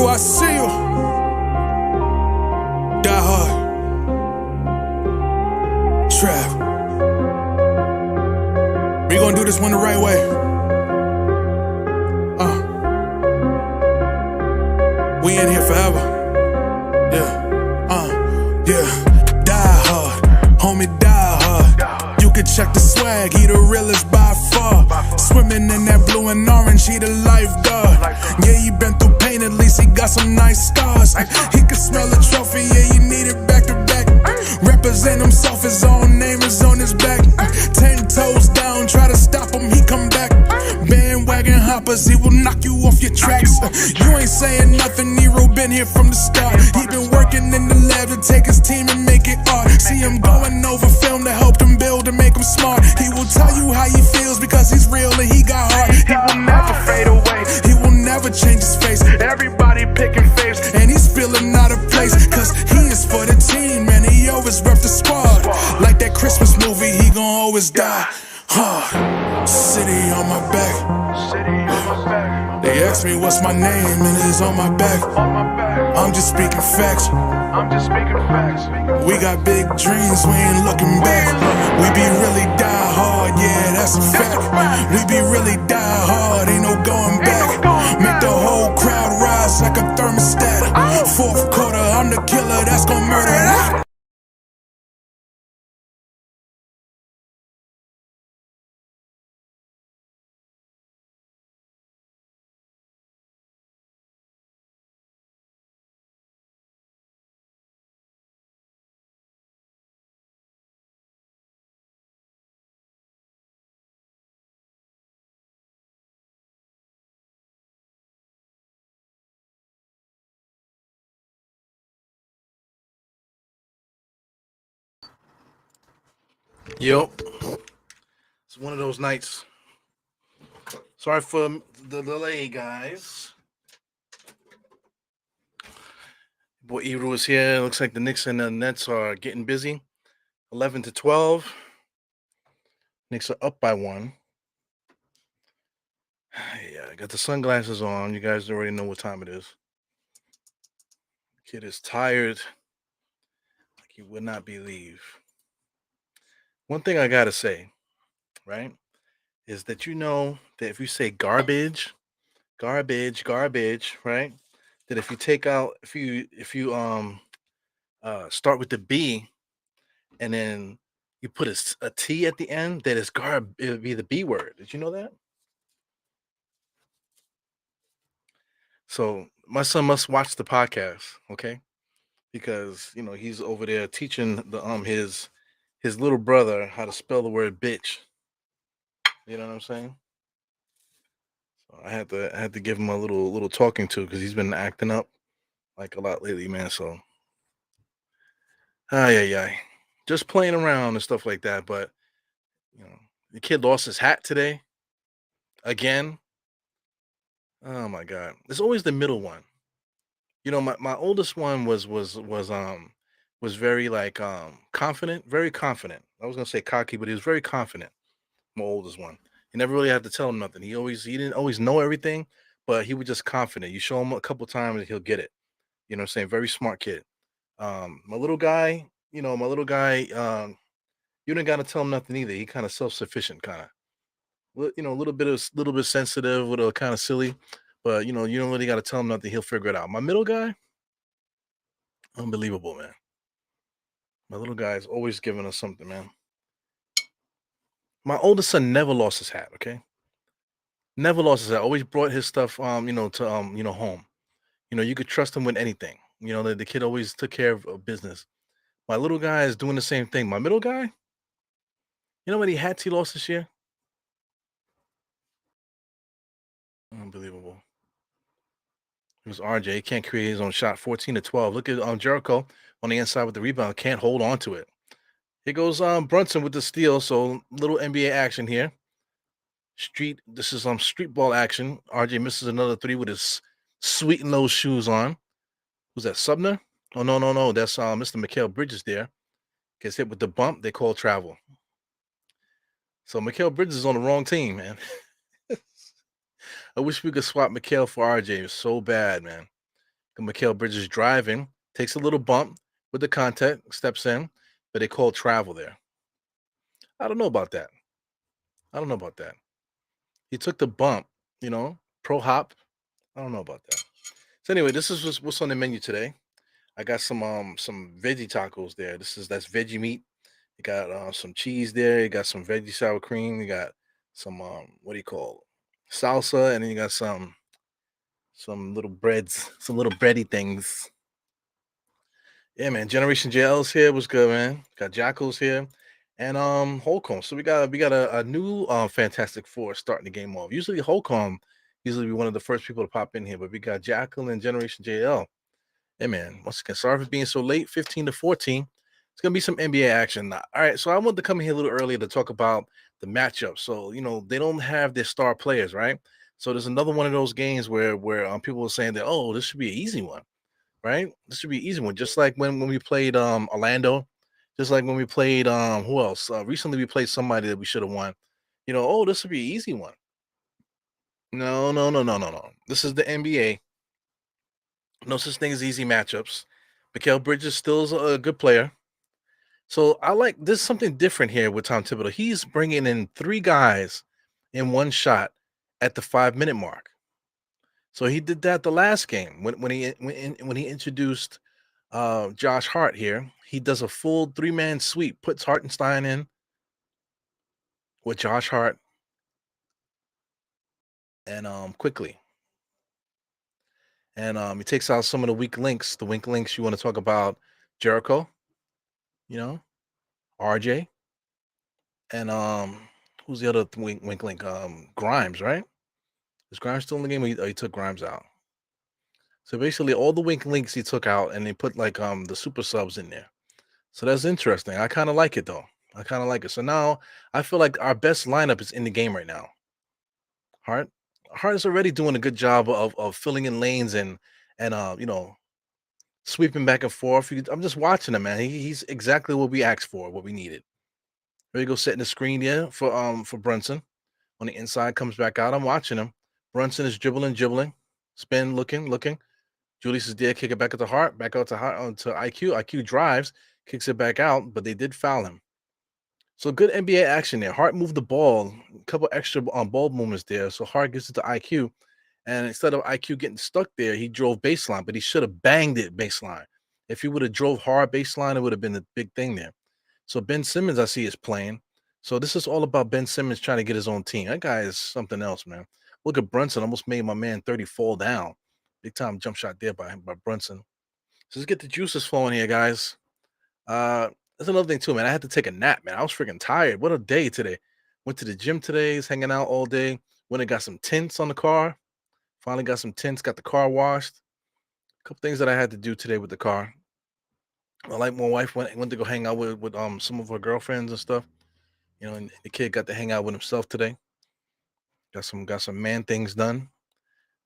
Crew, I see you. Die hard. Trav. We gonna do this one the right way. We in here forever. Yeah. Die hard. Homie, die hard. You can check the swag, he the realest by far. Swimming in that blue and orange, he the lifeguard. Yeah, he been through pain, at least he got some nice scars. He can smell a trophy, yeah, you need it back to back. Represent himself, his own name is on his back. 10 toes down, try to stop him, he come back. Bandwagon hoppers, he will knock you off your tracks. You ain't saying nothing, Nero been here from the start. He been working in the lab to take his team and make it art. See him going over film to help him build and make him smart. He will tell you how he feels because he's real and he got heart. He will never fade away, he will never change his face. Everybody picking faves, and he's feeling out of place. Cause he is for the team, and he always rep the squad. Like that Christmas movie, he gon' always die hard. City on my back. They ask me what's my name, and it's on my back. I'm just speaking facts. We got big dreams, we ain't looking back. We be really die hard, yeah, that's a fact. We be really die hard, ain't no going back. Make the whole crowd rise like a thermostat. Fourth quarter, I'm the killer that's gon' murder that. Yo, it's one of those nights. Sorry for the delay, guys. Boy, Ebru is here. Looks like the Knicks and the Nets are getting busy. 11-12. Knicks are up by 1. Yeah, I got the sunglasses on. You guys already know what time it is. Kid is tired like you would not believe. One thing I gotta say, right, is that you know that if you say garbage, right, that if you take out if you start with the B and then you put a T at the end, that is it would be the B word. Did you know that? So my son must watch the podcast, okay? Because he's over there teaching the his little brother how to spell the word bitch. You know what I'm saying? So I had to give him a little talking to because he's been acting up like a lot lately, man. So ay. Just playing around and stuff like that. But the kid lost his hat today again. Oh my god. It's always the middle one. My oldest one was very like confident, very confident. I was gonna say cocky, but he was very confident. My oldest one. You never really had to tell him nothing. He didn't always know everything, but he was just confident. You show him a couple times and he'll get it. You know what I'm saying? Very smart kid. My little guy, you didn't gotta tell him nothing either. He kind of self-sufficient, kind of. A little bit sensitive, a little kind of silly, but you don't really gotta tell him nothing. He'll figure it out. My middle guy, unbelievable, man. My little guy is always giving us something, man. My oldest son never lost his hat, okay? Never lost his hat. Always brought his stuff, to home. You could trust him with anything. The kid always took care of business. My little guy is doing the same thing. My middle guy, you know how many hats he lost this year? Unbelievable. It was RJ. He can't create his own shot. 14-12. Look at Jericho on the inside with the rebound. Can't hold on to it. Here goes Brunson with the steal. So little NBA action here. This is street ball action. RJ misses another 3 with his sweet nose shoes on. Who's that? Subner? Oh no. That's Mr. Mikal Bridges there. Gets hit with the bump. They call travel. So Mikal Bridges is on the wrong team, man. I wish we could swap Mikal for RJ. It's so bad, man. And Mikal Bridges driving, takes a little bump with the contact, steps in, but they call travel there. I don't know about that. I don't know about that. He took the bump, pro hop. I don't know about that. So anyway, this is what's on the menu today. I got some veggie tacos there. That's veggie meat. You got some cheese there. You got some veggie sour cream. You got some what do you call salsa, and then you got some little breads, some little bready things. Yeah, man. Generation JL's here. Was good, man. Got Jackals here, and Holcomb. So we got a new Fantastic Four starting the game off. Usually Holcomb usually be one of the first people to pop in here, but we got Jackal and Generation JL. Hey man, once again, sorry for being so late. 15-14. It's gonna be some NBA action. Now. All right, so I wanted to come in here a little earlier to talk about the matchup. So they don't have their star players, right? So there's another one of those games where people were saying that, oh, this should be an easy one, right? This should be an easy one, just like when we played Orlando, just like when we played who else? Recently we played somebody that we should have won. Oh, this would be an easy one. No, no, no, no, no, no. This is the NBA. No such thing as easy matchups. Mikal Bridges still is a good player. So I like there's something different here with Tom Thibodeau. He's bringing in three guys in one shot at the 5 minute mark. So he did that the last game when he introduced Josh Hart here. He does a full 3-man sweep, puts Hartenstein in with Josh Hart and quickly. And he takes out some of the weak links. The weak links you want to talk about Jericho, you know, RJ, and who's the other wink link? Grimes, right? Is Grimes still in the game? Or he took Grimes out. So basically, all the wink links he took out, and they put like the super subs in there. So that's interesting. I kind of like it though. I kind of like it. So now I feel like our best lineup is in the game right now. Hart, Hart is already doing a good job of filling in lanes and sweeping back and forth. I'm just watching him, man. He's exactly what we asked for, what we needed. There you go, setting the screen there for Brunson. On the inside, comes back out. I'm watching him. Brunson is dribbling, spin, looking. Julius is there, kick it back at the Hart, back out to Hart onto IQ. IQ drives, kicks it back out, but they did foul him. So good NBA action there. Hart moved the ball, a couple extra ball movements there. So Hart gets it to IQ, and instead of IQ getting stuck there, he drove baseline, but he should have banged it baseline. If he would have drove hard baseline, it would have been a big thing there. So Ben Simmons, I see, is playing. So this is all about Ben Simmons trying to get his own team. That guy is something else, man. Look at Brunson, almost made my man 30 fall down. Big time jump shot there by Brunson. So let's get the juices flowing here, guys. That's another thing too, man. I had to take a nap, man. I was freaking tired. What a day today. Went to the gym today, was hanging out all day. Went and got some tints on the car. Finally got some tints, got the car washed. A couple things that I had to do today with the car. I like my wife went to go hang out with some of her girlfriends and stuff. And the kid got to hang out with himself today. Got some man things done.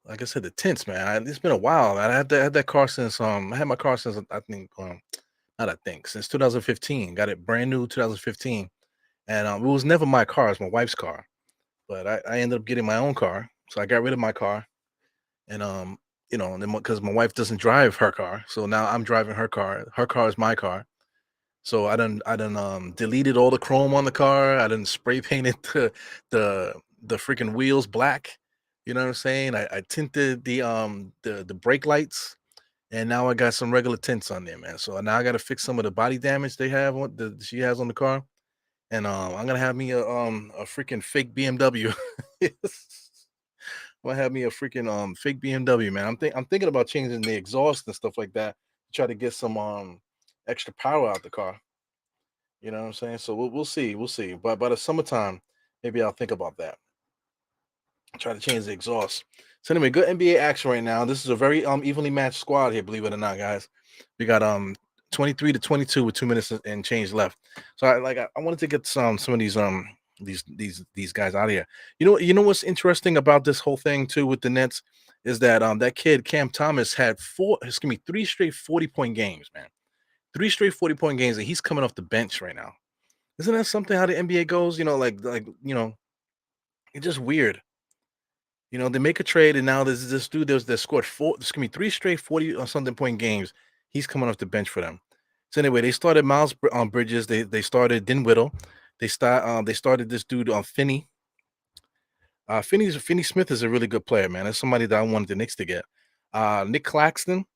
Like I said, the tints, man. It's been a while. I had that car since I had my car since I think not I think since 2015. Got it brand new 2015, and it was never my car. It's my wife's car, but I ended up getting my own car, so I got rid of my car, and and then because my wife doesn't drive her car, so now I'm driving her car. Her car is my car. So I done deleted all the chrome on the car. I done spray painted the freaking wheels black. You know what I'm saying? I tinted the brake lights, and now I got some regular tints on there, man. So now I got to fix some of the body damage they have on she has on the car, and I'm gonna have me a freaking fake BMW. I'm gonna have me a freaking fake BMW, man. I'm thinking about changing the exhaust and stuff like that. Try to get some extra power out the car. You know what I'm saying? So we'll see. We'll see. But by the summertime, maybe I'll think about that. Try to change the exhaust. So anyway, good NBA action right now. This is a very evenly matched squad here, believe it or not, guys. We got 23-22 with 2 minutes and change left. So I wanted to get some of these guys out of here. You know what's interesting about this whole thing too with the Nets is that that kid Cam Thomas had three straight 40-point games, man. Three straight 40-point games, and he's coming off the bench right now. Isn't that something how the NBA goes? It's just weird. They make a trade, and now there's this dude that scored four. This can be three straight 40 or something point games. He's coming off the bench for them. So anyway, they started Bridges. They started Dinwiddie. They started this dude on Finney. Finney Smith is a really good player, man. That's somebody that I wanted the Knicks to get. Nick Claxton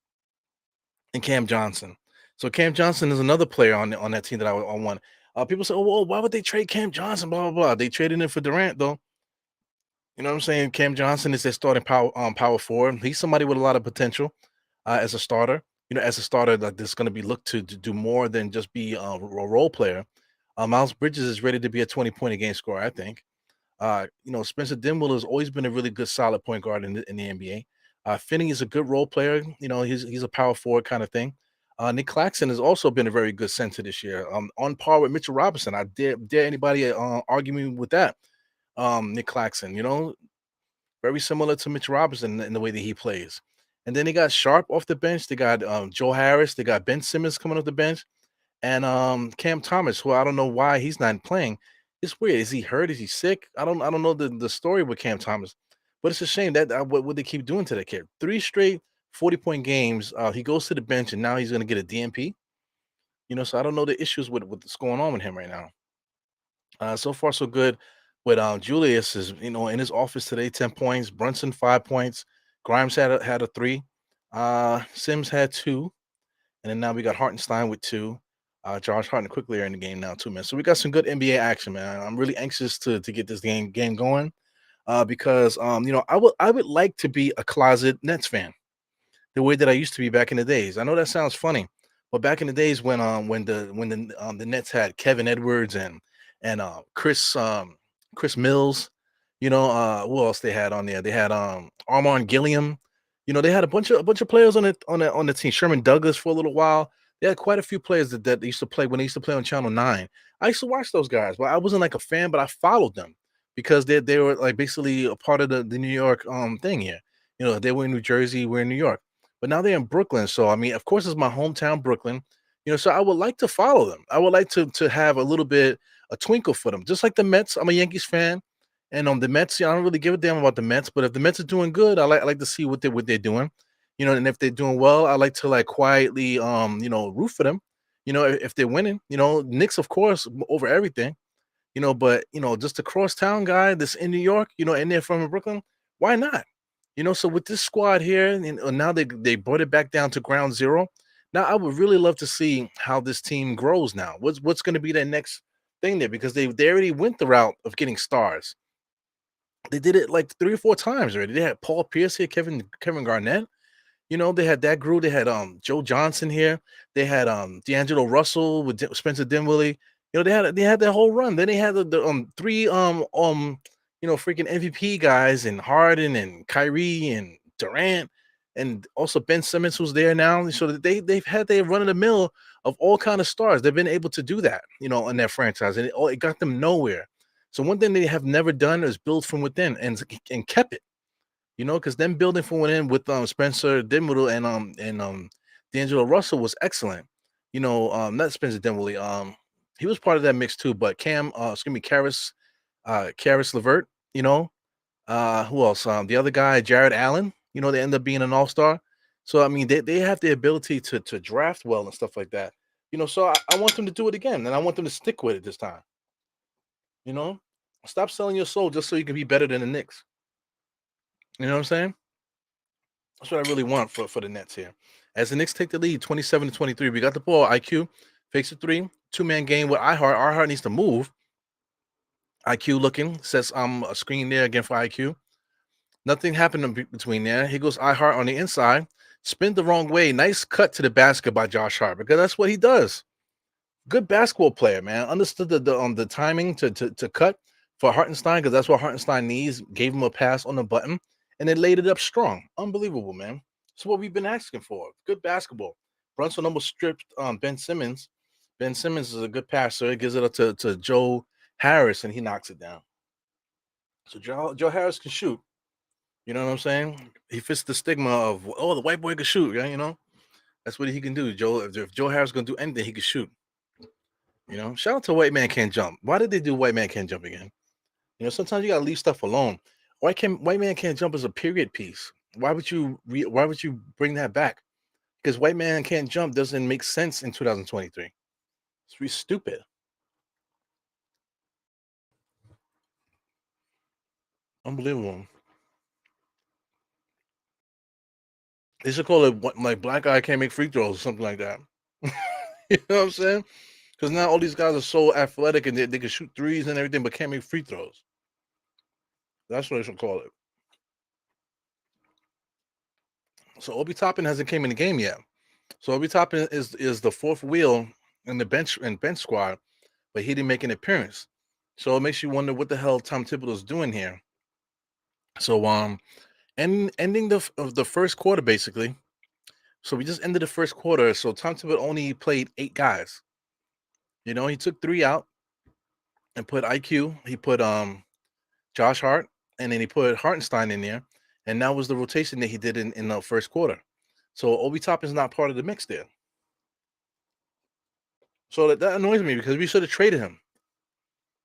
and Cam Johnson. So Cam Johnson is another player on that team that I want. People say, "Oh, well, why would they trade Cam Johnson?" Blah blah blah. They traded him for Durant, though. You know what I'm saying? Cam Johnson is their starting power forward. He's somebody with a lot of potential as a starter. As a starter, like that's going to be looked to do more than just be a role player. Miles Bridges is ready to be a 20-point a game scorer, I think. Spencer Dinwiddie has always been a really good, solid point guard in the NBA. Finney is a good role player. He's a power forward kind of thing. Nick Claxton has also been a very good center this year, on par with Mitchell Robinson. I dare anybody argue me with that. Nick Claxton, very similar to Mitchell Robinson in the way that he plays. And then they got Sharp off the bench. They got Joe Harris. They got Ben Simmons coming off the bench, and Cam Thomas, who I don't know why he's not playing. It's weird. Is he hurt? Is he sick? I don't know the story with Cam Thomas, but it's a shame that what they keep doing to that kid. Three straight 40-point games. He goes to the bench, and now he's going to get a DNP. So I don't know the issues with what's going on with him right now. So far so good. With Julius is in his office today, 10 points. Brunson 5 points. Grimes had a three. Sims had two, and then now we got Hartenstein with two. Josh Harden quickly are in the game now too, man. So we got some good NBA action, man. I'm really anxious to get this game going, because I would like to be a closet Nets fan the way that I used to be back in the days. I know that sounds funny, but back in the days when the Nets had Kevin Edwards and Chris Mills, who else they had on there? They had Armand Gilliam. They had a bunch of players on the team. Sherman Douglas for a little while. They had quite a few players that used to play when they used to play on Channel 9. I used to watch those guys, but I wasn't like a fan, but I followed them because they were like basically a part of the New York thing here. They were in New Jersey, we're in New York. But now they're in Brooklyn. So I mean, of course, it's my hometown, Brooklyn. So I would like to follow them. I would like to have a little bit a twinkle for them, just like the Mets. I'm a Yankees fan, and the Mets. I don't really give a damn about the Mets, but if the Mets are doing good, I like to see what they're doing. And if they're doing well, I like to like quietly root for them. If they're winning, Knicks, of course, over everything. But just a crosstown guy that's in New York, and they're from Brooklyn, why not? So with this squad here, and now they brought it back down to ground zero. Now I would really love to see how this team grows now. What's going to be their next thing there? Because they already went the route of getting stars. They did it like 3 or 4 times already. They had Paul Pierce here, Kevin Garnett. They had that group. They had Joe Johnson here. They had D'Angelo Russell with Spencer Dinwiddie. They had that whole run. Then they had the three freaking MVP guys, and Harden and Kyrie and Durant, and also Ben Simmons, who's there now. So that they've had their run of the mill of all kind of stars. They've been able to do that, in their franchise, and it got them nowhere. So one thing they have never done is build from within and kept it. Because them building from within with Spencer Dinwiddie and D'Angelo Russell was excellent. Not Spencer Dinwiddie. He was part of that mix too, but Karis LeVert, who else? The other guy, Jared Allen, they end up being an all-star. So I mean they have the ability to draft well and stuff like that. So I want them to do it again, and I want them to stick with it this time. You know, Stop selling your soul just so you can be better than the Knicks. You know what I'm saying? That's what I really want for the Nets here. As the Knicks take the lead, 27-23, we got the ball. IQ fakes a three, two-man game with iHeart. iHeart needs to move. IQ looking, says a screen there again for IQ. Nothing happened between there. He goes iHeart on the inside, spin the wrong way. Nice cut to the basket by Josh Hart, because that's what he does. Good basketball player, man. Understood the timing to cut for Hartenstein, because that's what Hartenstein needs. Gave him a pass on the button, and then laid it up strong. Unbelievable, man. That's what we've been asking for. Good basketball. Brunson almost stripped Ben Simmons. Ben Simmons is a good passer. He gives it up to Joe Harris, and he knocks it down. So Joe Harris can shoot. You know what I'm saying? He fits the stigma of, oh, the white boy can shoot. Yeah, that's what he can do. If Joe Harris gonna do anything, he can shoot. Shout out to White Man Can't Jump. Why did they do White Man Can't Jump again? Sometimes you gotta leave stuff alone. White man can't jump as a period piece? Why would you bring that back? Because white man can't jump doesn't make sense in 2023. It's really stupid. Unbelievable. They should call it like black guy can't make free throws or something like that. You know what I'm saying? Because now all these guys are so athletic and they can shoot threes and everything, but can't make free throws. That's what they should call it. So Obi Toppin hasn't came in the game yet. So Obi Toppin is the fourth wheel in the bench squad, but he didn't make an appearance. So it makes you wonder what the hell Tom Thibodeau's doing here. So ending of the first quarter basically. So we just ended the first quarter. So Tom Thibodeau only played 8 guys. You know, he took 3 out and put IQ. He put Josh Hart, and then he put Hartenstein in there, and that was the rotation that he did in the first quarter. So Obi Toppin's not part of the mix there. So that annoys me because we should have traded him.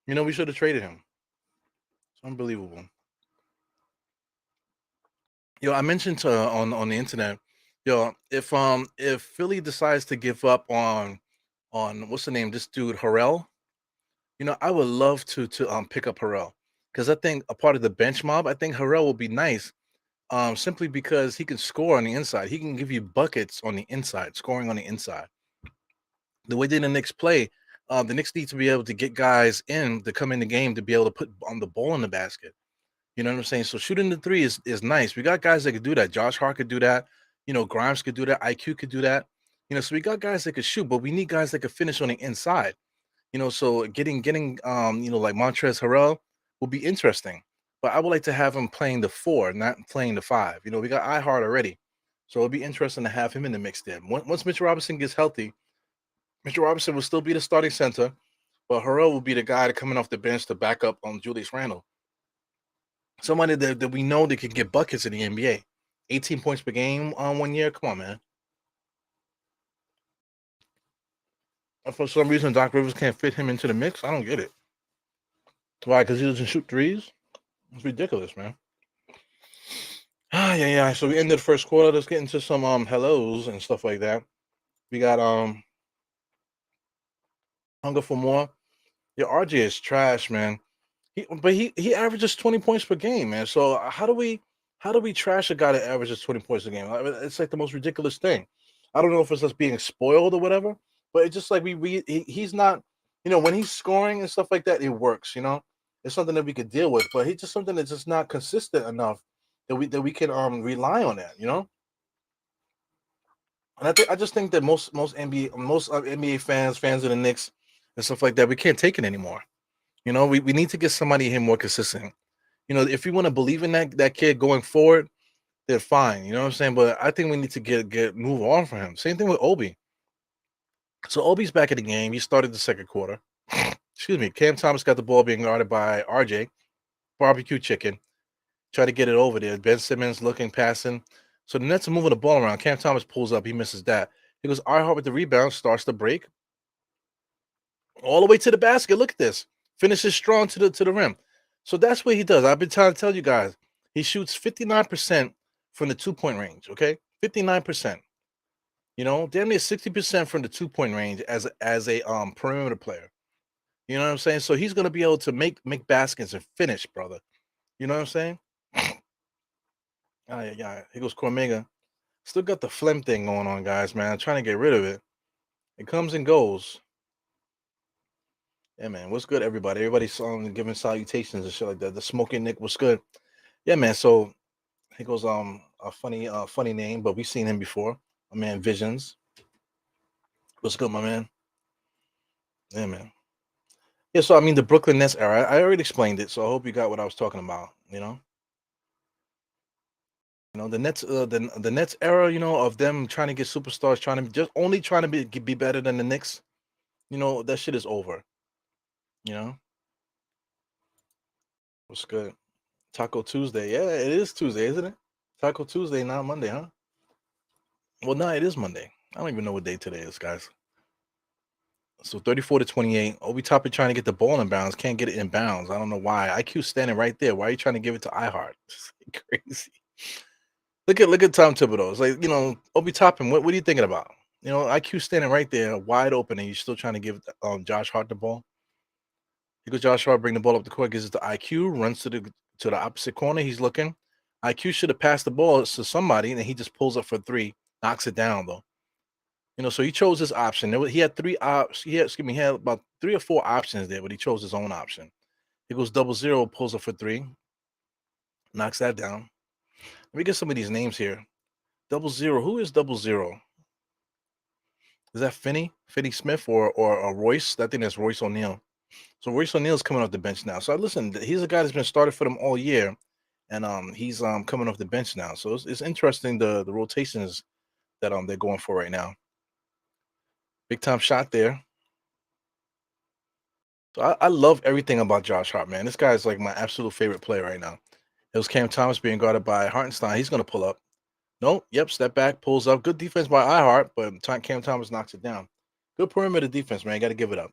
You know, we should have traded him. It's unbelievable. Yo, I mentioned on the internet, yo, if Philly decides to give up on what's the name, this dude Harrell, you know, I would love to pick up Harrell because I think a part of the bench mob, I think Harrell will be nice. Simply because he can score on the inside. He can give you buckets on the inside, scoring on the inside. The way that the Knicks play, the Knicks need to be able to get guys in to come in the game to be able to put on the ball in the basket. You know what I'm saying? So shooting the three is nice. We got guys that could do that. Josh Hart could do that. You know, Grimes could do that. IQ could do that. You know, so we got guys that could shoot, but we need guys that could finish on the inside. You know, so getting you know, like Montrezl Harrell will be interesting. But I would like to have him playing the 4, not playing the 5. You know, we got iHeart already. So it'll be interesting to have him in the mix there. Once Mitchell Robinson gets healthy, Mitchell Robinson will still be the starting center, but Harrell will be the guy coming off the bench to back up on Julius Randle. Somebody that we know that can get buckets in the NBA. 18 points per game on 1 year. Come on, man. And for some reason, Doc Rivers can't fit him into the mix. I don't get it. Why? Because he doesn't shoot threes? It's ridiculous, man. Yeah. So we ended the first quarter. Let's get into some hellos and stuff like that. We got Hunger for More. Yeah, RJ is trash, man. He averages 20 points per game, man. So how do we trash a guy that averages 20 points a game? I mean, it's like the most ridiculous thing. I don't know if it's us being spoiled or whatever, but it's just like he's not, you know, when he's scoring and stuff like that, it works, you know. It's something that we could deal with, but he's just something that's just not consistent enough that we can rely on that, you know. And I just think that most NBA fans of the Knicks and stuff like that, we can't take it anymore. You know, we need to get somebody here more consistent. You know, if we want to believe in that kid going forward, then fine. You know what I'm saying? But I think we need to get move on from him. Same thing with Obi. So Obi's back in the game. He started the second quarter. Excuse me. Cam Thomas got the ball being guarded by RJ. Barbecue chicken. Try to get it over there. Ben Simmons looking, passing. So the Nets are moving the ball around. Cam Thomas pulls up. He misses that. He goes, Hart with the rebound, starts the break. All the way to the basket. Look at this. Finishes strong to the rim. So that's what he does. I've been trying to tell you guys. He shoots 59% from the 2-point range. Okay, 59%. You know, damn near 60% from the 2-point range as a perimeter player. You know what I'm saying? So he's gonna be able to make baskets and finish, brother. You know what I'm saying? Yeah. Here goes Cormega. Still got the phlegm thing going on, guys, man. I'm trying to get rid of it. It comes and goes. Yeah, man. What's good, everybody? Everybody's giving salutations and shit like that. The smoking Nick was good. Yeah, man. So he goes a funny name, but we've seen him before. My man Visions. What's good, my man? Yeah, man. Yeah, so I mean the Brooklyn Nets era. I already explained it, so I hope you got what I was talking about. You know the Nets, the Nets era. You know, of them trying to get superstars, trying to just only trying to be better than the Knicks. You know that shit is over. You know what's good? Taco Tuesday. Yeah, it is Tuesday, isn't it? Taco Tuesday, not Monday, huh? Well, no, it is Monday. I don't even know what day today is, guys. So 34-28. Obi Toppin trying to get the ball in bounds, can't get it in bounds. I don't know why. IQ standing right there. Why are you trying to give it to iHeart? It's crazy. Look at Tom Thibodeau. It's like, Obi Toppin, what are you thinking about? IQ standing right there, wide open, and you're still trying to give Josh Hart the ball. He goes, Josh Hart, bring the ball up the court, gives it to IQ, runs to the opposite corner. He's looking. IQ should have passed the ball to somebody, and then he just pulls up for three, knocks it down though. So he chose his option. He had three options. He had about 3 or 4 options there, but he chose his own option. He goes 0-0, pulls up for three, knocks that down. Let me get some of these names here. 0-0. Who is 0-0? Is that Finney Smith or Royce? I think that's Royce O'Neal. So Royce O'Neal's coming off the bench now. So listen, he's a guy that's been started for them all year, and he's coming off the bench now. So it's interesting the rotations that they're going for right now. Big time shot there. So I love everything about Josh Hart, man. This guy is like my absolute favorite player right now. It was Cam Thomas being guarded by Hartenstein. He's going to pull up. Nope. Yep. Step back, pulls up. Good defense by iHeart, but Cam Thomas knocks it down. Good perimeter defense, man. Got to give it up.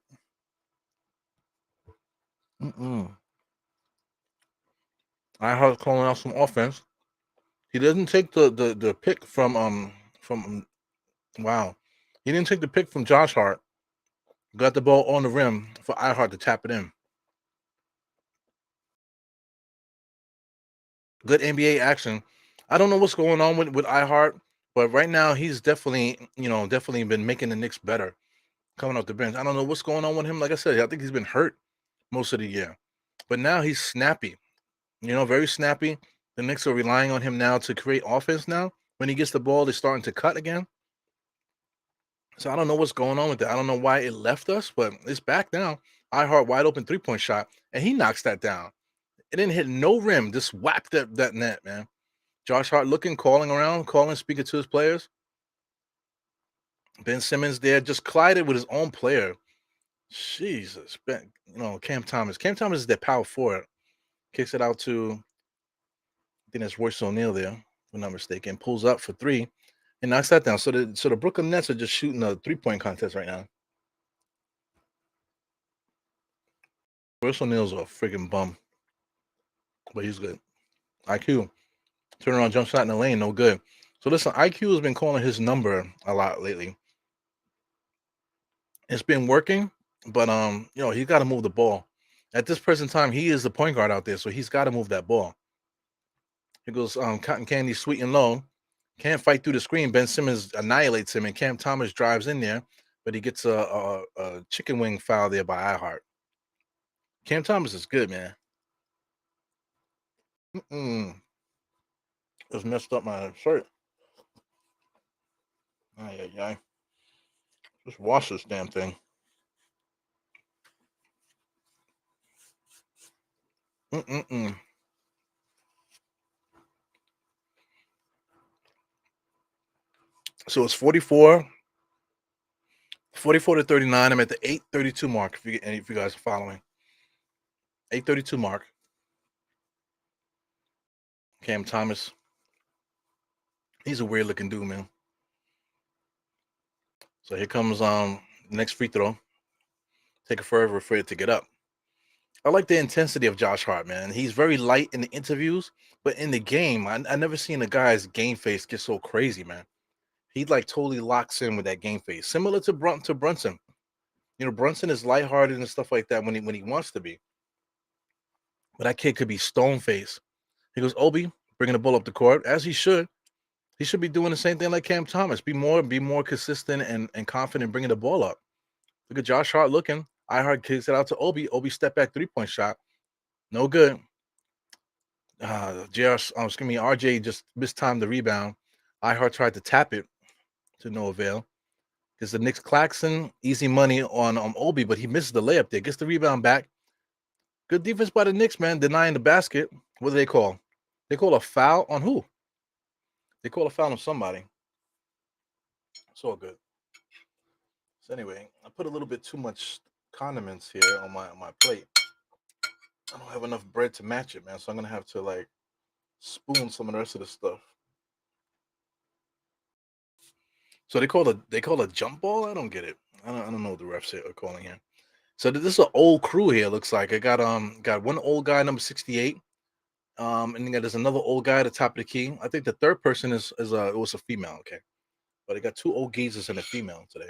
iHeart calling out some offense. He doesn't take the pick from wow. He didn't take the pick from Josh Hart. Got the ball on the rim for iHeart to tap it in. Good NBA action. I don't know what's going on with iHeart, but right now he's definitely been making the Knicks better coming off the bench. I don't know what's going on with him. Like I said, I think he's been hurt most of the year, but now he's snappy. Very snappy. The Knicks are relying on him now to create offense. Now, when he gets the ball, they're starting to cut again. So I don't know what's going on with that. I don't know why it left us, but it's back now. iHeart wide open 3-point shot, and he knocks that down. It didn't hit no rim, just whacked that net, man. Josh Hart looking, calling around, speaking to his players. Ben Simmons there just collided with his own player. Jesus, Cam Thomas. Cam Thomas is their power forward. Kicks it out to, I think that's Royce O'Neal there, if I'm not mistaken. Pulls up for three and knocks that down. So the Brooklyn Nets are just shooting a 3-point contest right now. Royce O'Neal's a freaking bum, but he's good. IQ, turn around jump shot in the lane, no good. So listen, IQ has been calling his number a lot lately. It's been working, but he's got to move the ball. At this present time, he is the point guard out there, so he's got to move that ball. He goes cotton candy sweet and low. Can't fight through the screen. Ben Simmons annihilates him, and Cam Thomas drives in there, but he gets a chicken wing foul there by iHeart. Cam Thomas is good, man. Just messed up my shirt. Ay. Just wash this damn thing. So it's 44 to 39. I'm at the 8:32 mark. If you guys are following, 8:32 mark. Cam Thomas. He's a weird looking dude, man. So here comes next free throw. Take it forever for it to get up. I like the intensity of Josh Hart, man. He's very light in the interviews, but in the game, I never seen a guy's game face get so crazy, man. He like totally locks in with that game face, similar to Brunson. Brunson is lighthearted and stuff like that when he wants to be, but that kid could be stone face. He goes, Obi, bringing the ball up the court as he should. He should be doing the same thing like Cam Thomas. Be more consistent and confident bringing the ball up. Look at Josh Hart looking. iHeart kicks it out to Obi. Obi step back 3-point shot. No good. RJ just mistimed the rebound. iHeart tried to tap it to no avail. Because the Knicks Claxton, easy money on Obi, but he misses the layup there. Gets the rebound back. Good defense by the Knicks, man, denying the basket. What do they call? They call a foul on who? They call a foul on somebody. It's all good. So anyway, I put a little bit too much condiments here on my plate. I don't have enough bread to match it, man. So I'm gonna have to like spoon some of the rest of the stuff. So they call a jump ball? I don't get it. I don't know what the refs are calling here. So this is an old crew here. Looks like I got one old guy, number 68. And then there's another old guy at the top of the key. I think the third person is it was a female. Okay, but I got two old geezers and a female today.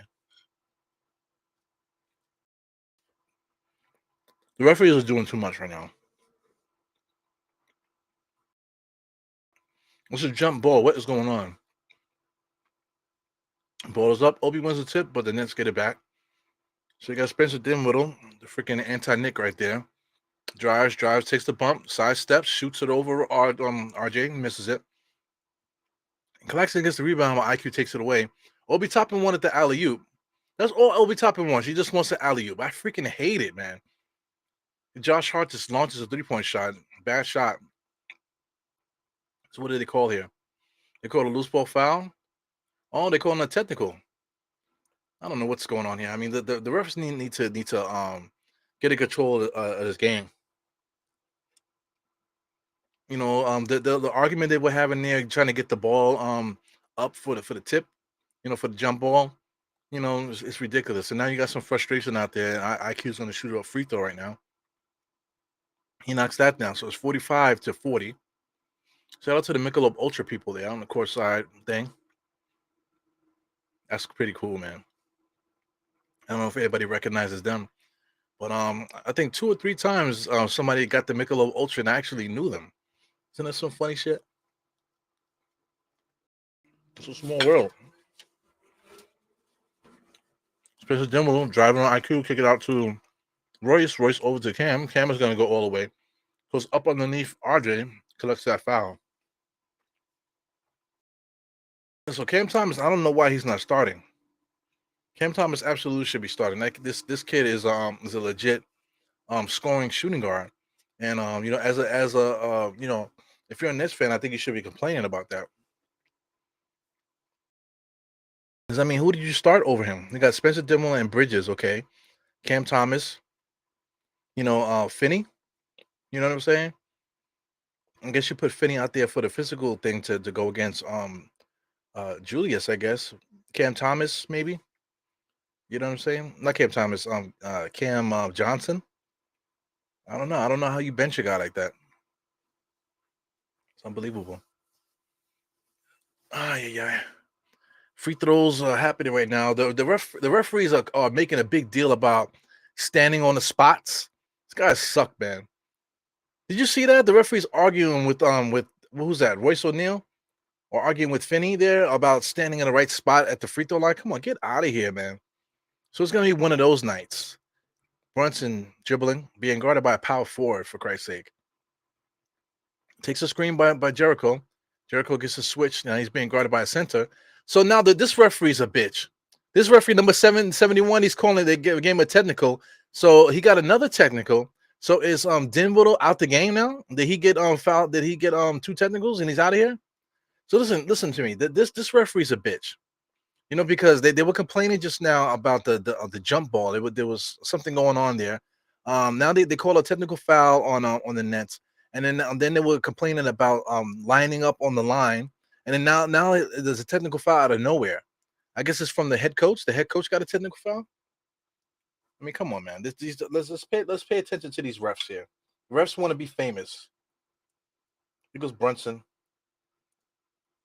The referees are doing too much right now. What's a jump ball? What is going on? Ball is up. Obi wins the tip, but the Nets get it back. So you got Spencer Dinwiddie, the freaking anti-Nick right there. Drives, takes the bump, side steps, shoots it over RJ, misses it. Claxton gets the rebound while IQ takes it away. Obi Toppin wanted the alley oop. That's all Obi Toppin wants. He just wants the alley oop. I freaking hate it, man. Josh Hart just launches a 3-point shot. Bad shot. So what did they call here? They called a loose ball foul. Oh, they called a technical. I don't know what's going on here. I mean, the refs need to get in control of this game. You know, the argument they were having there, trying to get the ball up for the tip, for the jump ball. It's ridiculous. And now you got some frustration out there. IQ's going to shoot a free throw right now. He knocks that down. So it's 45-40. Shout out to the Michelob Ultra people there on the court side thing. That's pretty cool, man. I don't know if anybody recognizes them, but I think 2 or 3 times somebody got the Michelob Ultra and I actually knew them. Isn't that some funny shit? It's a small world. Spencer Dimble driving on IQ, kick it out to Royce. Royce over to Cam. Cam is going to go all the way. Goes up underneath RJ, collects that foul. So Cam Thomas, I don't know why he's not starting. Cam Thomas absolutely should be starting. Like this kid is a legit scoring shooting guard, and as a if you're a Nets fan, I think you should be complaining about that. Because I mean, who did you start over him? They got Spencer Dinwiddie and Bridges, okay, Cam Thomas, Finney. You know what I'm saying? I guess you put Finney out there for the physical thing to go against Julius, I guess. Cam Thomas, maybe. You know what I'm saying? Not Cam Thomas. Cam Johnson. I don't know. I don't know how you bench a guy like that. It's unbelievable. Yeah. Free throws are happening right now. The referees are making a big deal about standing on the spots. These guys suck, man. Did you see that? The referees arguing with who's that? Royce O'Neal? Or arguing with Finney there about standing in the right spot at the free throw line. Come on, get out of here, man. So it's gonna be one of those nights. Brunson dribbling, being guarded by a power forward, for Christ's sake. Takes a screen by Jericho. Jericho gets a switch. Now he's being guarded by a center. So now this referee's a bitch. This referee number 771, he's calling the game a technical. So he got another technical. So is Dinwiddie out the game now? Did he get fouled? Did he get 2 technicals and he's out of here? So listen to me. This referee's a bitch. Because they were complaining just now about the jump ball. There was something going on there. Now they call a technical foul on the Nets, and then they were complaining about lining up on the line, and then now there's a technical foul out of nowhere. I guess it's from the head coach. The head coach got a technical foul. I mean, come on, man. Let's pay attention to these refs here. Refs want to be famous. Here goes Brunson.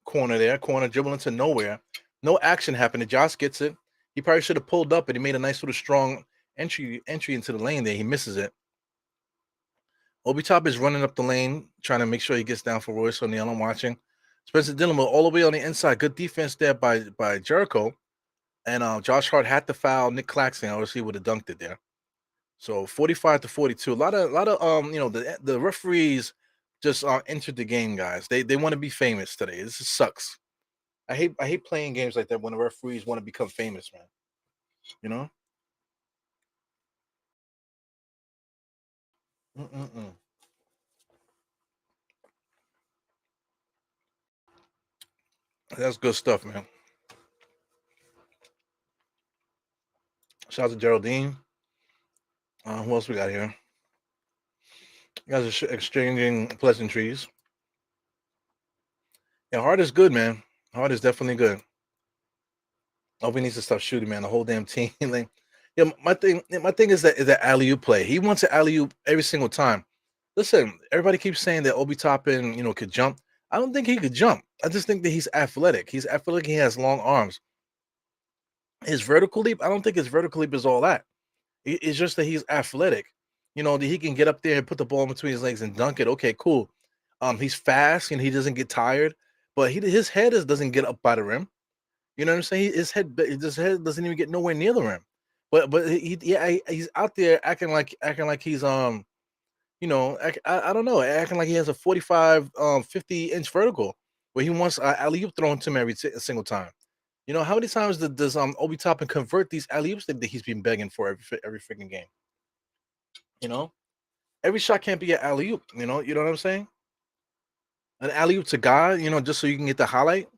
Corner dribbling to nowhere. No action happening. Josh gets it. He probably should have pulled up, and he made a nice little strong entry into the lane there. He misses it. Obi Top is running up the lane, trying to make sure he gets down for Royce O'Neal. I'm watching. Spencer Dinwiddie all the way on the inside. Good defense there by Jericho. And Josh Hart had to foul Nick Claxton. Obviously, would have dunked it there. So 45-42. A lot of the referees just entered the game, guys. They want to be famous today. This sucks. I hate playing games like that when the referees want to become famous, man. You know? Mm-mm-mm. That's good stuff, man. Shout out to Geraldine. Who else we got here? You guys are exchanging pleasantries. Yeah, Hart is good, man. Hart is definitely good. Obi needs to stop shooting, man. The whole damn team. Like, yeah, my thing is that alley oop play. He wants an alley oop every single time. Listen, everybody keeps saying that Obi Toppin, could jump. I don't think he could jump. I just think that he's athletic. He's athletic. He has long arms. His vertical leap, I don't think his vertical leap is all that. It's just that he's athletic. That he can get up there and put the ball in between his legs and dunk it. Okay, cool. He's fast and he doesn't get tired, but his head doesn't get up by the rim. You know what I'm saying? His head doesn't even get nowhere near the rim. But yeah, he's out there acting like he's I don't know, acting like he has a 45 50-inch vertical where he wants alley oop thrown to him every single time. How many times does Obi Toppin convert these alley oops that he's been begging for every freaking game? You know, every shot can't be an alley oop. You know what I'm saying? An alley oop to God, just so you can get the highlight.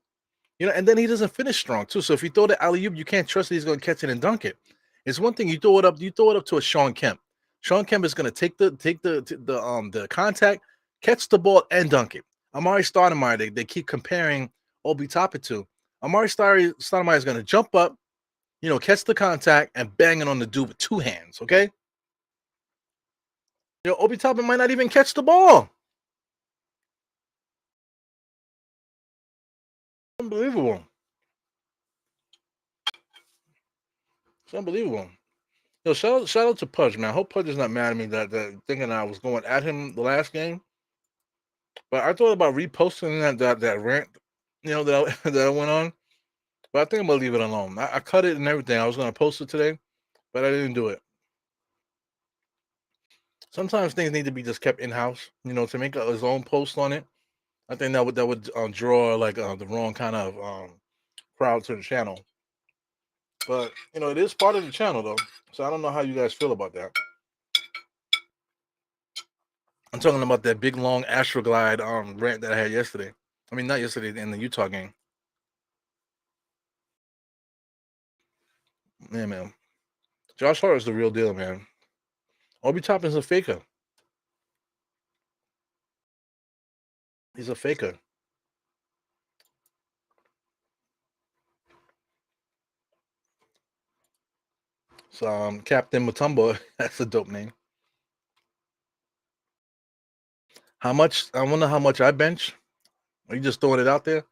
And then he doesn't finish strong too. So if you throw the alley oop, you can't trust that he's going to catch it and dunk it. It's one thing you throw it up to a Sean Kemp. Sean Kemp is going to take the contact, catch the ball and dunk it. Amari Stoudemire, they keep comparing Obi Toppin to. Amari Stoudemire is going to jump up, catch the contact and bang it on the dude with two hands. Okay, Obi Toppin might not even catch the ball. Unbelievable. It's unbelievable. Shout out to Pudge, man. I hope Pudge is not mad at me that thinking I was going at him the last game. But I thought about reposting that rant, that that I went on. But I think I'm gonna leave it alone. I cut it and everything. I was gonna post it today, but I didn't do it. Sometimes things need to be just kept in house, to make his own post on it. I think that would draw like the wrong kind of crowd to the channel. But it is part of the channel though, so I don't know how you guys feel about that. I'm talking about that big long Astroglide rant that I had yesterday. I mean, not yesterday in the Utah game. Yeah, man. Josh Hart is the real deal, man. Obi Toppin's a faker. He's a faker. So Captain Mutombo, that's a dope name. How much? I wonder how much I bench. Are you just throwing it out there?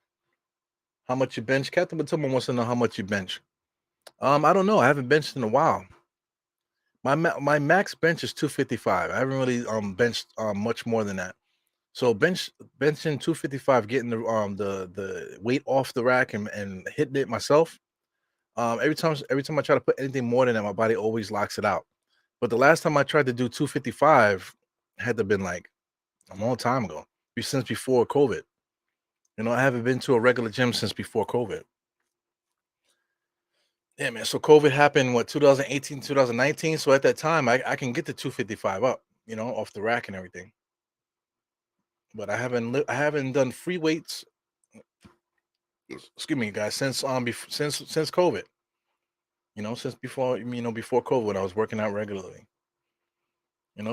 How much you bench? Captain Mutombo wants to know how much you bench. I don't know. I haven't benched in a while. My max bench is 255. I haven't really benched much more than that. So benching 255, getting the weight off the rack and hitting it myself. Every time I try to put anything more than that, my body always locks it out. But the last time I tried to do 255 had to been like a long time ago, since before COVID. I haven't been to a regular gym since before COVID. Yeah, man. So COVID happened what 2018, 2019. So at that time, I can get the 255 up, off the rack and everything. But I haven't done free weights. Excuse me, guys, since COVID. Since before COVID, when I was working out regularly.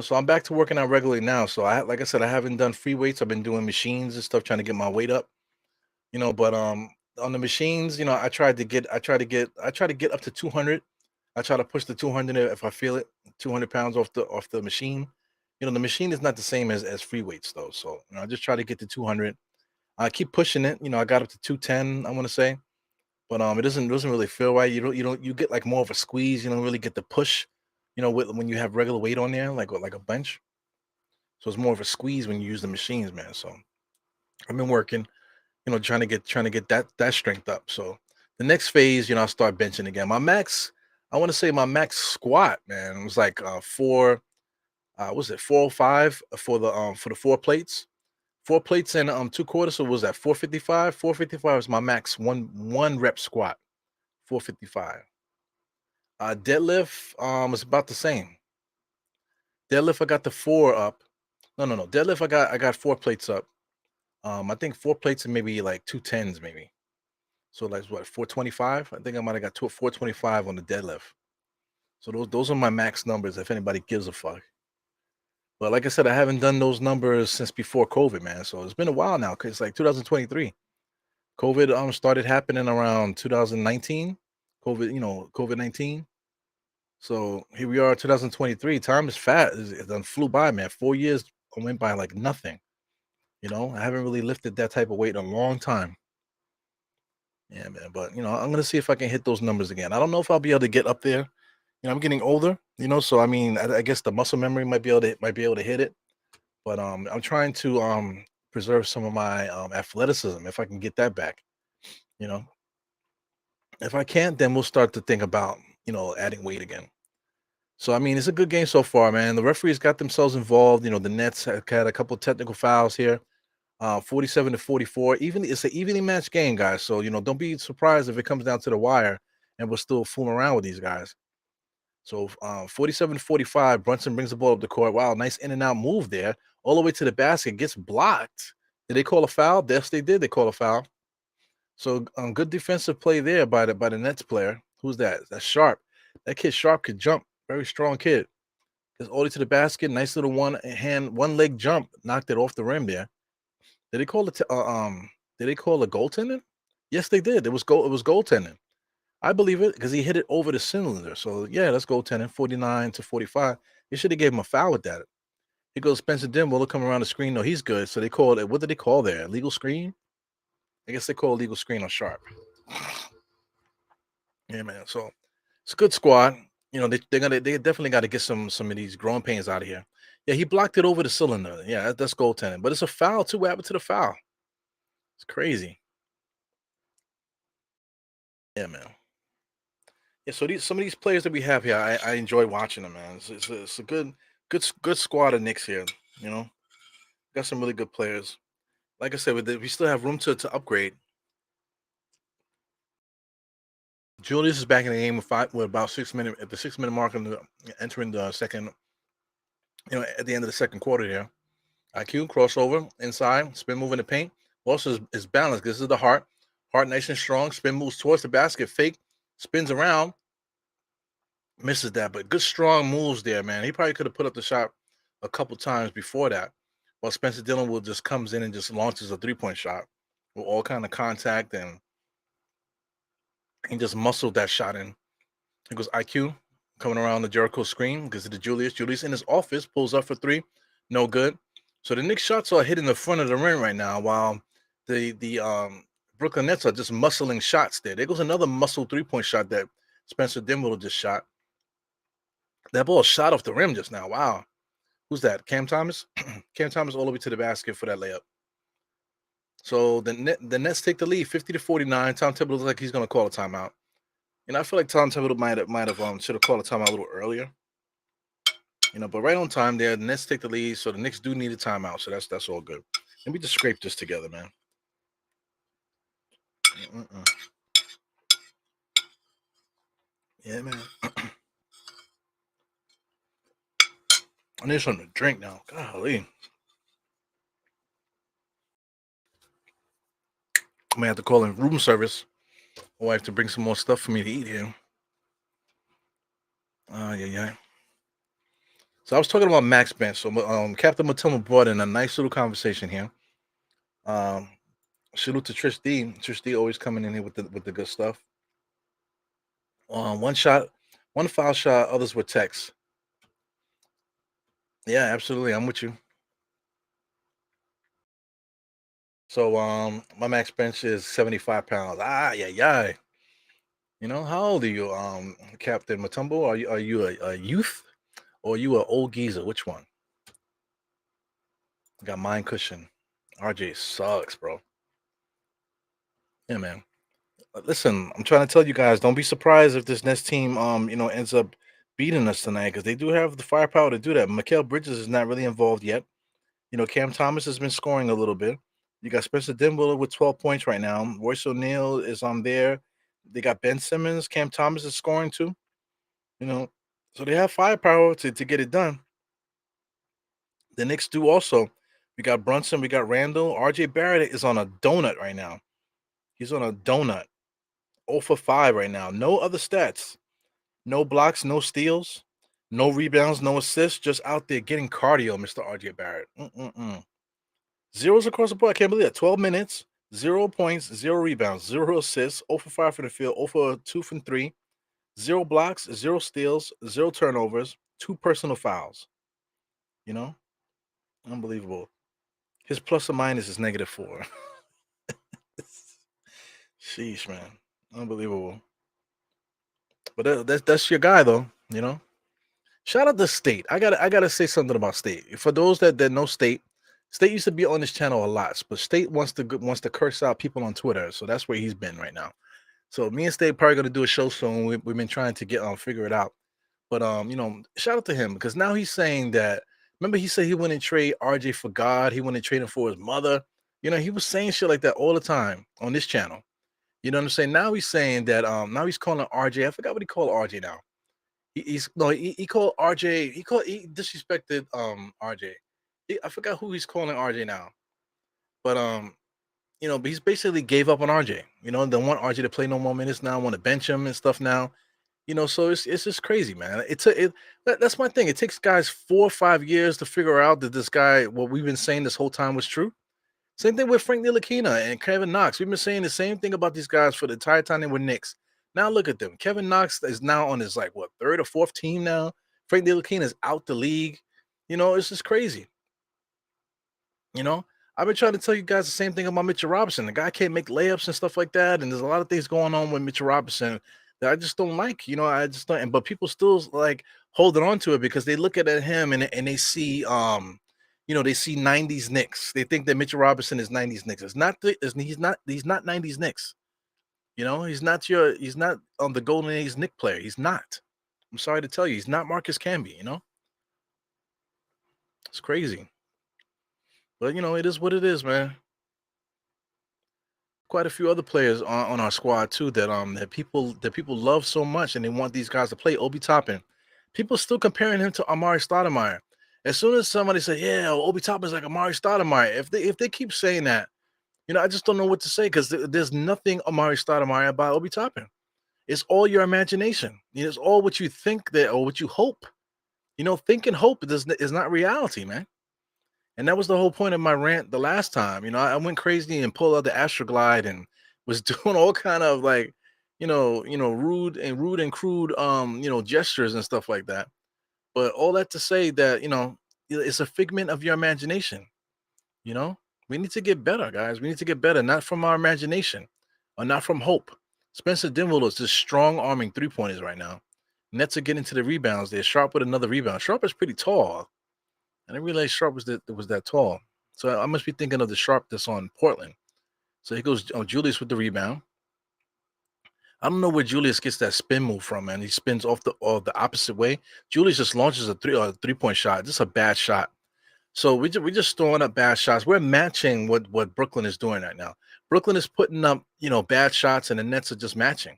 So I'm back to working out regularly now. So like I said, I haven't done free weights. I've been doing machines and stuff, trying to get my weight up. But on the machines, I try to get up to 200. I try to push the 200 if I feel it, 200 pounds off the machine. The machine is not the same as free weights though. So I just try to get to 200. I keep pushing it. I got up to 210. I want to say, but it doesn't really feel right. You get like more of a squeeze. You don't really get the push. When you have regular weight on there, like a bench. So it's more of a squeeze when you use the machines, man. So I've been working, trying to get that strength up. So the next phase, I'll start benching again. I want to say my max squat, man, was like four. Was it 405 for the four plates? Four plates and 2/4. So was that 455? 455 is my max one rep squat. 455. Deadlift is about the same. Deadlift I got the four up. No. Deadlift I got four plates up. I think four plates and maybe like 210s maybe. So like what 425? I think I might have got 425 on the deadlift. So those are my max numbers if anybody gives a fuck. But like I said, I haven't done those numbers since before COVID, man. So it's been a while now because it's like 2023. COVID started happening around 2019. COVID-19. So here we are, 2023. Time is fast. It done flew by, man. 4 years went by like nothing. I haven't really lifted that type of weight in a long time. Yeah, man. But I'm gonna see if I can hit those numbers again. I don't know if I'll be able to get up there. I'm getting older. So I mean, I guess the muscle memory might be able to hit it. But I'm trying to preserve some of my athleticism if I can get that back. You know, if I can't, then we'll start to think about adding weight again. So I mean, it's a good game so far, man. The referees got themselves involved. The Nets had a couple technical fouls here. 47 to 44. Even it's an evenly matched game, guys. So don't be surprised if it comes down to the wire and we're still fooling around with these guys. So 47 to 45, Brunson brings the ball up the court. Wow, nice in and out move there, all the way to the basket, gets blocked. Did they call a foul? Yes, they did. They call a foul. So good defensive play there by the Nets player. Who's that? That's Sharp. That kid Sharp could jump. Very strong kid. Gets all the way to the basket. Nice little one leg jump. Knocked it off the rim there. Did they call it? Did they call a goaltending? Yes, they did. It was goal. It was goaltending. I believe it because he hit it over the cylinder. So yeah, that's goaltending. 49 to 45. They should have gave him a foul with that. He goes Spencer Dinwiddie come around the screen. No, he's good. So they called it. What did they call there? Legal screen? I guess they call legal screen on Sharp. Yeah, man. So it's a good squad. They definitely got to get some of these growing pains out of here. Yeah, he blocked it over the cylinder. Yeah, that's goaltending. But it's a foul too. What happened to the foul? It's crazy. Yeah, man. Yeah, so some of these players that we have here, I enjoy watching them, man. It's a good squad of Knicks here. You know, got some really good players. Like I said, we still have room to upgrade. Julius is back in the game with about 6 minutes at the 6 minute mark entering the second. At the end of the second quarter here. IQ crossover inside, spin move in the paint. Also is balanced. This is the heart. Heart nice and strong. Spin moves towards the basket. Fake spins around. Misses that, but good strong moves there, man. He probably could have put up the shot a couple times before that. While Spencer Dillon just comes in and just launches a 3-point shot with all kind of contact and he just muscled that shot in. It goes IQ coming around the Jericho screen because of the Julius. Julius in his office pulls up for three, no good. So the Knicks shots are hitting the front of the rim right now, while the Brooklyn Nets are just muscling shots there. There goes another muscle 3-point shot that Spencer Dinwiddie just shot. That ball shot off the rim just now. Wow. Who's that? Cam Thomas? Cam Thomas all the way to the basket for that layup. So the Nets take the lead 50 to 49. Tom Thibodeau looks like he's going to call a timeout. I feel like Tom Thibodeau might have should have called a timeout a little earlier. But right on time there. The Nets take the lead, so the Knicks do need a timeout. So that's all good. Let me just scrape this together, man. Yeah, man. I need something to drink now. Golly. I may have to call in room service. Or I have to bring some more stuff for me to eat here. Yeah. So I was talking about Max Bench. So Captain Matoma brought in a nice little conversation here. Salute to Trish D. Trish D always coming in here with the good stuff. One shot, one foul shot, others were texts. Yeah, absolutely. I'm with you. So my max bench is 75 pounds. Yeah. How old are you, Captain Matumbo? Are you a youth or are you an old geezer? Which one? Got mind cushion. RJ sucks, bro. Yeah, man. Listen, I'm trying to tell you guys, don't be surprised if this next team, ends up beating us tonight because they do have the firepower to do that. Mikael Bridges is not really involved yet. Cam Thomas has been scoring a little bit. You got Spencer Dinwiddie with 12 points right now. Royce O'Neal is on there. They got Ben Simmons. Cam Thomas is scoring too. So they have firepower to get it done. The Knicks do also. We got Brunson. We got Randall. RJ Barrett is on a donut right now. He's on a donut. 0 for 5 right now. No other stats. No blocks, no steals, no rebounds, no assists. Just out there getting cardio, Mr. RJ Barrett. Zeros across the board. I can't believe that. 12 minutes, 0 points, 0 rebounds, 0 assists, 0 for 5 from the field, 0 for 2 from three, 0 blocks, 0 steals, 0 turnovers, 2 personal fouls. You know, unbelievable. His plus or minus is -4. Sheesh, man, unbelievable. But that's your guy, though. Shout out to State. I gotta say something about State. For those that know State, State used to be on this channel a lot, but State wants to curse out people on Twitter, so that's where he's been right now. So me and State probably gonna do a show soon. We've been trying to get figure it out, but shout out to him because now he's saying that. Remember, he said he wouldn't trade RJ for God. He wouldn't trade him for his mother. He was saying shit like that all the time on this channel. You know what I'm saying? Now he's saying that. Now he's calling RJ. I forgot what he called RJ now. He's no, he called RJ. He disrespected RJ. I forgot who he's calling RJ now, but but he's basically gave up on RJ. Don't want RJ to play no more minutes now. Want to bench him and stuff now. So it's just crazy, man. That's my thing. It takes guys 4 or 5 years to figure out that this guy, what we've been saying this whole time, was true. Same thing with Frank Ntilikina and Kevin Knox. We've been saying the same thing about these guys for the entire time they were Knicks. Now look at them. Kevin Knox is now on his like what third or fourth team now. Frank Ntilikina is out the league. It's just crazy. You know, I've been trying to tell you guys the same thing about Mitchell Robinson. The guy can't make layups and stuff like that. And there's a lot of things going on with Mitchell Robinson that I just don't like. I just don't. But people still like holding on to it because they look at him and they see they see 90s Knicks. They think that Mitchell Robinson is 90s Knicks. He's not 90s Knicks. He's not on the Golden Age Knick player. He's not. I'm sorry to tell you, he's not Marcus Camby. It's crazy. But it is what it is, man. Quite a few other players on our squad too that people love so much and they want these guys to play. Obi Toppin. People still comparing him to Amari Stoudemire. As soon as somebody said, "Yeah, Obi Toppin's like Amari Stoudemire," if they keep saying that, I just don't know what to say because there's nothing Amari Stoudemire about Obi Toppin. It's all your imagination. It's all what you think that or what you hope. Think and hope is not reality, man. And that was the whole point of my rant the last time. I went crazy and pulled out the Astroglide and was doing all kind of like, rude and crude, gestures and stuff like that. But all that to say that, it's a figment of your imagination. You know, we need to get better, guys. We need to get better, not from our imagination or not from hope. Spencer Dinwiddie is just strong arming 3 pointers right now. Nets are getting to the rebounds. They're Sharp with another rebound. Sharp is pretty tall. I didn't realize Sharp was that tall. So I must be thinking of the Sharp that's on Portland. So he goes Julius with the rebound. I don't know where Julius gets that spin move from, man. He spins off the opposite way. Julius just launches a 3-point shot. Just a bad shot. So we're just throwing up bad shots. We're matching what Brooklyn is doing right now. Brooklyn is putting up bad shots, and the Nets are just matching.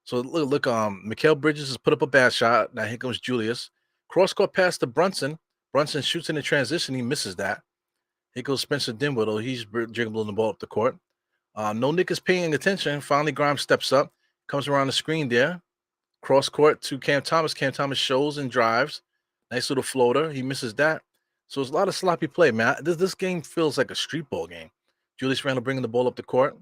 So look, Mikal Bridges has put up a bad shot. Now here comes Julius. Cross court pass to Brunson. Brunson shoots in the transition. He misses that. Here goes Spencer Dinwiddie. He's dribbling the ball up the court. No Nick is paying attention. Finally, Grimes steps up, comes around the screen there. Cross court to Cam Thomas. Cam Thomas shows and drives. Nice little floater. He misses that. So it's a lot of sloppy play, man. This game feels like a street ball game. Julius Randle bringing the ball up the court.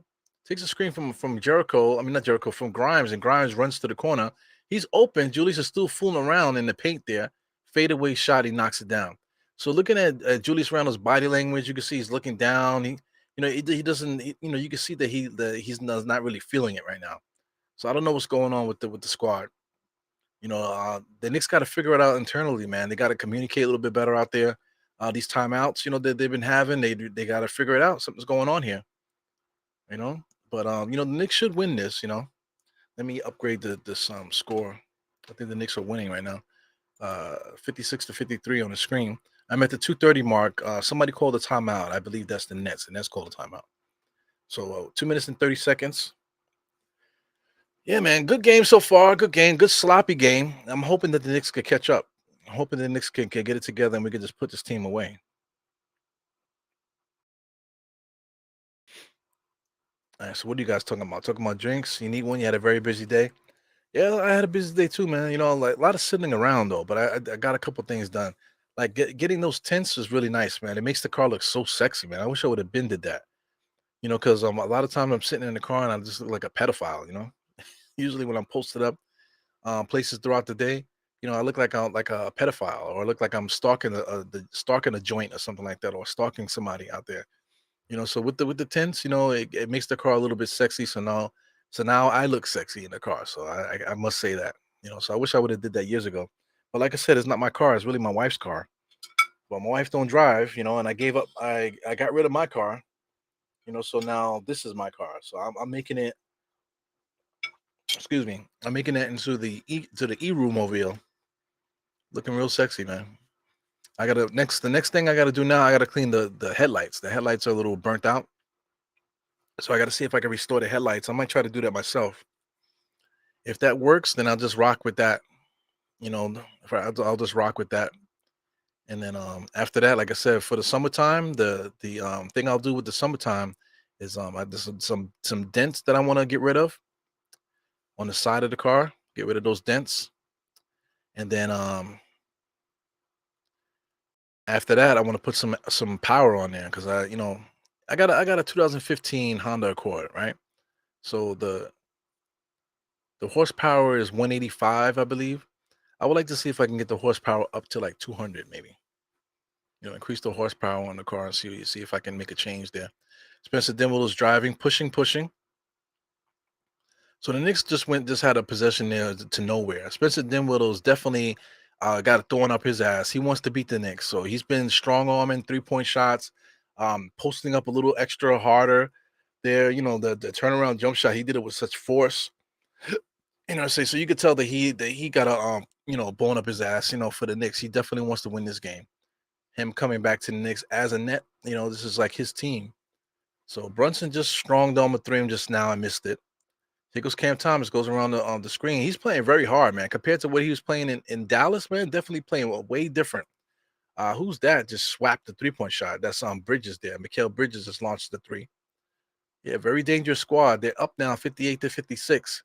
Takes a screen from Jericho. I mean, not Jericho, from Grimes. And Grimes runs to the corner. He's open. Julius is still fooling around in the paint there. Fadeaway shot. He knocks it down. So looking at Julius Randle's body language, you can see he's looking down. He doesn't. You can see that he's not really feeling it right now. So I don't know what's going on with the squad. The Knicks got to figure it out internally, man. They got to communicate a little bit better out there. These timeouts, that they've been having, they got to figure it out. Something's going on here. But the Knicks should win this. Let me upgrade this score. I think the Knicks are winning right now. 56-53 on the screen. I'm at the 2:30 mark. Somebody called a timeout. I believe that's the Nets. The Nets called a timeout. So 2 minutes and 30 seconds. Yeah, man. Good game so far. Good game. Good sloppy game. I'm hoping that the Knicks could catch up. I'm hoping the Knicks can get it together and we can just put this team away. All right. So what are you guys talking about? Talking about drinks? You need one? You had a very busy day? Yeah, I had a busy day too, man. Like a lot of sitting around though, but I got a couple things done. Like getting those tints is really nice, man. It makes the car look so sexy, man. I wish I would have been did that. Because a lot of times I'm sitting in the car and I just look like a pedophile. Usually when I'm posted up places throughout the day, I look like a pedophile, or I look like I'm stalking stalking a joint or something like that, or stalking somebody out there. So with the tints, it makes the car a little bit sexy. So now I look sexy in the car. So I must say that. So I wish I would have did that years ago. But like I said, it's not my car. It's really my wife's car. But my wife don't drive. And I gave up. I got rid of my car. So now this is my car. So I'm making it. Excuse me. I'm making it into the e room mobile, looking real sexy, man. The next thing I gotta do now. I gotta clean the headlights. The headlights are a little burnt out. So I got to see if I can restore the headlights. I might try to do that myself. If that works, then I'll just rock with that. You know, I'll just rock with that. And then after that, like I said, for the summertime, the thing I'll do with the summertime is there's some dents that I want to get rid of on the side of the car. Get rid of those dents, and then after that, I want to put some power on there because I got a 2015 Honda Accord, right? So the horsepower is 185, I believe. I would like to see if I can get the horsepower up to like 200, maybe. Increase the horsepower on the car and see if I can make a change there. Spencer Dinwiddie is driving, pushing. So the Knicks just had a possession there to nowhere. Spencer Dinwiddie's definitely got a thorn up his ass. He wants to beat the Knicks, so he's been strong arming 3-point shots, posting up a little extra harder there. The turnaround jump shot, he did it with such force. So you could tell that he got a bone up his ass. For the Knicks, he definitely wants to win this game. Him coming back to the Knicks as a net, this is like his team. So Brunson just strong on the three just now. I missed it. Here goes Cam Thomas, goes around the screen. He's playing very hard, man, compared to what he was playing in Dallas, man. Definitely playing way different. Who's that? Just swapped the 3-point shot. That's Bridges there. Mikal Bridges just launched the three. Yeah, very dangerous squad. They're up now 58-56.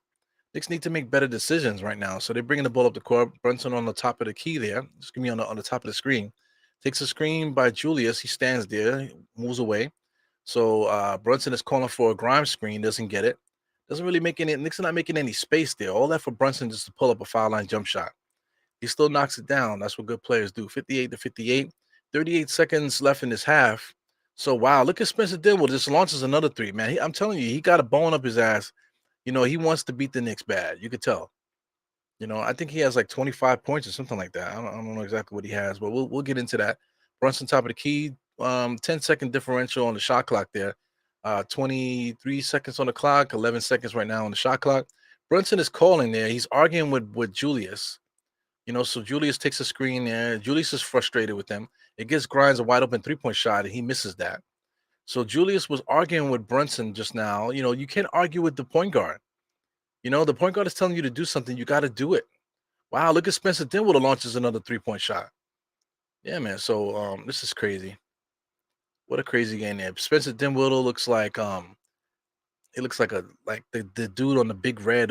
Knicks need to make better decisions right now. So they're bringing the ball up the court. Brunson on the top of the key there. Just give me on the top of the screen. Takes a screen by Julius. He stands there, moves away. So Brunson is calling for a Grimes screen. Doesn't get it. Doesn't really make any. Knicks are not making any space there. All that for Brunson just to pull up a foul line jump shot. He still knocks it down. That's what good players do. 58-58. 38 seconds left in this half. So wow, look at Spencer Dinwiddie. Just launches another three, man. I'm telling you, he got a bone up his ass. He wants to beat the Knicks bad. You could tell. I think he has like 25 points or something like that. I don't know exactly what he has, but we'll get into that. Brunson top of the key, 10-second differential on the shot clock there. 23 seconds on the clock, 11 seconds right now on the shot clock. Brunson is calling there. He's arguing with Julius. So Julius takes a screen there. Julius is frustrated with him. It gives Grimes a wide open 3-point shot, and he misses that. So Julius was arguing with Brunson just now. You can't argue with the point guard. The point guard is telling you to do something. You got to do it. Wow, look at Spencer Dinwiddie launches another 3-point shot. Yeah, man. So this is crazy. What a crazy game there. Spencer Dinwiddie looks like it looks like the dude on the big red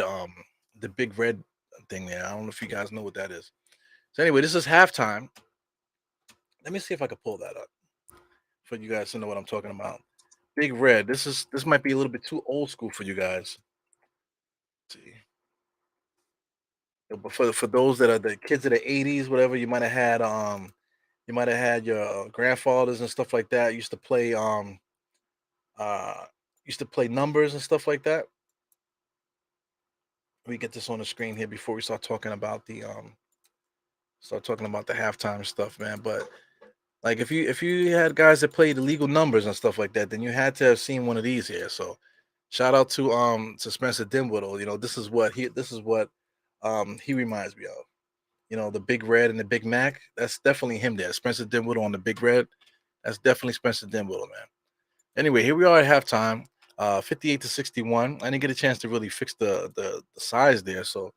thing there. I don't know if you guys know what that is. So anyway, this is halftime. Let me see if I can pull that up for you guys to know what I'm talking about. Big red. This might be a little bit too old school for you guys. Let's see. But for those that are the kids of the '80s, whatever, you might have had your grandfathers and stuff like that uh used to play numbers and stuff like that. We get this on the screen here before we start talking about the halftime stuff, man. But like if you had guys that played illegal numbers and stuff like that, then you had to have seen one of these here. So shout out to Spencer Dinwiddie. This is what he reminds me of. The Big Red and the Big Mac. That's definitely him there. Spencer Dinwiddie on the Big Red. That's definitely Spencer Dinwiddie, man. Anyway, here we are at halftime, 58-61. I didn't get a chance to really fix the size there, so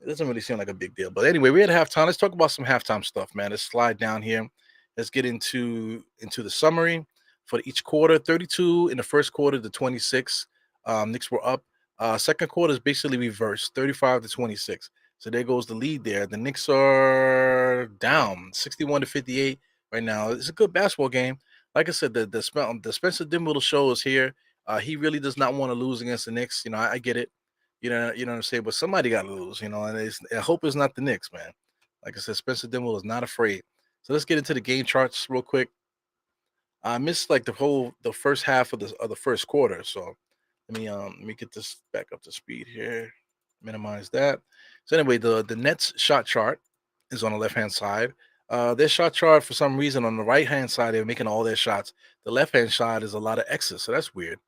it doesn't really seem like a big deal. But anyway, we're at halftime. Let's talk about some halftime stuff, man. Let's slide down here. Let's get into the summary for each quarter. 32 in the first quarter to 26. Knicks were up. Second quarter is basically reversed, 35-26. So there goes the lead there. The Knicks are down 61-58 right now. It's a good basketball game. Like I said, the Spencer Dinwiddie show is here. He really does not want to lose against the Knicks. I get it. You know what I'm saying. But somebody got to lose. And I hope it's not the Knicks, man. Like I said, Spencer Dinwiddie is not afraid. So let's get into the game charts real quick. I missed like the first half of the first quarter. So let me get this back up to speed here. Minimize that. So anyway, the Nets shot chart is on the left hand side. Their shot chart for some reason on the right hand side they're making all their shots. The left hand side is a lot of X's, so that's weird.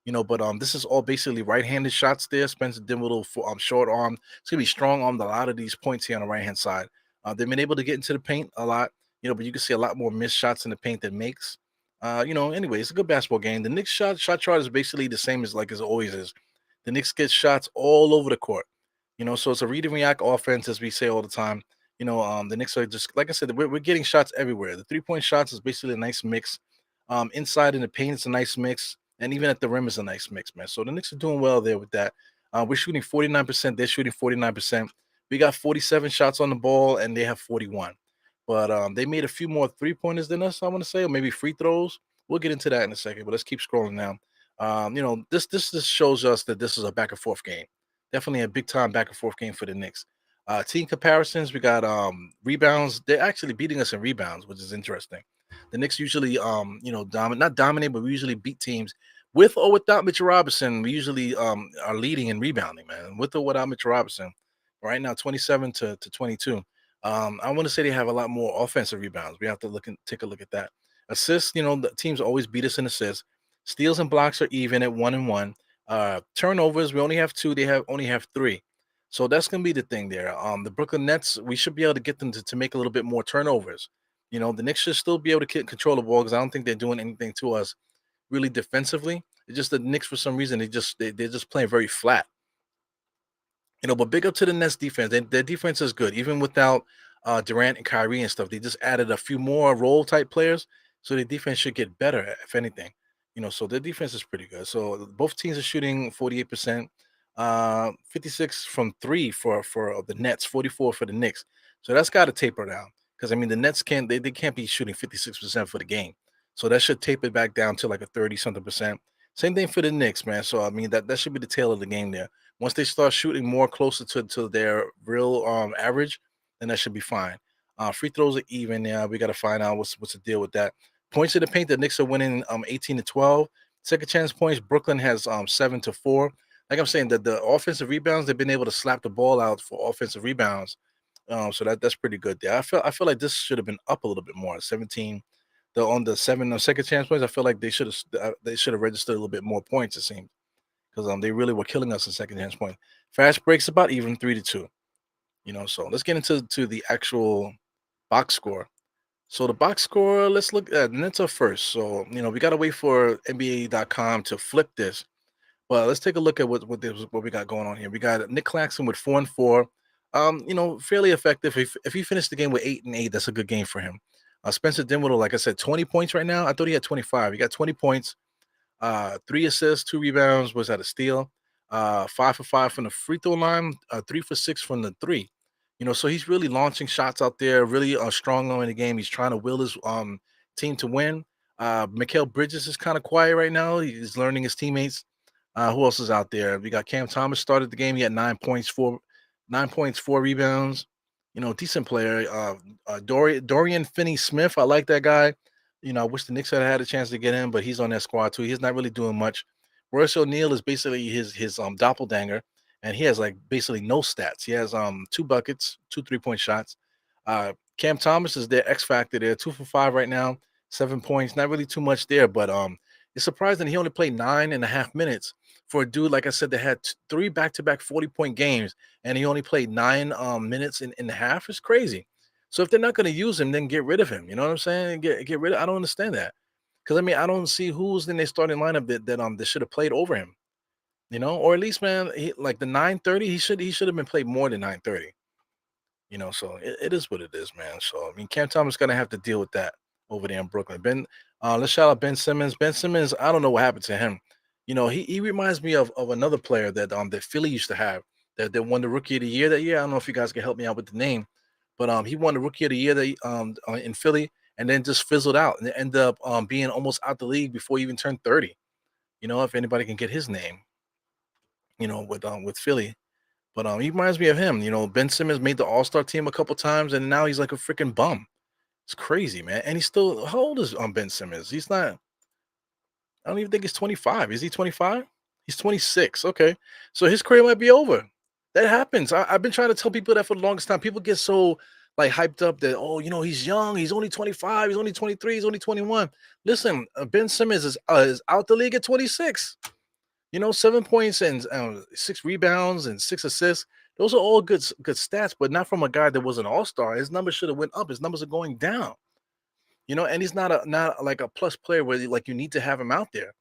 But this is all basically right-handed shots there. Spencer Dinwiddie for short arm. It's gonna be strong armed a lot of these points here on the right-hand side. They've been able to get into the paint a lot, but you can see a lot more missed shots in the paint than makes. Anyway, it's a good basketball game. The Knicks shot chart is basically the same as it always is. The Knicks get shots all over the court. So it's a read and react offense, as we say all the time. The Knicks are just like I said, we're getting shots everywhere. The 3-point shots is basically a nice mix. Inside in the paint, it's a nice mix, and even at the rim, is a nice mix, man. So the Knicks are doing well there with that. We're shooting 49%. They're shooting 49%. We got 47 shots on the ball, and they have 41. But they made a few more 3-pointers than us, I want to say, or maybe free throws. We'll get into that in a second, but let's keep scrolling now. This just shows us that this is a back and forth game. Definitely a big time back and forth game for the Knicks. Team comparisons, we got rebounds. They're actually beating us in rebounds, which is interesting. The Knicks usually, not dominate, but we usually beat teams with or without Mitchell Robinson. We usually are leading in rebounding, man, with or without Mitchell Robinson. Right now, 27 to 22. I want to say they have a lot more offensive rebounds. We have to take a look at that. Assists, the teams always beat us in assists. Steals and blocks are even at 1-1. Turnovers, we only have 2. They only have 3. So that's gonna be the thing there. The Brooklyn Nets, we should be able to get them to make a little bit more turnovers. The Knicks should still be able to control the ball because I don't think they're doing anything to us really defensively. It's just the Knicks for some reason they're just playing very flat. But big up to the Nets defense. Their defense is good, even without Durant and Kyrie and stuff. They just added a few more role type players, so their defense should get better, if anything. So their defense is pretty good. So both teams are shooting 48%, 56 from three for the Nets, 44 for the Knicks. So that's got to taper down because I mean the Nets they can't be shooting 56% for the game. So that should taper back down to like a 30 something percent. Same thing for the Knicks, man. So I mean that should be the tail of the game there. Once they start shooting more closer to their real average, then that should be fine. Free throws are even. Yeah, we got to find out what's the deal with that. Points to the paint, the Knicks are winning 18 to 12. Second chance points, Brooklyn has 7 to 4. Like I'm saying, that the offensive rebounds, they've been able to slap the ball out for offensive rebounds. So that's pretty good there. I feel like this should have been up a little bit more. 17. On the 7 second chance points, I feel like they should have registered a little bit more points, it seems, because they really were killing us in second chance point. Fast breaks about even 3 to 2. So let's get into the actual box score. So the box score, let's look at Nets are first. So we gotta wait for NBA.com to flip this. Well, let's take a look at what we got going on here. We got Nick Claxton with 4-4. Fairly effective. If he finished the game with 8-8, that's a good game for him. Spencer Dinwiddie, like I said, 20 points right now. I thought he had 25. He got 20 points, 3 assists, 2 rebounds. Was that a steal? 5 for 5 from the free throw line, 3 for 6 from the three. So he's really launching shots out there, really strong in the game. He's trying to will his team to win. Mikal Bridges is kind of quiet right now. He's learning his teammates. Who else is out there? We got Cam Thomas started the game. He had 9 points, 4 rebounds. Decent player. Dorian Finney-Smith. I like that guy. I wish the Knicks had a chance to get him, but he's on that squad too. He's not really doing much. Royce O'Neal is basically his doppelganger, and he has like basically no stats. He has 2 buckets, 2 3-point shots. Cam Thomas is their X factor there, 2 for 5 right now, 7 points. Not really too much there, but it's surprising he only played 9.5 minutes for a dude like I said that had 3 back-to-back 40-point games, and he only played 9 minutes in the half. It's crazy. So if they're not going to use him, then get rid of him. You know what I'm saying? Get rid of. I don't understand that. Because I mean, I don't see who's in their starting lineup that should have played over him. Or at least, man, like the 9:30, he should have been played more than 9:30. So it is what it is, man. So I mean, Cam Thomas gonna have to deal with that over there in Brooklyn. Let's shout out Ben Simmons. Ben Simmons, I don't know what happened to him. He reminds me of another player that Philly used to have that won the Rookie of the Year that year. I don't know if you guys can help me out with the name, but he won the Rookie of the Year in Philly, and then just fizzled out and ended up being almost out the league before he even turned 30. If anybody can get his name, with Philly. But he reminds me of him. Ben Simmons made the All-Star team a couple times, and now he's like a freaking bum. It's crazy, man. And he's still how old is Ben Simmons? He's not. I don't even think he's 25. Is he 25? He's 26. Okay, so his career might be over. That happens. I've been trying to tell people that for the longest time. People get so like hyped up that he's young. He's only 25. He's only 23. He's only 21. Listen, Ben Simmons is out the league at 26. 7 points and 6 rebounds and 6 assists. Those are all good stats, but not from a guy that was an all-star. His numbers should have went up. His numbers are going down. And he's not like a plus player where you need to have him out there.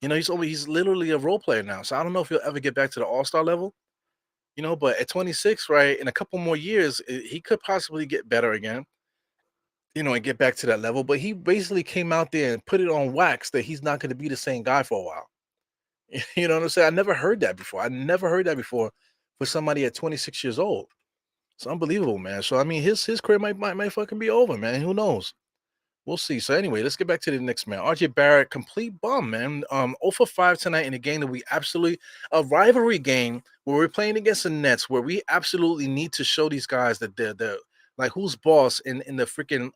He's literally a role player now. So I don't know if he'll ever get back to the all-star level. But at 26, right, in a couple more years, he could possibly get better again. And get back to that level. But he basically came out there and put it on wax that he's not going to be the same guy for a while. You know what I'm saying? I never heard that before. I never heard that before for somebody at 26 years old. It's unbelievable, man. So I mean, his career might fucking be over, man. Who knows? We'll see. So anyway, let's get back to the Knicks, man. RJ Barrett, complete bum, man. 0 for 5 tonight in a game that we absolutely a rivalry game where we're playing against the Nets, where we absolutely need to show these guys that they're like who's boss in the freaking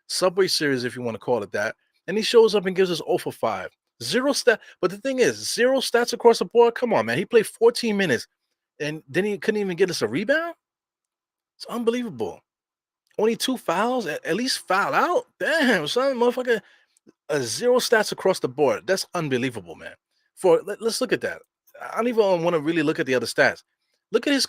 Subway Series, if you want to call it that. And he shows up and gives us 0 for 5. Zero stat, but the thing is, zero stats across the board. Come on, man. He played 14 minutes and then he couldn't even get us a rebound. It's unbelievable. Only 2 fouls, at least foul out. Damn, son, motherfucker. Zero stats across the board. That's unbelievable, man. Let's look at that. I don't even want to really look at the other stats. Look at his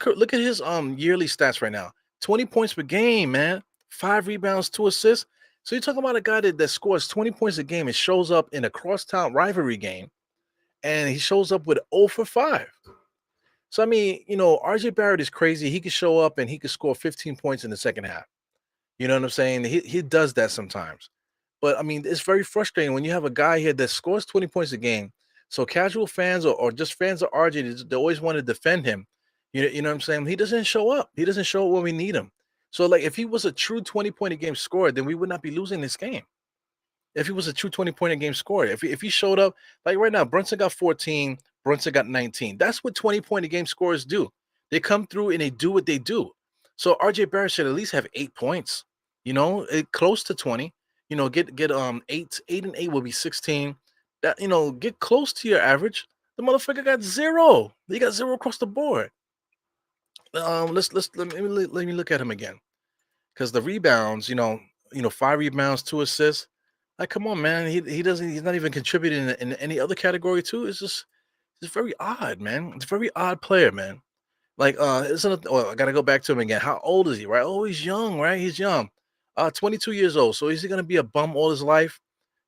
yearly stats right now. 20 points per game, man. 5 rebounds, 2 assists. So you're talking about a guy that scores 20 points a game and shows up in a crosstown rivalry game, and he shows up with 0 for 5. So I mean, RJ Barrett is crazy. He could show up and he could score 15 points in the second half. You know what I'm saying? He does that sometimes. But I mean, it's very frustrating when you have a guy here that scores 20 points a game. So casual fans or just fans of RJ, they always want to defend him. You know what I'm saying? He doesn't show up. He doesn't show up when we need him. So like if he was a true 20-point a game scorer, then we would not be losing this game. If he was a true 20-point a game scorer, if he showed up, like right now, Brunson got 14, Brunson got 19. That's what 20-point a game scorers do. They come through and they do what they do. So RJ Barrett should at least have 8 points, close to 20. Get 8 and 8 will be 16. That get close to your average. The motherfucker got 0. He got 0 across the board. Let me look at him again. Because the rebounds, 5 rebounds, 2 assists. Like, come on, man. He's not even contributing in any other category, too. It's very odd, man. It's a very odd player, man. Like, I gotta go back to him again. How old is he, right? Oh, he's young, right? He's young. 22 years old. So is he gonna be a bum all his life?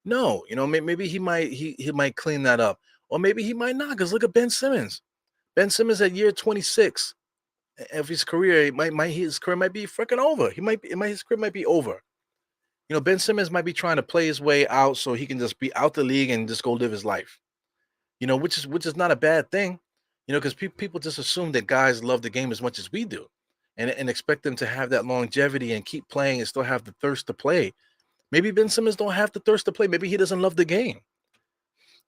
No, maybe he might clean that up. Or maybe he might not, because look at Ben Simmons. Ben Simmons at year 26 of his career, his career might be freaking over. His career might be over. Ben Simmons might be trying to play his way out so he can just be out the league and just go live his life. Which is not a bad thing. Because people just assume that guys love the game as much as we do, and expect them to have that longevity and keep playing and still have the thirst to play. Maybe Ben Simmons don't have the thirst to play. Maybe he doesn't love the game.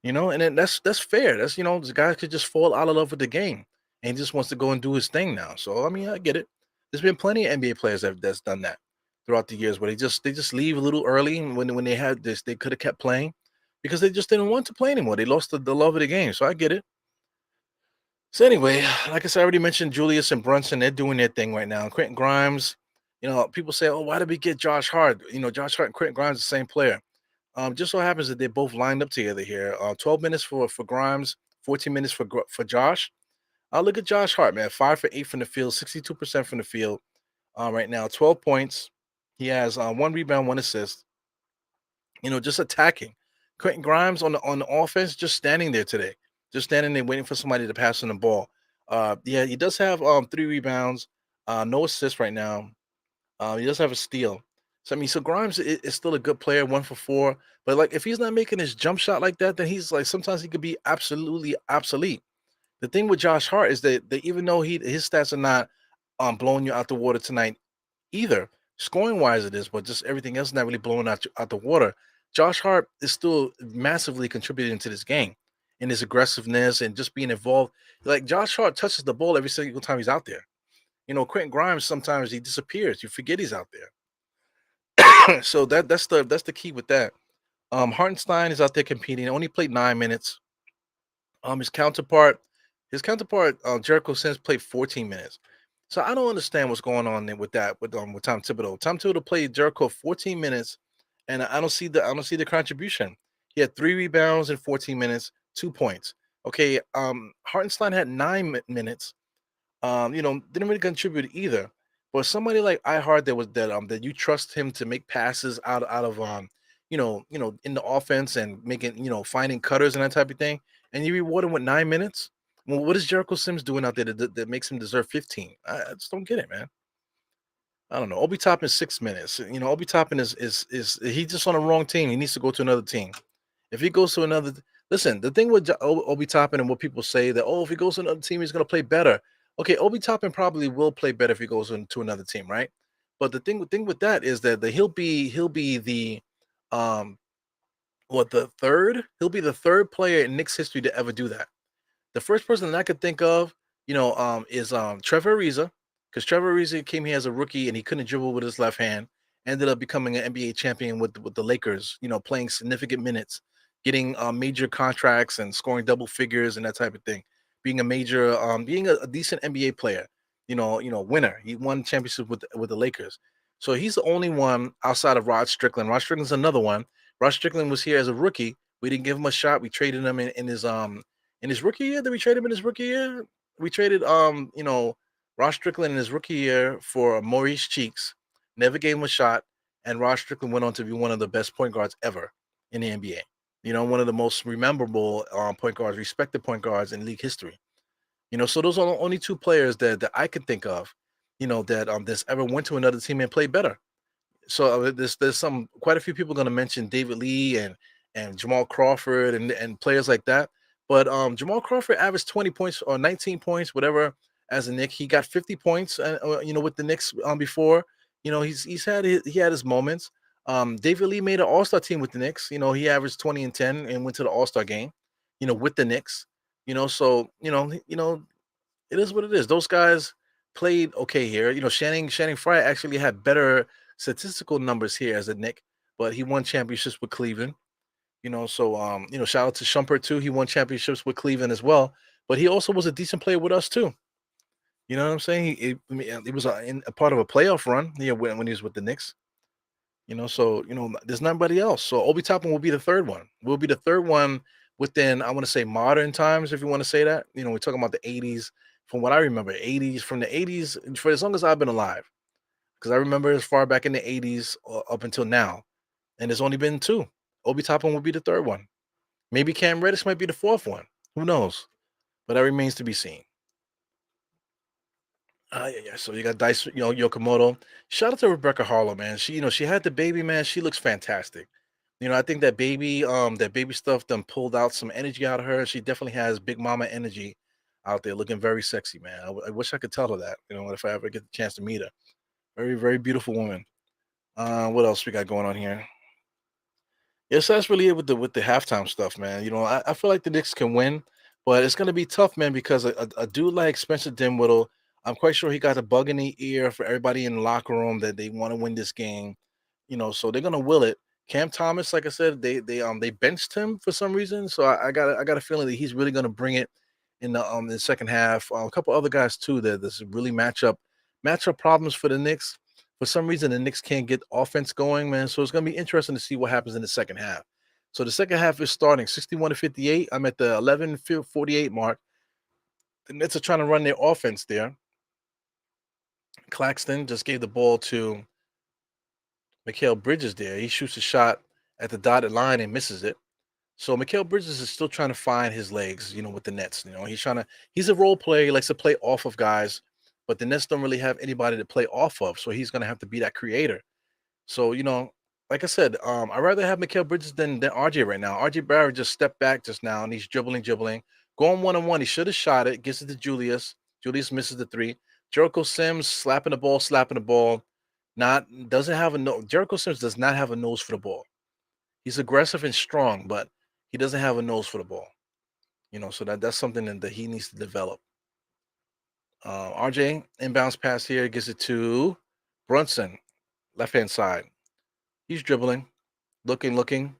And then that's fair. That's this guy could just fall out of love with the game and he just wants to go and do his thing now. So I mean, I get it. There's been plenty of NBA players that's done that throughout the years where they just leave a little early, and when they had this, they could have kept playing because they just didn't want to play anymore. They lost the love of the game. So I get it. So anyway, like I said, I already mentioned Julius and Brunson. They're doing their thing right now. Quentin Grimes, people say, "Oh, why did we get Josh Hart?" Josh Hart and Quentin Grimes, the same player. Just so happens that they both lined up together here. 12 minutes for Grimes, 14 minutes for Josh. Look at Josh Hart, man. 5 for 8 from the field, 62% from the field. Right now, 12 points. He has 1 rebound, 1 assist. Just attacking. Quentin Grimes on the offense, just standing there today, just standing there waiting for somebody to pass him the ball. Yeah, he does have 3 rebounds, no assists right now. He does have a steal. So I mean, so Grimes is still a good player, 1 for 4. But like, if he's not making his jump shot like that, then he's like sometimes he could be absolutely obsolete. The thing with Josh Hart is that even though his stats are not blowing you out the water tonight either, scoring wise it is, but just everything else not really blowing out the water. Josh Hart is still massively contributing to this game. in his aggressiveness and just being involved. Like Josh Hart touches the ball every single time he's out there. Quentin Grimes sometimes he disappears. You forget he's out there. So that's the key with that. Hartenstein is out there competing. Only played 9 minutes. His counterpart, Jericho Sims played 14 minutes. So I don't understand what's going on there with that with Tom Thibodeau. Tom Thibodeau played Jericho 14 minutes, and I don't see the contribution. He had 3 rebounds in 14 minutes, 2 points. Okay, Hartenstein had 9 minutes, didn't really contribute either. But somebody like iHeart that you trust him to make passes in the offense and making finding cutters and that type of thing, and you reward him with 9 minutes. Well, what is Jericho Sims doing out there that makes him deserve 15? I just don't get it, man. I don't know. Obi Toppin 6 minutes. Obi Toppin is he's just on the wrong team. He needs to go to another team. If he goes to another, listen, the thing with Obi Toppin and what people say that, if he goes to another team, he's going to play better. Okay, Obi Toppin probably will play better if he goes into another team, right? But the thing with that is that he'll be the um he'll be the third player in Knicks history to ever do that. The first person that I could think of, is Trevor Ariza, because Trevor Ariza came here as a rookie and he couldn't dribble with his left hand. Ended up becoming an NBA champion with the Lakers. Playing significant minutes, getting major contracts and scoring double figures and that type of thing. Being a decent NBA player. Winner. He won championship with the Lakers. So he's the only one outside of Rod Strickland. Rod Strickland's another one. Rod Strickland was here as a rookie. We didn't give him a shot. We traded him in his rookie year. Did we trade him in his rookie year? We traded Ross Strickland in his rookie year for Maurice Cheeks. Never gave him a shot, and Ross Strickland went on to be one of the best point guards ever in the NBA. One of the most rememberable point guards, respected point guards in league history. So those are the only two players that I can think of, that that's ever went to another team and played better. So there's some quite a few people going to mention David Lee and Jamal Crawford and players like that. But Jamal Crawford averaged 20 points or 19 points, whatever, as a Knick. He got 50 points, with the Knicks before. He had his moments. David Lee made an All Star team with the Knicks. He averaged 20 and 10 and went to the All Star game. With the Knicks. So it is what it is. Those guys played okay here. Channing Frye actually had better statistical numbers here as a Knick, but he won championships with Cleveland. Shout out to Shumpert too. He won championships with Cleveland as well, but he also was a decent player with us too. You know what I'm saying? He was in a part of a playoff run when he was with the Knicks. There's nobody else. So Obi Toppin will be the third one. Will be the third one within, I want to say, modern times, if you want to say that. We're talking about the 80s. From what I remember, 80s, from the 80s, for as long as I've been alive, because I remember as far back in the 80s up until now, and there's only been two. Obi Toppin will be the third one. Maybe Cam Reddish might be the fourth one. Who knows? But that remains to be seen. Yeah. So you got Dice, Yokomoto. Shout out to Rebecca Harlow, man. She had the baby, man. She looks fantastic. I think that baby stuff done pulled out some energy out of her. She definitely has big mama energy out there, looking very sexy, man. I wish I could tell her that. If I ever get the chance to meet her. Very, very beautiful woman. What else we got going on here? Yes, that's really it with the halftime stuff, man. I feel like the Knicks can win, but it's gonna be tough, man, because a dude like Spencer Dinwiddie, I'm quite sure he got a bug in the ear for everybody in the locker room that they want to win this game. So they're gonna will it. Cam Thomas, like I said, they benched him for some reason, so I got a feeling that he's really gonna bring it in the second half. A couple other guys too that this really matchup problems for the Knicks. For some reason, the Knicks can't get offense going, man. So it's gonna be interesting to see what happens in the second half. So the second half is starting 61-58. I'm at the 11:48 mark. The Nets are trying to run their offense there. Claxton just gave the ball to Mikal Bridges there. He shoots a shot at the dotted line and misses it. So Mikal Bridges is still trying to find his legs, with the Nets. He's a role player. He likes to play off of guys, but the Nets don't really have anybody to play off of. So he's gonna have to be that creator. So, like I said, I'd rather have Mikal Bridges than RJ right now. RJ Barrett just stepped back just now and he's dribbling, going one-on-one. He should have shot it, gets it to Julius. Julius misses the three. Jericho Sims slapping the ball. Not doesn't have a no. Jericho Sims does not have a nose for the ball. He's aggressive and strong, but he doesn't have a nose for the ball. So that's something that he needs to develop. RJ inbounds pass here gets it to Brunson, left hand side. He's dribbling, looking.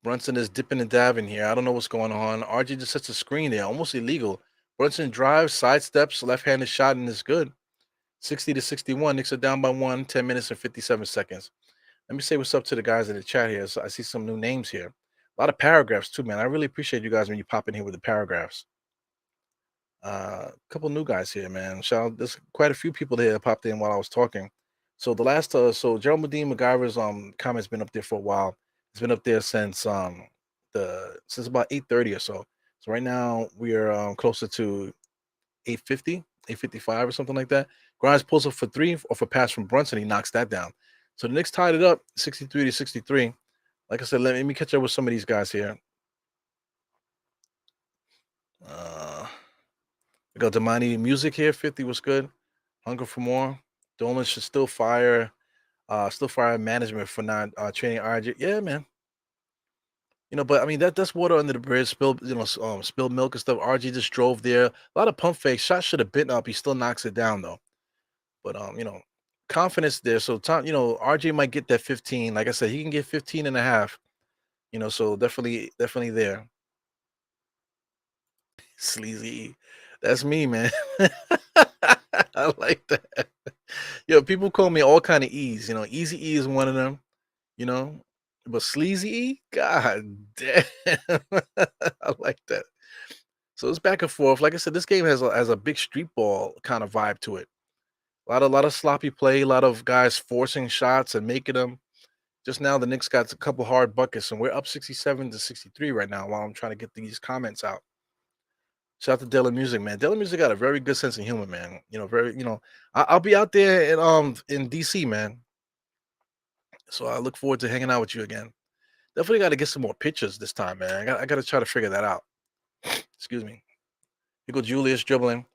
Brunson is dipping and dabbing here. I don't know what's going on. RJ just sets a screen there, almost illegal. Brunson drives, sidesteps, left-handed shot, and is good. 60 to 61. Knicks are down by one, 10 minutes and 57 seconds. Let me say what's up to the guys in the chat here. So I see some new names here. A lot of paragraphs too, man. I really appreciate you guys when you pop in here with the paragraphs. A couple new guys here, man. Shout out, there's quite a few people there that popped in while I was talking. So the last so Gerald Medine MacGyver's comment's been up there for a while. It's been up there since the since about 8:30 or so. So right now we are closer to 8:50, 8:55 or something like that. Grimes pulls up for three off a pass from Brunson. He knocks that down. So the Knicks tied it up 63 to 63. Like I said, let me catch up with some of these guys here. We got Damani Music here. 50 was good. Hunger for more. Dolan should still fire management for not training RJ. Yeah, man. But I mean that's water under the bridge. Spilled, spilled milk and stuff. RG just drove there. A lot of pump fakes. Shot should have been up. He still knocks it down though. But confidence there. So Tom, RJ might get that 15. Like I said, he can get 15 and a half. So definitely there. Sleazy. That's me, man. I like that. People call me all kind of E's. Easy E is one of them. You know, but Sleazy E, god damn, I like that. So it's back and forth. Like I said, this game has a big street ball kind of vibe to it. A lot of sloppy play, a lot of guys forcing shots and making them. Just now, the Knicks got a couple hard buckets, and we're up 67 to 63 right now. While I'm trying to get these comments out. Shout out to Dylan Music, man. Dylan Music got a very good sense of humor, man. Very, I'll be out there in DC, man. So I look forward to hanging out with you again. Definitely got to get some more pictures this time, man. I got to try to figure that out. Excuse me. You go Julius dribbling.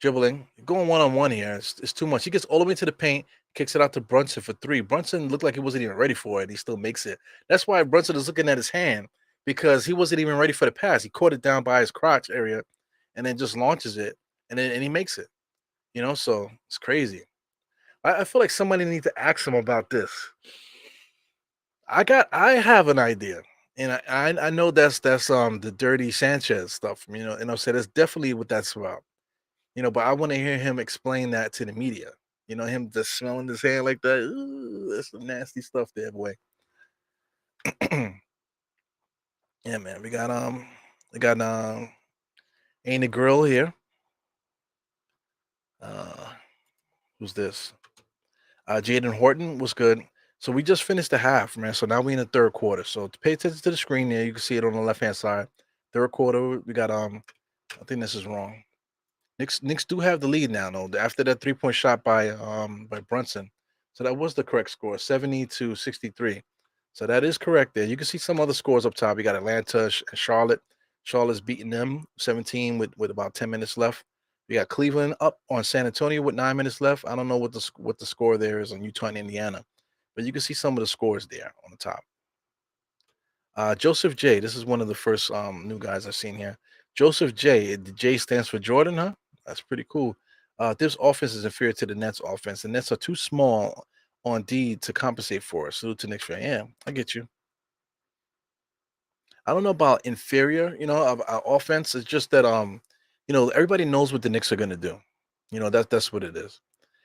Going one-on-one here. It's too much. He gets all the way to the paint, kicks it out to Brunson for three. Brunson looked like he wasn't even ready for it. He still makes it. That's why Brunson is looking at his hand, because he wasn't even ready for the pass. He caught it down by his crotch area and then just launches it and he makes it. So it's crazy. I feel like somebody needs to ask him about this. I have an idea. And I know that's the dirty Sanchez stuff, and I'm saying that's definitely what that's about. But I want to hear him explain that to the media. Him just smelling his hand like that. Ooh, that's some nasty stuff there, boy. Yeah, man. We got Ain't a Girl here. Who's this? Jaden Horton was good. So we just finished the half, man. So now we in the third quarter. So to pay attention to the screen there, you can see it on the left hand side. Third quarter, we got I think this is wrong. Knicks do have the lead now, though. After that 3-point shot by Brunson. So that was the correct score, 70 to 63. So that is correct there. You can see some other scores up top. You got Atlanta and Charlotte. Charlotte's beating them 17 with about 10 minutes left. We got Cleveland up on San Antonio with 9 minutes left. I don't know what the score there is on Utah and Indiana, but you can see some of the scores there on the top. Joseph J. This is one of the first new guys I've seen here. Joseph J. The J stands for Jordan, huh? That's pretty cool. This offense is inferior to the Nets offense. The Nets are too small on D to compensate for it. Salute to Knicks fan. Yeah, I get you. I don't know about inferior, of offense. It's just that everybody knows what the Knicks are gonna do. That's what it is.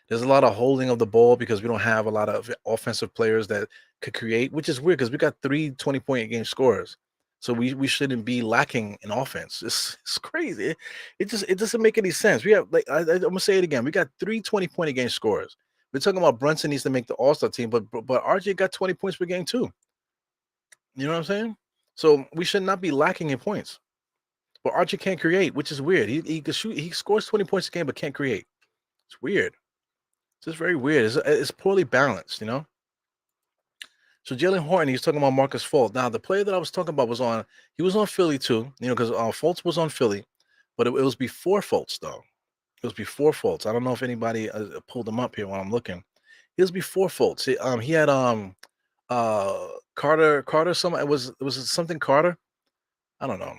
There's a lot of holding of the ball because we don't have a lot of offensive players that could create, which is weird because we got 3 20-point game scorers. So we shouldn't be lacking in offense. It's crazy. It doesn't make any sense. We have I'm gonna say it again. We got 3 20-point a game scorers. We're talking about Brunson needs to make the All-Star team, but RJ got 20 points per game too. You know what I'm saying? So we should not be lacking in points. But RJ can't create, which is weird. He can shoot. He scores 20 points a game, but can't create. It's weird. It's just very weird. It's poorly balanced, So Jalen Horton, he's talking about Marcus Fultz. Now, the player that I was talking about was on Philly too, because Fultz was on Philly, but it was before Fultz though. It was before Fultz. I don't know if anybody pulled him up here while I'm looking. It was before Fultz. He had Carter. Some it was something Carter. I don't know.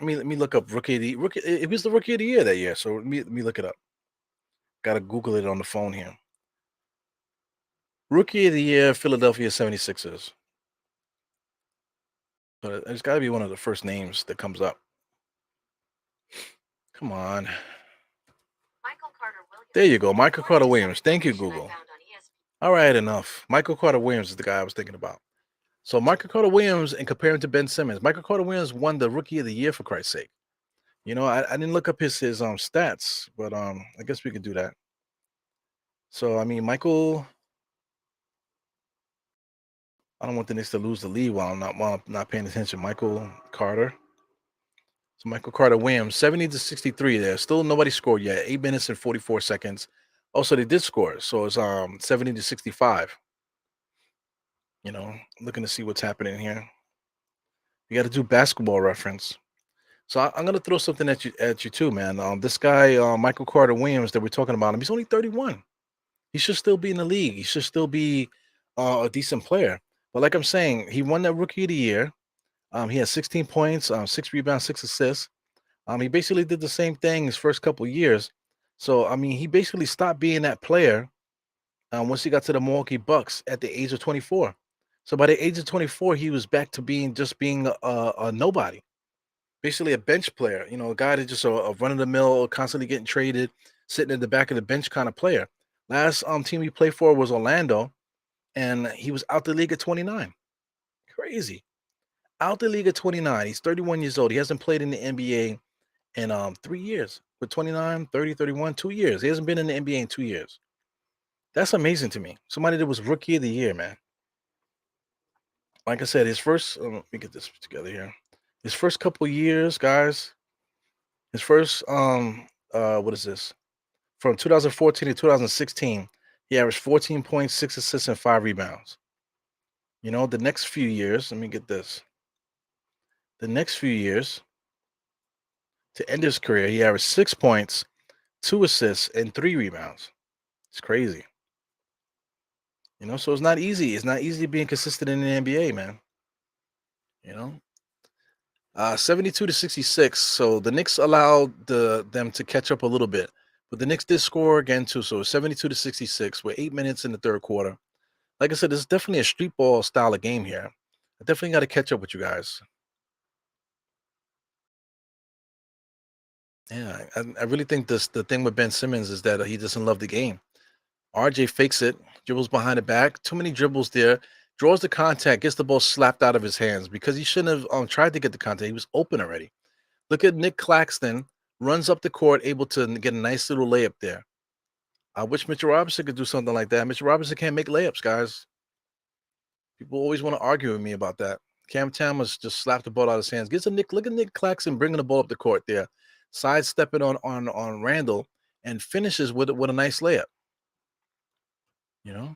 Let me look up rookie. It was the rookie of the year that year. So let me look it up. Got to Google it on the phone here. Rookie of the year, Philadelphia 76ers. But it's got to be one of the first names that comes up. Come on. There you go. Michael Carter Williams. Thank you, Google. All right, enough. Michael Carter Williams is the guy I was thinking about. So Michael Carter Williams, and comparing to Ben Simmons, Michael Carter Williams won the Rookie of the Year for Christ's sake. I didn't look up his stats, but I guess we could do that. So I mean, Michael, I don't want the Knicks to lose the lead while I'm not paying attention. Michael Carter. So Michael Carter Williams, 70 to 63 there. Still nobody scored yet. 8 minutes and 44 seconds. Also, they did score. So it's 70 to 65. Looking to see what's happening here. You got to do basketball reference. So I'm gonna throw something at you too, man. This guy, Michael Carter Williams, that we're talking about him, he's only 31. He should still be in the league. He should still be a decent player. But like I'm saying, he won that Rookie of the Year. He had 16 points, 6 rebounds, 6 assists. He basically did the same thing his first couple years. So I mean, he basically stopped being that player once he got to the Milwaukee Bucks at the age of 24. So by the age of 24, he was back to being a nobody, basically a bench player. A guy that just a run of the mill, constantly getting traded, sitting in the back of the bench kind of player. Last team he played for was Orlando, and he was out the league at 29. Crazy. Out the league at 29. He's 31 years old. He hasn't played in the NBA in 3 years. With 29, 30, 31, 2 years. He hasn't been in the NBA in 2 years. That's amazing to me. Somebody that was Rookie of the Year, man. Like I said, his first, let me get this together here. His first couple years, guys, his first, what is this? From 2014 to 2016, he averaged 14 points, 6 assists, and 5 rebounds. The next few years, let me get this. The next few years, to end his career, he averaged 6 points, 2 assists, and 3 rebounds. It's crazy. So it's not easy. It's not easy being consistent in the NBA, man. You know, 72 to 66. So the Knicks allowed them to catch up a little bit, but the Knicks did score again too. So 72 to 66 with 8 minutes in the third quarter. Like I said, this is definitely a street ball style of game here. I definitely got to catch up with you guys. Yeah, I really think the thing with Ben Simmons is that he doesn't love the game. RJ fakes it, dribbles behind the back, too many dribbles there, draws the contact, gets the ball slapped out of his hands because he shouldn't have tried to get the contact. He was open already. Look at Nick Claxton, runs up the court, able to get a nice little layup there. I wish Mitchell Robinson could do something like that. Mitchell Robinson can't make layups, guys. People always want to argue with me about that. Cam Thomas just slapped the ball out of his hands. Look at Nick Claxton bringing the ball up the court there, sidestepping on Randall, and finishes with a nice layup. You know.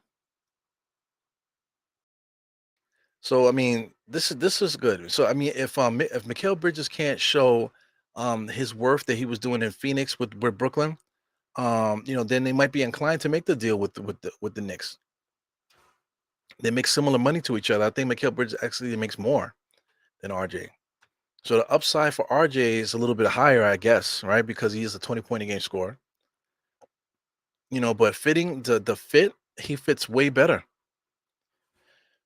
So I mean, this is good. So I mean, if Mikal Bridges can't show his worth that he was doing in Phoenix with Brooklyn, then they might be inclined to make the deal with the Knicks. They make similar money to each other. I think Mikal Bridges actually makes more than RJ. So the upside for RJ is a little bit higher, I guess, right? Because he is a 20 point a game scorer. But fitting the fit, he fits way better.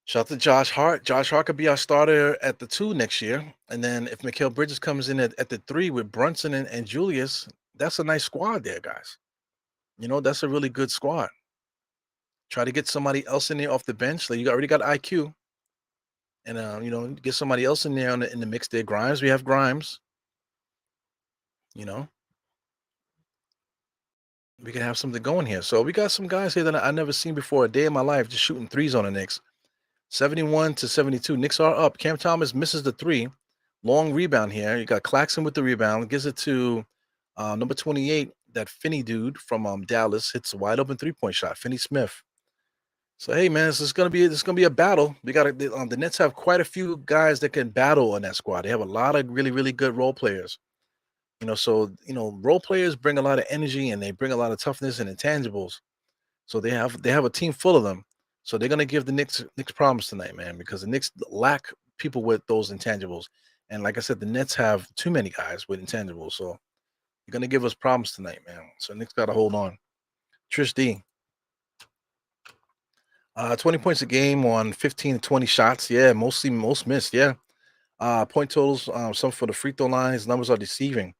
Shout out to Josh Hart. Josh Hart could be our starter at the 2 next year. And then if Mikal Bridges comes in at the 3 with Brunson and Julius, that's a nice squad there, guys. That's a really good squad. Try to get somebody else in there off the bench. Like you already got IQ. And get somebody else in there in the mix there. Grimes. We have Grimes. You know. We can have something going here. So we got some guys here that I never seen before a day in my life just shooting threes on the Knicks. 71 to 72. Knicks are up. Cam Thomas misses the 3. Long rebound here. You got Claxton with the rebound. Gives it to number 28. That Finney dude from Dallas hits a wide open 3-point shot. Finney Smith. So hey man, this is gonna be a battle. We got the Nets have quite a few guys that can battle on that squad. They have a lot of really really good role players. Role players bring a lot of energy and they bring a lot of toughness and intangibles. So they have a team full of them. So they're gonna give the Knicks problems tonight, man, because the Knicks lack people with those intangibles. And like I said, the Nets have too many guys with intangibles, so you're gonna give us problems tonight, man. So Knicks got to hold on. Trish D, 20 points a game on 15 to 20 shots. Yeah, most missed. Yeah, point totals, some for the free throw line. His numbers are deceiving.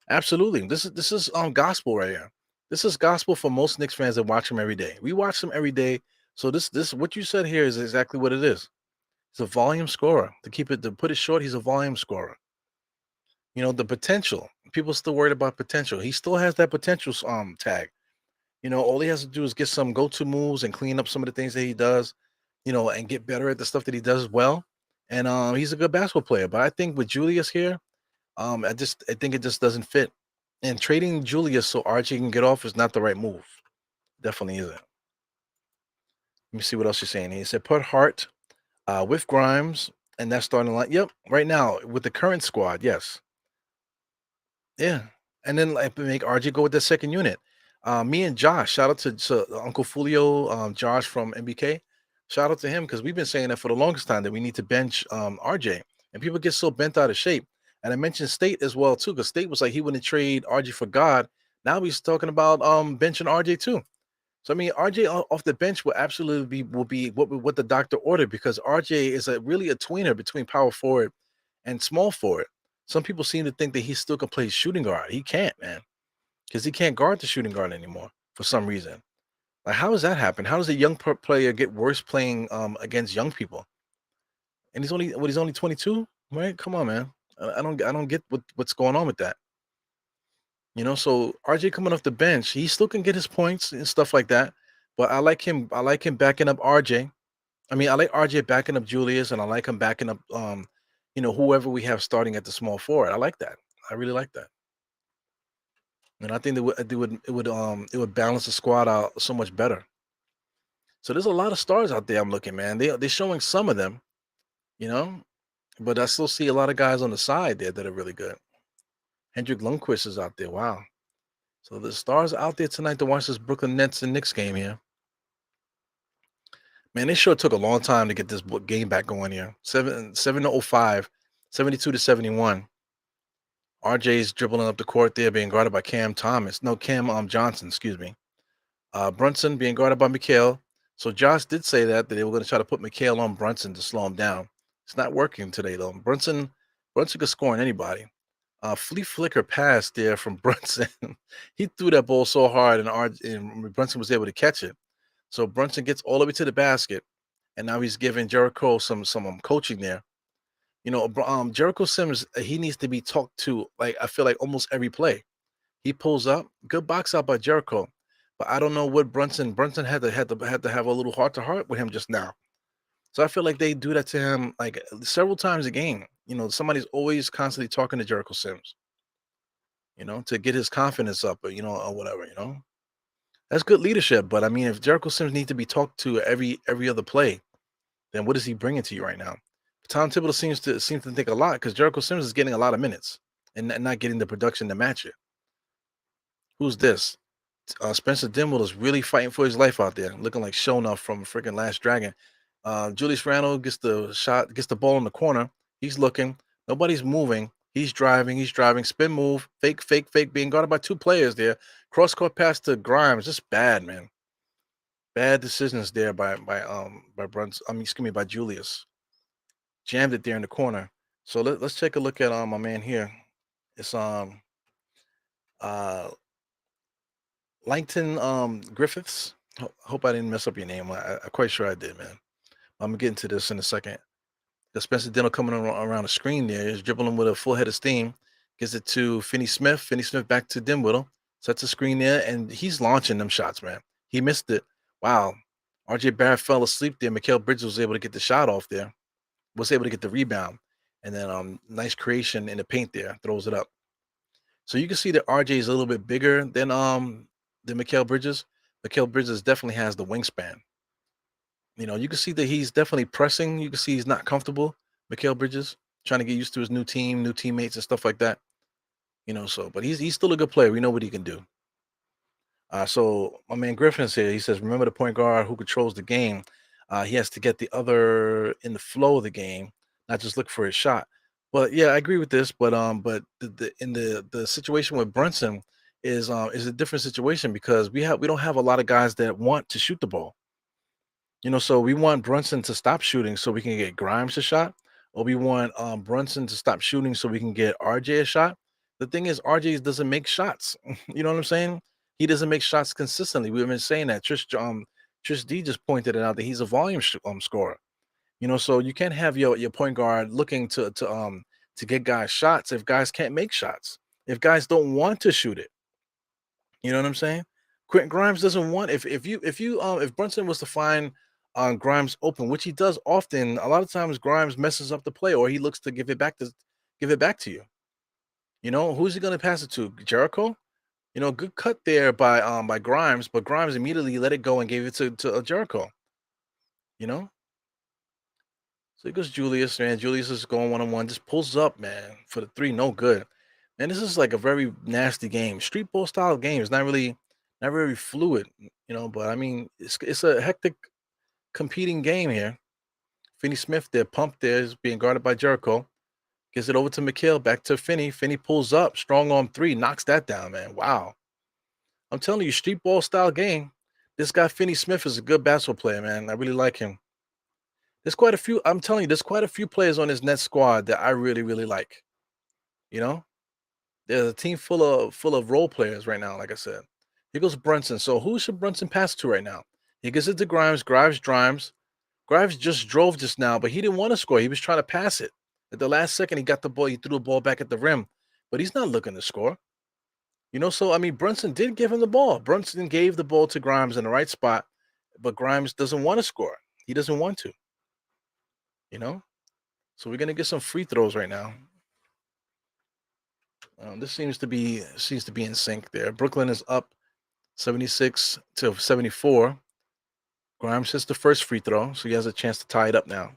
Absolutely, this is gospel right here. This is gospel for most Knicks fans that watch him every day. We watch him every day, so this what you said here is exactly what it is. He's a volume scorer. To put it short, he's a volume scorer. The potential. People still worried about potential. He still has that potential tag. All he has to do is get some go-to moves and clean up some of the things that he does, and get better at the stuff that he does well. And he's a good basketball player. But I think with Julius here, I think it just doesn't fit. And trading Julius so RJ can get off is not the right move. Definitely isn't. Let me see what else you're saying. He said put Hart with Grimes and that starting line. Yep, right now with the current squad, yes. Yeah, and then like make RJ go with the second unit. Me and Josh, shout out to Uncle Fulio, Josh from MBK. Shout out to him because we've been saying that for the longest time that we need to bench RJ, and people get so bent out of shape. And I mentioned State as well too, because State was like he wouldn't trade RJ for God. Now he's talking about benching RJ too. So I mean, RJ off the bench will be what the doctor ordered because RJ is really a tweener between power forward and small forward. Some people seem to think that he still can play shooting guard. He can't, man, because he can't guard the shooting guard anymore for some reason. Like, how does that happen? How does a young player get worse playing against young people? And he's only 22, right? Come on, man. I don't get what's going on with that. So RJ coming off the bench, he still can get his points and stuff like that. But I like him. I like him backing up RJ. I mean, I like RJ backing up Julius, and I like him backing up whoever we have starting at the small forward. I like that. I really like that. And I think that it would balance the squad out so much better. So there's a lot of stars out there. I'm looking, man. They're showing some of them, you know, but I still see a lot of guys on the side there that are really good. Hendrik Lundqvist is out there. Wow. So the stars out there tonight to watch this Brooklyn Nets and Knicks game here. Man, it sure took a long time to get this game back going here. 7-5, 72 to 71. RJ's dribbling up the court there, being guarded by Cam Thomas. No, Cam Johnson, excuse me. Brunson being guarded by Mikhail. So Josh did say that they were going to try to put Mikhail on Brunson to slow him down. It's not working today though. Brunson could score on anybody. Flea flicker pass there from Brunson. He threw that ball so hard, and Brunson was able to catch it. So Brunson gets all the way to the basket, and now he's giving Jericho some coaching there. Jericho Sims, he needs to be talked to. Like I feel like almost every play, he pulls up, good box out by Jericho, but I don't know what Brunson had to have a little heart to heart with him just now. So I feel like they do that to him like several times a game. Somebody's always constantly talking to Jericho Sims, to get his confidence up, or whatever. That's good leadership. But I mean, if Jericho Sims needs to be talked to every other play, then what is he bringing to you right now? Tom Thibodeau seems to think a lot because Jericho Sims is getting a lot of minutes and not getting the production to match it. Who's this? Spencer Dinwiddie is really fighting for his life out there, looking like Shona from freaking Last Dragon. Julius Randle gets the shot, gets the ball in the corner. He's looking. Nobody's moving. He's driving. Spin move. Fake, fake, fake. Being guarded by two players there. Cross court pass to Grimes. Just bad, man. Bad decisions there by Brunson. Excuse me, by Julius. Jammed it there in the corner. So let's take a look at my man here. It's uh Langton Griffiths. Hope I didn't mess up your name. I'm quite sure I did, man. I'm gonna get into this in a second. The Spencer Dinwiddie coming around the screen there is dribbling with a full head of steam. Gives it to Finney Smith. Finney Smith back to Dinwiddie. Sets a screen there, and he's launching them shots, man. He missed it. Wow. RJ Barrett fell asleep there. Mikal Bridges was able to get the shot off there. Was able to get the rebound. And then nice creation in the paint there. Throws it up. So you can see that RJ is a little bit bigger than Mikal Bridges. Mikal Bridges definitely has the wingspan. You can see that he's definitely pressing. You can see he's not comfortable. Mikal Bridges trying to get used to his new team, new teammates, and stuff like that. But he's still a good player. We know what he can do. So my man Griffin's here. He says, remember the point guard who controls the game. He has to get the other in the flow of the game, not just look for his shot. Well, yeah, I agree with this, but the situation with Brunson is a different situation because we don't have a lot of guys that want to shoot the ball. So we want Brunson to stop shooting so we can get Grimes a shot, or we want Brunson to stop shooting so we can get RJ a shot. The thing is, RJ doesn't make shots. You know what I'm saying? He doesn't make shots consistently. We've been saying that. Trish D just pointed it out that he's a volume scorer. So you can't have your point guard looking to get guys shots if guys can't make shots. If guys don't want to shoot it. You know what I'm saying? Quentin Grimes doesn't want if Brunson was to find Grimes open, which he does often, a lot of times Grimes messes up the play or he looks to give it back to you. Who's he gonna pass it to? Jericho? Good cut there by Grimes, but Grimes immediately let it go and gave it to Jericho, you know? So here goes Julius, man. Julius is going one on one, just pulls up, man, for the three, no good. Man, this is like a very nasty game. Street ball style game. It's not very fluid, but I mean, it's a hectic competing game here. Finney Smith there, pumped there, is being guarded by Jericho. Gives it over to McHale, back to Finney. Finney pulls up, strong on three, knocks that down, man. Wow. I'm telling you, street ball style game. This guy, Finney Smith, is a good basketball player, man. I really like him. I'm telling you, there's quite a few players on this net squad that I really, really like. You know? There's a team full of role players right now, like I said. Here goes Brunson. So who should Brunson pass to right now? He gives it to Grimes. Grimes just drove just now, but he didn't want to score. He was trying to pass it. At the last second, he got the ball. He threw the ball back at the rim, but he's not looking to score. So I mean, Brunson did give him the ball. Brunson gave the ball to Grimes in the right spot, but Grimes doesn't want to score. He doesn't want to. You know. So we're gonna get some free throws right now. This seems to be in sync there. Brooklyn is up 76 to 74. Grimes hits the first free throw, so he has a chance to tie it up now.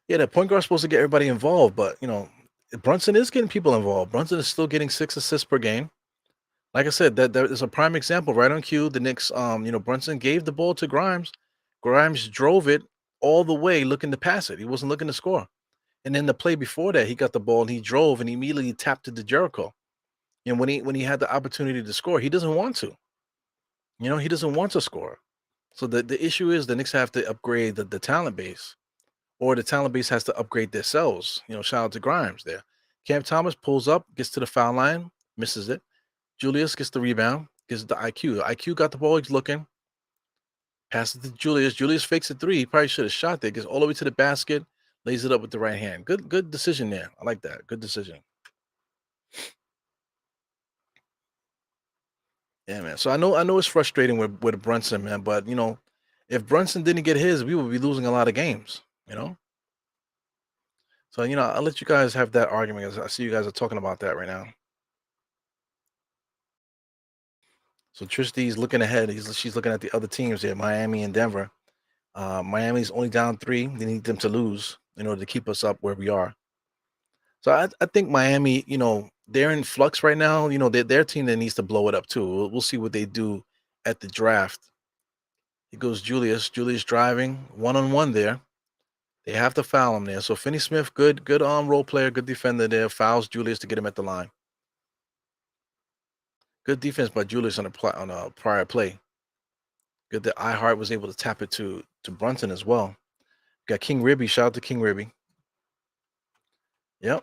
Yeah, the point guard's supposed to get everybody involved, but Brunson is getting people involved. Brunson is still getting 6 assists per game. Like I said, that is a prime example right on cue. The Knicks, Brunson gave the ball to Grimes. Grimes drove it all the way looking to pass it. He wasn't looking to score. And then the play before that, he got the ball and he drove and he immediately tapped it to Jericho. And when he had the opportunity to score, he doesn't want to. He doesn't want to score. So the issue is the Knicks have to upgrade the talent base, or the talent base has to upgrade themselves. Shout out to Grimes there. Cam Thomas pulls up, gets to the foul line, misses it. Julius gets the rebound, gets the IQ. IQ got the ball, he's looking, passes to Julius. Julius fakes a three. He probably should have shot there. Gets all the way to the basket, lays it up with the right hand. Good decision there. I like that. Good decision. Yeah, man. So I know it's frustrating with Brunson, man. But if Brunson didn't get his, we would be losing a lot of games. You know. So I'll let you guys have that argument. As I see you guys are talking about that right now. So Tristy's looking ahead. She's looking at the other teams here, Miami and Denver. Miami's only down 3. They need them to lose in order to keep us up where we are. So I think Miami, they're in flux right now. They're their team that needs to blow it up too. We'll see what they do at the draft. It goes Julius. Julius driving 1-on-1 there. They have to foul him there. So Finney Smith, good role player, good defender there. Fouls Julius to get him at the line. Good defense by Julius on a prior play. Good that iHeart was able to tap it to Brunson as well. Got King Ribby. Shout out to King Ribby. Yep. I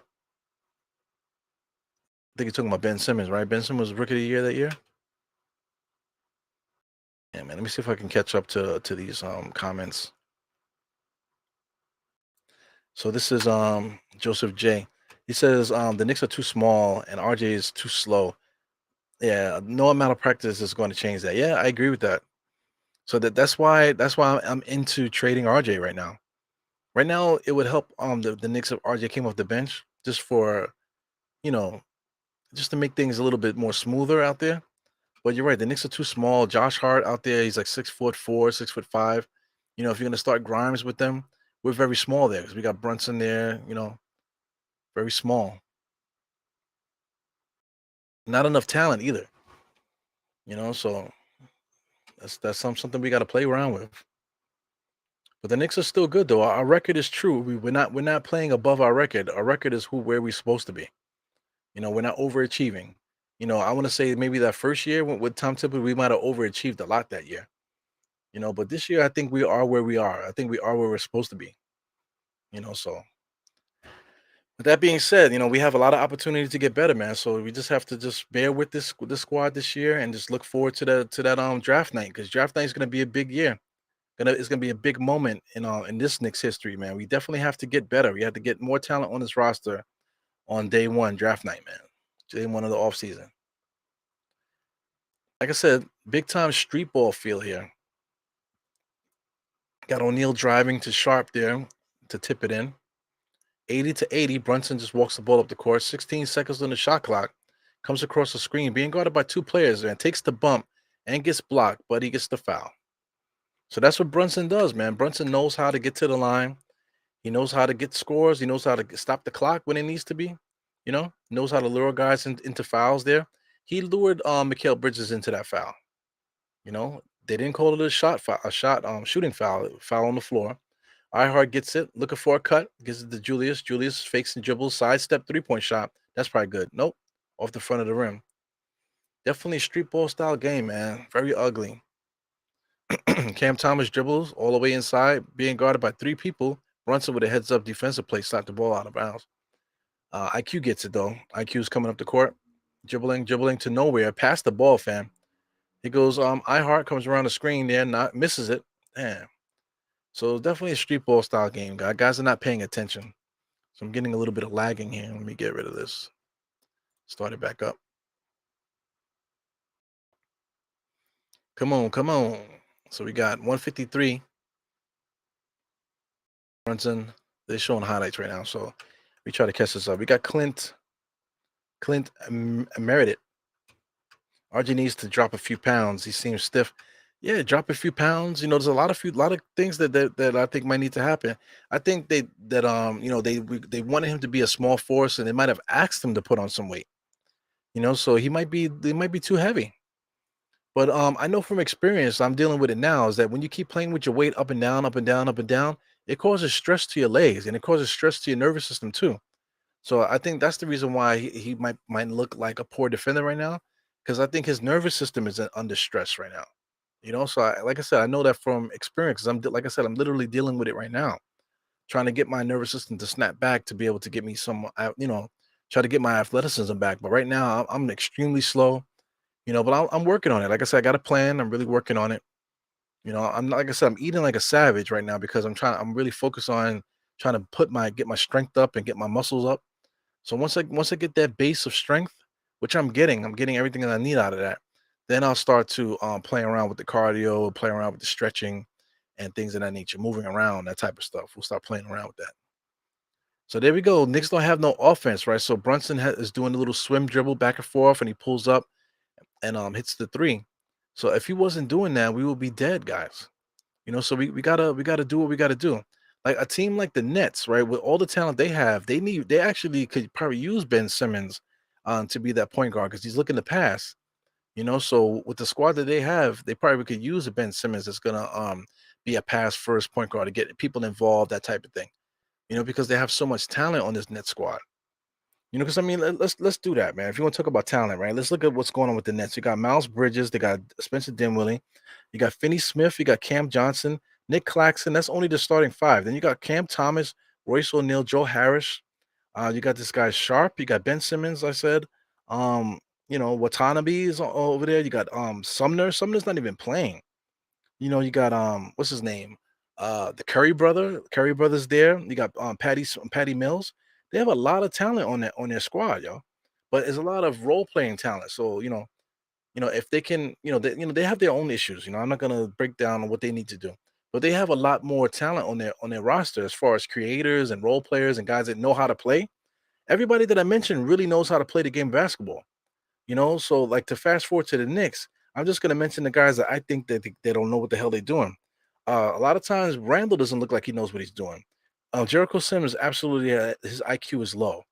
think you're talking about Ben Simmons, right? Ben Simmons was rookie of the year that year. Yeah, man. Let me see if I can catch up to these comments. So this is Joseph J. He says the Knicks are too small and RJ is too slow. Yeah, no amount of practice is going to change that. Yeah, I agree with that. So that's why I'm into trading RJ right now. Right now, it would help the Knicks if RJ came off the bench just for you know just to make things a little bit more smoother out there. But you're right, the Knicks are too small. Josh Hart out there, he's like 6'4", 6'5". If you're gonna start Grimes with them, we're very small there because we got Brunson there. Very small. Not enough talent either. So that's something we got to play around with. But the Knicks are still good though. Our record is true. We're not playing above our record. Our record is where we're supposed to be. We're not overachieving. I want to say maybe that first year with Tom Thibodeau, we might have overachieved a lot that year. But this year I think we are where we are. I think we are where we're supposed to be. So with that being said, we have a lot of opportunity to get better, man. So we just have to just bear with this squad this year and just look forward to that draft night because draft night is gonna be a big year. It's gonna be a big moment in this Knicks history, man. We definitely have to get better. We have to get more talent on this roster on day one, draft night, man. Day one of the offseason. Like I said, big time street ball feel here. Got O'Neal driving to Sharp there to tip it in. 80 to 80. Brunson just walks the ball up the court. 16 seconds on the shot clock. Comes across the screen, being guarded by two players, and takes the bump and gets blocked, but he gets the foul. So that's what Brunson does, man. Brunson knows how to get to the line. He knows how to get scores. He knows how to stop the clock when it needs to be. Knows how to lure guys into fouls there. He lured Mikal Bridges into that foul. They didn't call it a shooting foul on the floor. Ihart gets it, looking for a cut, gives it to Julius. Julius fakes and dribbles, sidestep 3-point shot. That's probably good. Nope, off the front of the rim. Definitely a street ball style game, man. Very ugly. Cam Thomas dribbles all the way inside, being guarded by three people. Brunson with a heads up defensive play, slapped the ball out of bounds. IQ gets it though. IQ's coming up the court, dribbling to nowhere, past the ball, fam. He goes, Ihart comes around the screen there, not misses it. Damn. So definitely a street ball style game, guy. Guys are not paying attention. So I'm getting a little bit of lagging here. Let me get rid of this. Start it back up. Come on, come on. So we got 153. Brunson. They're showing highlights right now. So we try to catch this up. We got Clint Meredith. RG needs to drop a few pounds. He seems stiff. Yeah, drop a few pounds. There's a lot of things that I think might need to happen. I think they wanted him to be a small force, and they might have asked him to put on some weight. So they might be too heavy. But I know from experience, I'm dealing with it now, is that when you keep playing with your weight up and down, up and down, up and down, it causes stress to your legs and it causes stress to your nervous system too. So I think that's the reason why he might look like a poor defender right now, because I think his nervous system is under stress right now. So like I said, I know that from experience. 'Cause like I said, I'm literally dealing with it right now, trying to get my nervous system to snap back to be able to get me try to get my athleticism back. But right now, I'm extremely slow. But I'm working on it. Like I said, I got a plan. I'm really working on it. I'm like I said, I'm eating like a savage right now because I'm really focused on trying to get my strength up and get my muscles up. So once I get that base of strength, which I'm getting everything that I need out of that. Then I'll start to play around with the cardio, play around with the stretching, and things of that nature, moving around, that type of stuff. We'll start playing around with that. So there we go. Knicks don't have no offense, right? So Brunson is doing a little swim dribble back and forth, and he pulls up and hits the three. So if he wasn't doing that, we would be dead, guys. So we gotta do what we gotta do. Like a team like the Nets, right? With all the talent they have, they actually could probably use Ben Simmons to be that point guard because he's looking to pass. So with the squad that they have, they probably could use a Ben Simmons that's gonna be a pass first point guard to get people involved, that type of thing. Because they have so much talent on this net squad. Because I mean, let's do that, man. If you want to talk about talent, right? Let's look at what's going on with the Nets. You got Miles Bridges, they got Spencer Dinwiddie, you got Finney Smith, you got Cam Johnson, Nick Claxton. That's only the starting five. Then you got Cam Thomas, Royce O'Neal, Joe Harris. You got this guy Sharp. You got Ben Simmons. I said, Watanabe is over there. You got Sumner. Sumner's not even playing. You got what's his name? The Curry brothers there. You got Patty Mills. They have a lot of talent on their squad, yo. But there's a lot of role playing talent. So, if they can, they have their own issues. I'm not gonna break down what they need to do. But they have a lot more talent on their roster as far as creators and role players and guys that know how to play. Everybody that I mentioned really knows how to play the game of basketball. So like to fast forward to the Knicks, I'm just gonna mention the guys that I think that they don't know what the hell they're doing. A lot of times Randall doesn't look like he knows what he's doing. Jericho Sims absolutely his IQ is low.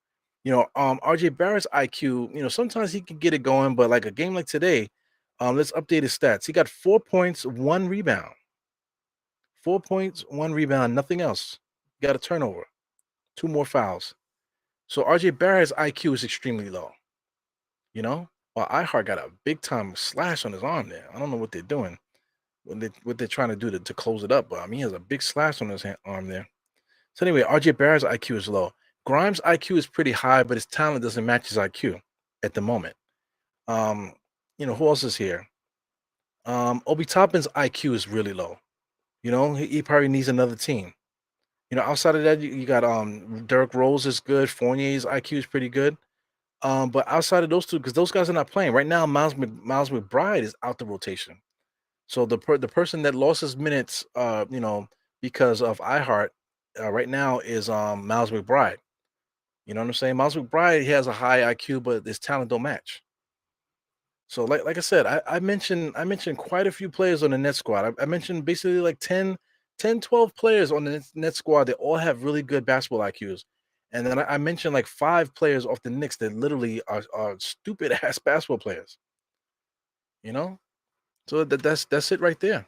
RJ Barrett's IQ, sometimes he can get it going, but like a game like today, let's update his stats. He got 4 points, one rebound. 4 points, 1 rebound, nothing else. Got a turnover, 2 more fouls. So RJ Barrett's IQ is extremely low, you know? While iHeart got a big time slash on his arm there. I don't know what they're doing, what they're trying to do to close it up, but I mean, he has a big slash on his arm there. So anyway, RJ Barrett's IQ is low. Grimes' IQ is pretty high, but his talent doesn't match his IQ at the moment. Um, who else is here? Obi Toppin's IQ is really low. He probably needs another team. Outside of that, you got Derrick Rose is good. Fournier's IQ is pretty good. But outside of those two, because those guys are not playing right now, Miles McBride is out the rotation. So the person that lost his minutes, because of iHeart, right now is Miles McBride. You know what I'm saying? Miles McBride, he has a high IQ, but his talent don't match. So like I said, I mentioned quite a few players on the net squad. I mentioned basically like 12 players on the net squad that all have really good basketball IQs. And then I mentioned like 5 players off the Knicks that literally are stupid ass basketball players. You know? So that's it right there.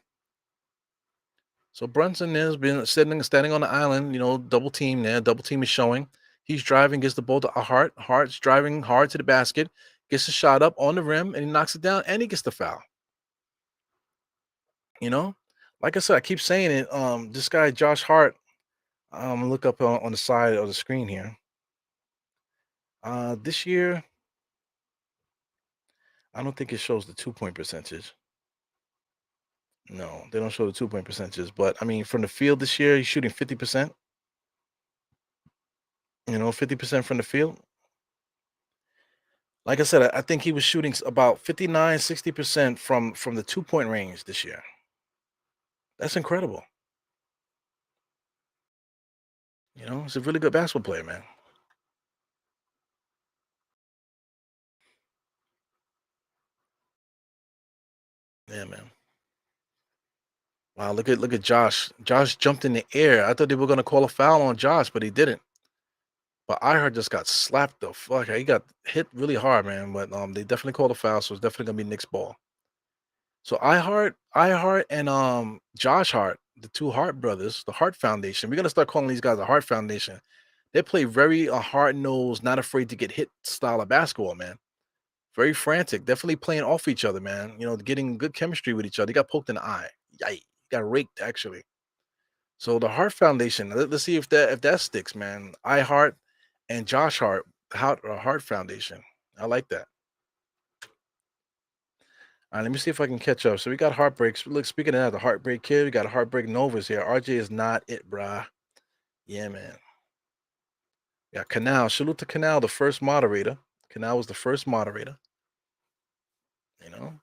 So Brunson has been standing on the island, double team there. Double team is showing. He's driving, gets the ball to Hart. Hart's driving hard to the basket, gets a shot up on the rim, and he knocks it down, and he gets the foul. You know, like I said, I keep saying it. This guy Josh Hart. Look up on the side of the screen here. This year, I don't think it shows the 2 point percentage. No, they don't show the 2 point percentages. But I mean, from the field this year, he's shooting 50%. 50% from the field. Like I said, I think he was shooting about 59, 60% from the 2 point range this year. That's incredible. He's a really good basketball player, man. Yeah, man. Wow, look at Josh. Josh jumped in the air. I thought they were gonna call a foul on Josh, but he didn't. But iHeart just got slapped the fuck. He got hit really hard, man. But they definitely called a foul, so it's definitely gonna be Knicks ball. So iHeart, and Josh Hart, the two Hart brothers, the Hart Foundation. We're gonna start calling these guys the Hart Foundation. They play very hard nosed, not afraid to get hit style of basketball, man. Very frantic, definitely playing off each other, man. Getting good chemistry with each other. He got poked in the eye. Yikes. Got raked actually. So the Hart Foundation. Let's see if that sticks, man. I Heart and Josh Hart, Hart Foundation. I like that. All right, let me see if I can catch up. So we got heartbreaks. Look, speaking of that, the heartbreak kid, we got heartbreak Novas here. RJ is not it, brah. Yeah, man. Yeah, Canal. Salute to Canal, the first moderator. Canal was the first moderator. You know,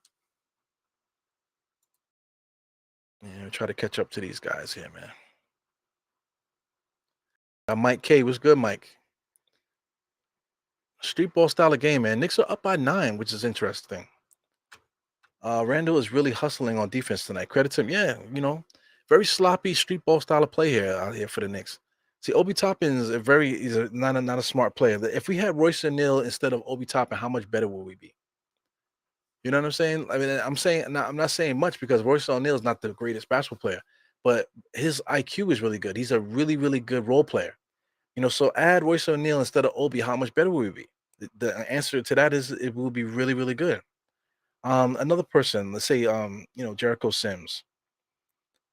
try to catch up to these guys here, man. Mike K, what's good, Mike? Street ball style of game, man. Knicks are up by 9, which is interesting. Randall is really hustling on defense tonight. Credit to him. Yeah, very sloppy street ball style of play here out here for the Knicks. See, Obi Toppin is not a smart player. If we had Royce O'Neal instead of Obi Toppin, how much better would we be? You know what I'm saying? I mean, I'm not saying much because Royce O'Neal is not the greatest basketball player, but his IQ is really good. He's a really, really good role player. So add Royce O'Neal instead of Obi, how much better would we be? The answer to that is it will be really, really good. Another person, let's say, Jericho Sims.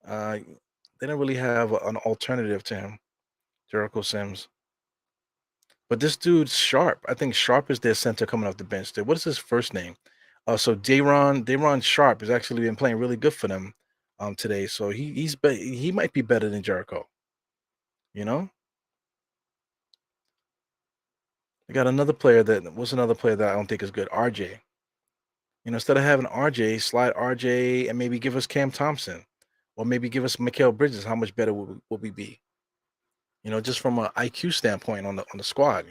They don't really have an alternative to him, Jericho Sims. But this dude's Sharp. I think Sharp is their center coming off the bench. There. What is his first name? So Dayron Sharp has actually been playing really good for them today. So he might be better than Jericho. You know, I got another player that what's another player that I don't think is good. RJ. Instead of having RJ, slide RJ and maybe give us Cam Thompson, or maybe give us Mikal Bridges. How much better would we be? Just from an IQ standpoint on the squad.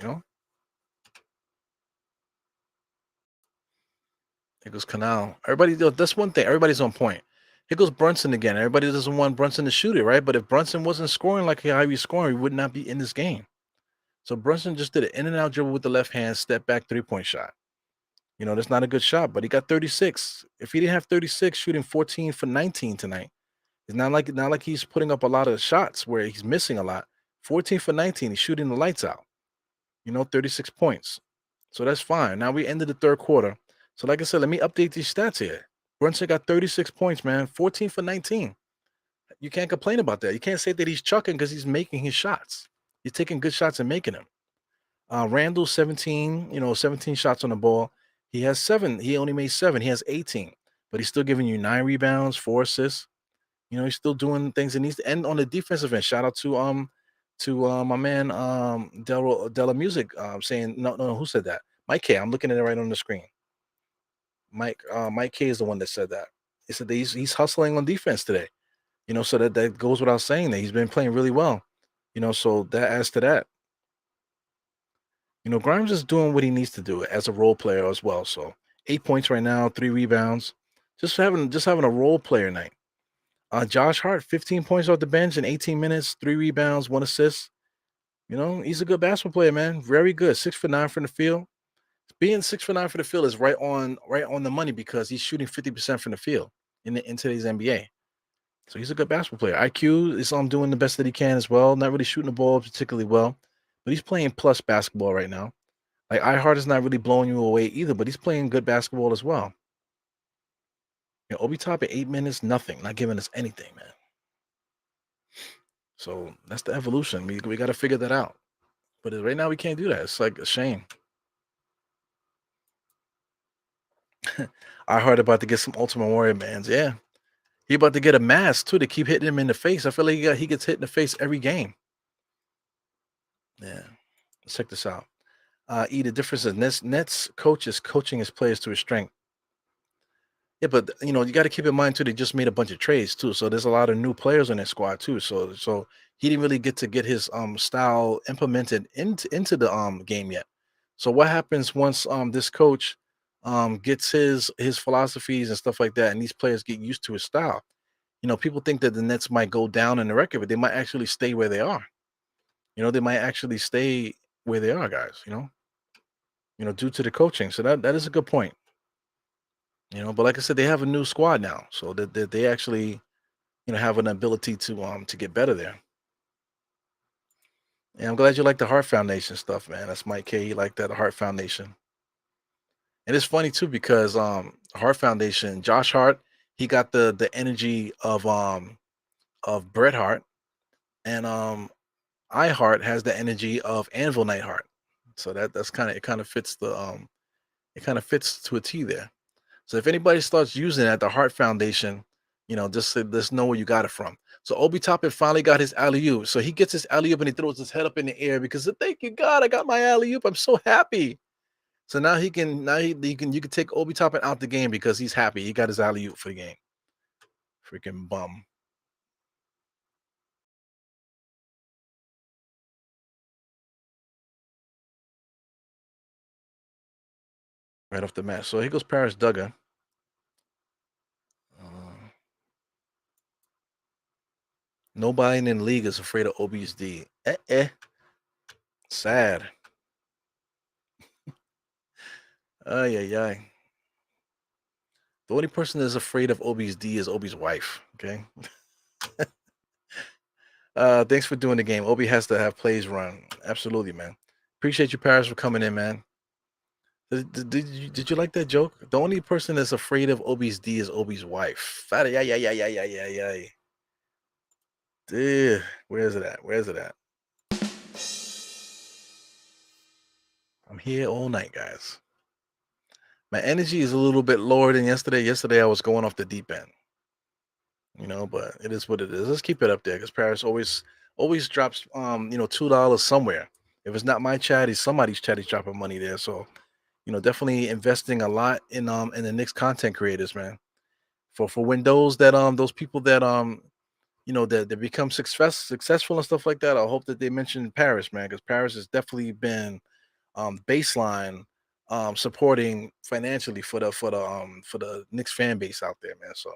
Here goes Canal. Everybody, that's one thing. Everybody's on point. Here goes Brunson again. Everybody doesn't want Brunson to shoot it, right? But if Brunson wasn't scoring like how he's scoring, we would not be in this game. So Brunson just did an in and out dribble with the left hand, step back 3 point shot. That's not a good shot, but he got 36. If he didn't have 36, shooting 14 for 19 tonight, It's not like he's putting up a lot of shots where he's missing a lot. 14 for 19, he's shooting the lights out. 36 points. So that's fine. Now we ended the third quarter. So like I said, let me update these stats here. Brunson got 36 points, man. 14 for 19. You can't complain about that. You can't say that he's chucking because he's making his shots. He's taking good shots and making them. Randall, 17, 17 shots on the ball. He has seven. He only made seven. He has 18, but he's still giving you 9 rebounds, 4 assists. He's still doing things in these. And on the defensive end, shout out to my man Della Music saying no, who said that? Mike K. I'm looking at it right on the screen. Mike K is the one that said that. He said that he's hustling on defense today. So that goes without saying that he's been playing really well. So that adds to that. Grimes is doing what he needs to do as a role player as well. So 8 points right now, 3 rebounds, just having a role player night. Josh Hart, 15 points off the bench in 18 minutes, 3 rebounds, 1 assist. He's a good basketball player, man. Very good. 6 for 9 from the field. Being 6 for 9 for the field is right on the money because he's shooting 50% from the field in today's NBA. So he's a good basketball player. IQ is doing the best that he can as well. Not really shooting the ball particularly well, but he's playing plus basketball right now. Like iHeart is not really blowing you away either, but he's playing good basketball as well. Obi Top at 8 minutes, nothing, not giving us anything, man. So that's the evolution. We got to figure that out. But right now we can't do that. It's like a shame. iHeart about to get some Ultimate Warrior mans. Yeah. He about to get a mask too to keep hitting him in the face. I feel like he gets hit in the face every game. Yeah. Let's check this out. The difference is Nets coach is coaching his players to his strength. Yeah, but you got to keep in mind too. They just made a bunch of trades too, so there's a lot of new players on that squad too. So he didn't really get his style implemented into the game yet. So what happens once this coach gets his philosophies and stuff like that, and these players get used to his style? People think that the Nets might go down in the record, but they might actually stay where they are. They might actually stay where they are, guys. Due to the coaching. So that is a good point. But like I said, they have a new squad now, so that they actually, have an ability to get better there. And I'm glad you like the Heart Foundation stuff, man. That's Mike K. He liked that Heart Foundation. And it's funny too because Heart Foundation, Josh Hart, he got the energy of Bret Hart, and iHeart has the energy of Anvil Neidhart. So that's kind of fits it kind of fits to a T there. So if anybody starts using that, the Heart Foundation, just know where you got it from. So Obi Toppin finally got his alley oop. So he gets his alley oop and he throws his head up in the air because thank you God, I got my alley oop. I'm so happy. So now you can take Obi Toppin out the game because he's happy. He got his alley oop for the game. Freaking bum. Right off the mat. So here goes Paris Duggar. Nobody in the league is afraid of Obi's D. Sad. Ay, ay, ay. The only person that's afraid of Obi's D is Obi's wife. Okay. Thanks for doing the game. Obi has to have plays run. Absolutely, man. Appreciate you, Paris, for coming in, man. Did you like that joke? The only person that's afraid of Obi's D is Obi's wife. Yeah, yeah, yeah, yeah, yeah, yeah, yeah. Dude, where is it at? Where is it at? I'm here all night, guys. My energy is a little bit lower than yesterday. Yesterday I was going off the deep end. But it is what it is. Let's keep it up there because Paris always drops $2 somewhere. If it's not my chat, it's somebody's chat. He's dropping money there. So definitely investing a lot in the Knicks content creators, man. For when those people that that become successful and stuff like that. I hope that they mention Paris, man, because Paris has definitely been baseline supporting financially for the Knicks fan base out there, man. So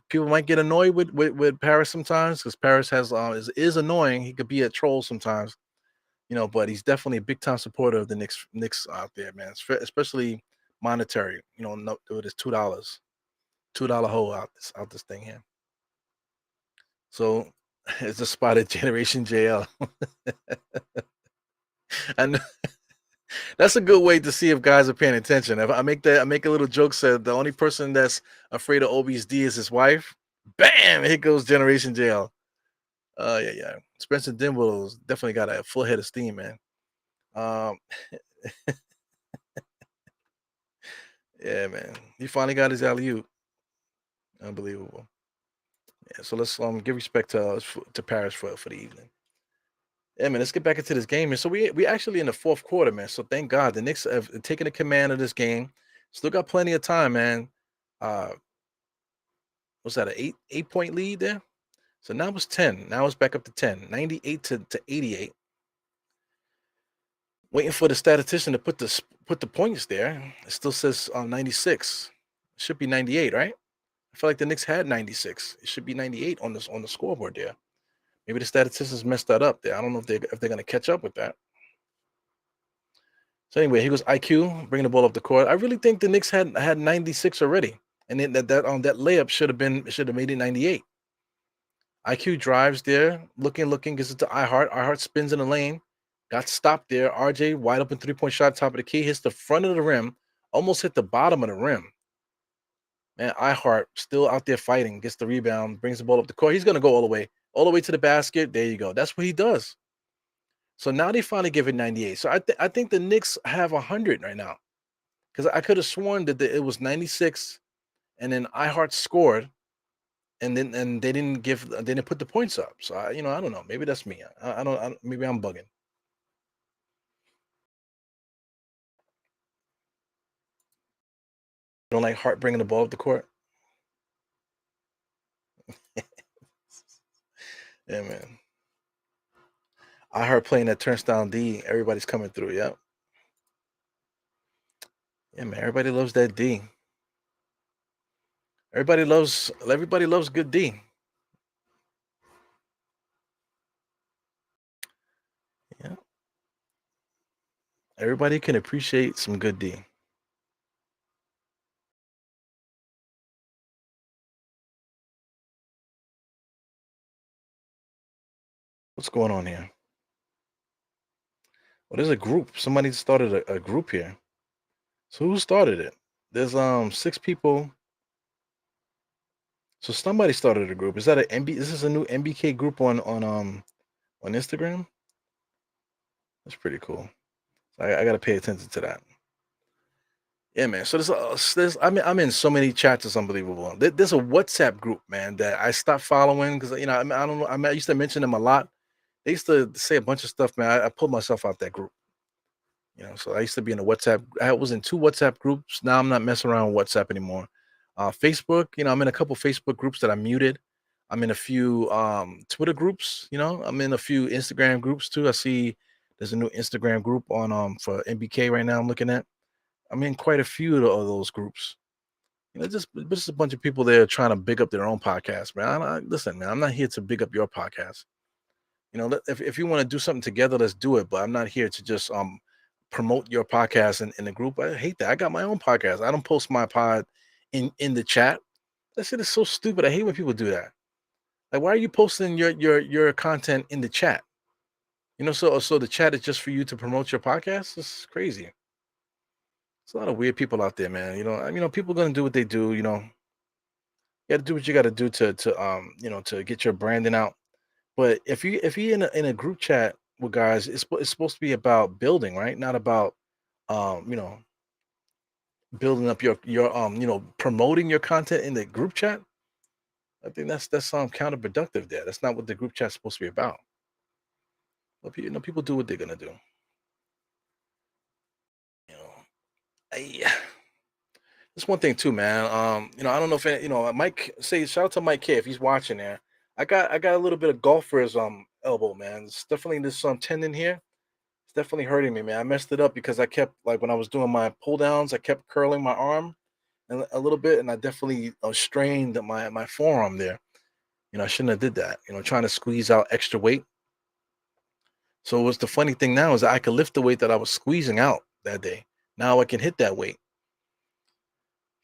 people might get annoyed with Paris sometimes because Paris is annoying. He could be a troll sometimes, but he's definitely a big time supporter of the Knicks out there, man. Especially monetary, with his $2 hole out this thing here. So it's a spotted Generation JL. And that's a good way to see if guys are paying attention. If I make a little joke said the only person that's afraid of Obi's D is his wife. Bam! Here goes Generation JL. Yeah, yeah. Spencer Dinwiddie's definitely got a full head of steam, man. Um, yeah, man. He finally got his alley oop. Unbelievable. Yeah. So let's give respect to Paris for the evening. Yeah, man. Let's get back into this game, man. So we actually in the fourth quarter, man. So thank God the Knicks have taken the command of this game. Still got plenty of time, man. Uh, what's that? An eight point lead there. So now it's 10. Now it's back up to 10. 98 to 88. Waiting for the statistician to put the points there. It still says 96. It should be 98, right? I feel like the Knicks had 96. It should be 98 on the scoreboard there. Maybe the statisticians messed that up there. I don't know if they're gonna catch up with that. So anyway, here goes IQ bringing the ball up the court. I really think the Knicks had 96 already, and then that layup should have made it 98. IQ drives there, looking, gets it to iHeart. iHeart spins in the lane, got stopped there. RJ wide open 3-point shot, top of the key, hits the front of the rim, almost hit the bottom of the rim. Man, iHeart still out there fighting, gets the rebound, brings the ball up the court. He's gonna go all the way to the basket. There you go. That's what he does. So now they finally give it 98. So I think the Knicks have 100 right now because I could have sworn that it was 96, and then iHeart scored, and they didn't put the points up. So I don't know. Maybe that's me. Maybe I'm bugging. Don't like Hart bringing the ball up the court. Yeah, man. I heard playing that turnstile D. Everybody's coming through. Yep. Yeah, man. Everybody loves that D. Everybody loves good D. Yeah. Everybody can appreciate some good D. What's going on here? Well, there's a group. Somebody started a group here. So who started it? There's six people. So somebody started a group. Is that a MB? This is a new MBK group on Instagram. That's pretty cool. So I got to pay attention to that. Yeah, man. So I'm in so many chats. It's unbelievable. There's a WhatsApp group, man, that I stopped following because I don't know. I used to mention them a lot. They used to say a bunch of stuff, man. I pulled myself out that group. So I used to be in a WhatsApp. I was in two WhatsApp groups. Now I'm not messing around with WhatsApp anymore. Facebook, I'm in a couple Facebook groups that I muted. I'm in a few Twitter groups. I'm in a few Instagram groups too. I see there's a new Instagram group on for MBK right now. I'm looking at. I'm in quite a few of those groups. Just a bunch of people there trying to big up their own podcast, man. Listen, man, I'm not here to big up your podcast. If you want to do something together, let's do it. But I'm not here to just promote your podcast in the group. I hate that. I got my own podcast. I don't post my pod in the chat. That shit is so stupid. I hate when people do that. Like, why are you posting your content in the chat? So the chat is just for you to promote your podcast. This is crazy. There's a lot of weird people out there, man. People are gonna do what they do. You got to do what you got to do to get your branding out. But if you in a group chat with guys, it's supposed to be about building, right? Not about um, you know, building up your promoting your content in the group chat. I think that's counterproductive there. That's not what the group chat's supposed to be about. But people do what they're gonna do. You know, I, That's one thing too, man. I don't know if Mike. Say shout out to Mike K if he's watching there. I got a little bit of golfer's elbow, man. It's definitely this tendon here. It's definitely hurting me, man. I messed it up because I kept like when I was doing my pull downs, I kept curling my arm a little bit, and I definitely strained my forearm there. I shouldn't have did that. Trying to squeeze out extra weight. So what's the funny thing now is that I could lift the weight that I was squeezing out that day. Now I can hit that weight.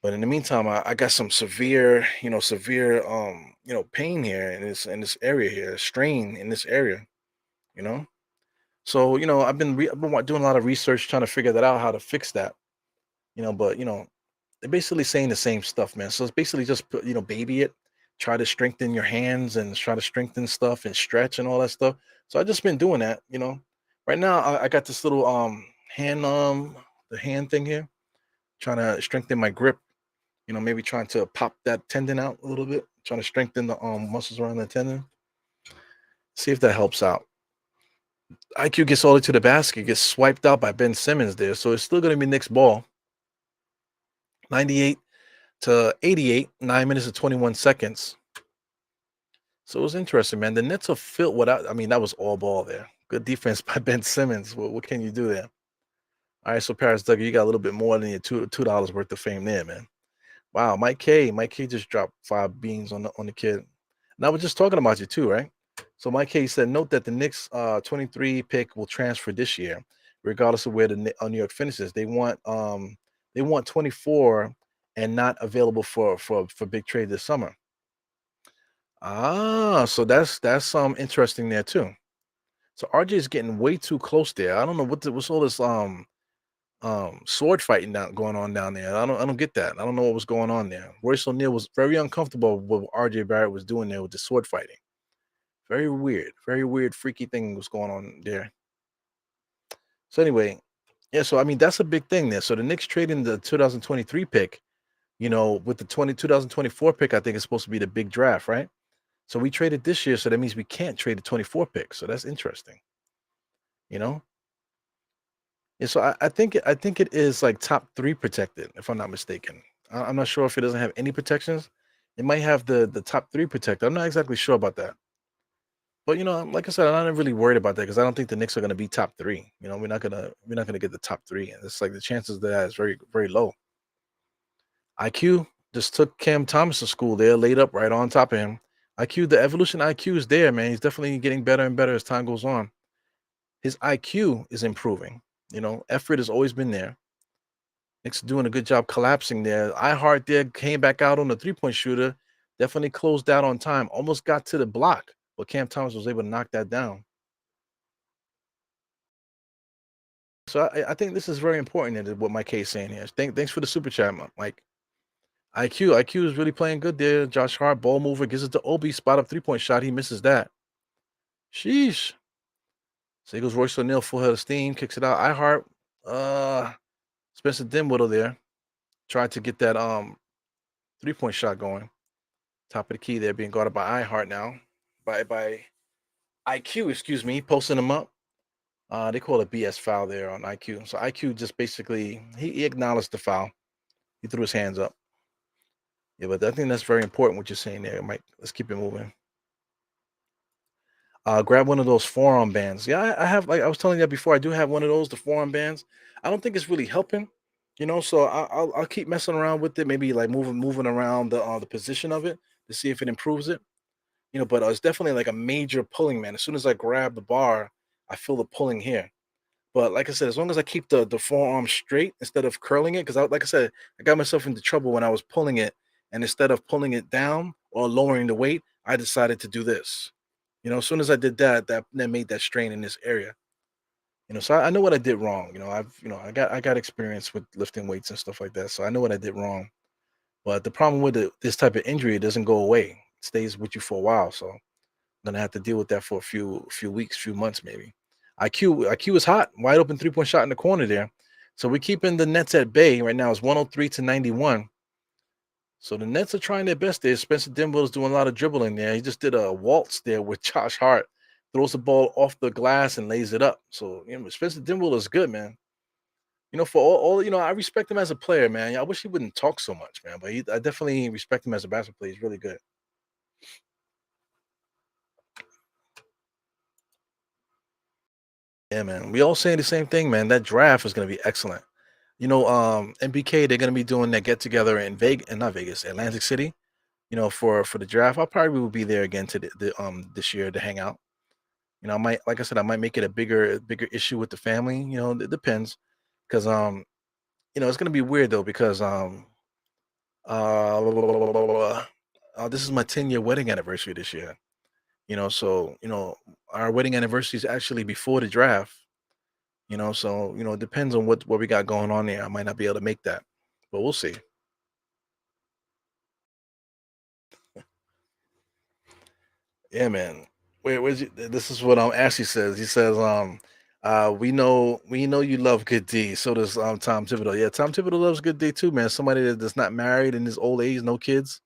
But in the meantime, I got some severe, severe, pain here in this area here, strain in this area, you know. So doing a lot of research trying to figure that out how to fix that, But they're basically saying the same stuff, man. So it's basically just baby it, try to strengthen your hands and try to strengthen stuff and stretch and all that stuff. So I just been doing that. Right now I got this little hand the hand thing here, trying to strengthen my grip. Maybe trying to pop that tendon out a little bit, trying to strengthen the muscles around the tendon. See if that helps out. IQ gets all the way to the basket, gets swiped out by Ben Simmons there, so it's still going to be Knicks ball. 98 to 88, 9 minutes and 21 seconds. So it was interesting, man. The Nets are filled without. I mean, that was all ball there. Good defense by Ben Simmons. What can you do there? All right, so Paris Duggar, you got a little bit more than your $2 worth of fame there, man. Wow, Mike K just dropped 5 beans on the kid. And I was just talking about you too, right? So Mike K said, note that the Knicks 23 pick will transfer this year, regardless of where New York finishes. They want 24 and not available for big trade this summer. So that's interesting there too. So RJ is getting way too close there. I don't know what's all this sword fighting going on down there. I don't get that. I don't know what was going on there. Royce O'Neal was very uncomfortable with what RJ Barrett was doing there with the sword fighting. Very weird, freaky thing was going on there. So anyway, yeah. So I mean, that's a big thing there. So the Knicks trading the 2023 pick, with the 2024 pick, I think it's supposed to be the big draft, right? So we traded this year, so that means we can't trade the 24 pick. So that's interesting, you know. Yeah, so I think it is like top 3 protected, if I'm not mistaken. I'm not sure if it doesn't have any protections. It might have the top 3 protected. I'm not exactly sure about that. But like I said, I'm not really worried about that because I don't think the Knicks are going to be top 3. We're not gonna get the top 3. And it's like the chances of that is very very low. IQ just took Cam Thomas to school there, laid up right on top of him. IQ, the evolution IQ is there, man. He's definitely getting better and better as time goes on. His IQ is improving. Effort has always been there. Knicks doing a good job collapsing there. iHeart there came back out on the 3-point shooter. Definitely closed out on time. Almost got to the block, but Cam Thomas was able to knock that down. So I think this is very important. What Mike K is saying here. Thanks for the super chat, Mike. IQ is really playing good there. Josh Hart, ball mover, gives it to Obi, spot up 3-point shot. He misses that. Sheesh. So he goes Royce O'Neal, full head of steam, kicks it out. iHeart, Spencer Dinwiddie there. Tried to get that 3-point shot going. Top of the key there, being guarded by iHeart now. By IQ, excuse me, posting him up. They call it BS foul there on IQ. So IQ just basically he acknowledged the foul. He threw his hands up. Yeah, but I think that's very important what you're saying there, Mike. Let's keep it moving. Grab one of those forearm bands. Yeah, I have. Like I was telling you before, I do have one of those, the forearm bands. I don't think it's really helping, So I'll keep messing around with it. Maybe like moving around the position of it to see if it improves it. But it's definitely like a major pulling, man. As soon as I grab the bar, I feel the pulling here. But like I said, as long as I keep the forearm straight instead of curling it, because like I said, I got myself into trouble when I was pulling it, and instead of pulling it down or lowering the weight, I decided to do this. As soon as I did that, that made that strain in this area. So I know what I did wrong. I got experience with lifting weights and stuff like that, so I know what I did wrong. But the problem with this type of injury, it doesn't go away. It stays with you for a while. So I'm gonna have to deal with that for a few weeks, few months maybe. IQ is hot, wide open 3-point shot in the corner there. So we're keeping the Nets at bay right now. It's 103 to 91. So the Nets are trying their best there. Spencer Dinwiddie is doing a lot of dribbling there. He just did a waltz there with Josh Hart, throws the ball off the glass and lays it up. So Spencer Dinwiddie is good, man. For all I respect him as a player, man. I wish he wouldn't talk so much, man. But I definitely respect him as a basketball player. He's really good. Yeah, man. We all saying the same thing, man. That draft is gonna be excellent. NBK, they're gonna be doing that get together in Vegas, and not Vegas, Atlantic City. For the draft. I probably will be there again to this year to hang out. I might, like I said, I might make it a bigger issue with the family. It depends, because it's gonna be weird though because Uh, this is my 10-year wedding anniversary this year. So our wedding anniversary is actually before the draft. So it depends on what we got going on there. I might not be able to make that, but we'll see. Yeah, man. Where's this is what Ashley says. He says, we know you love good D. So does Tom Thibodeau. Yeah, Tom Thibodeau loves good D too, man. Somebody that's not married in his old age, no kids.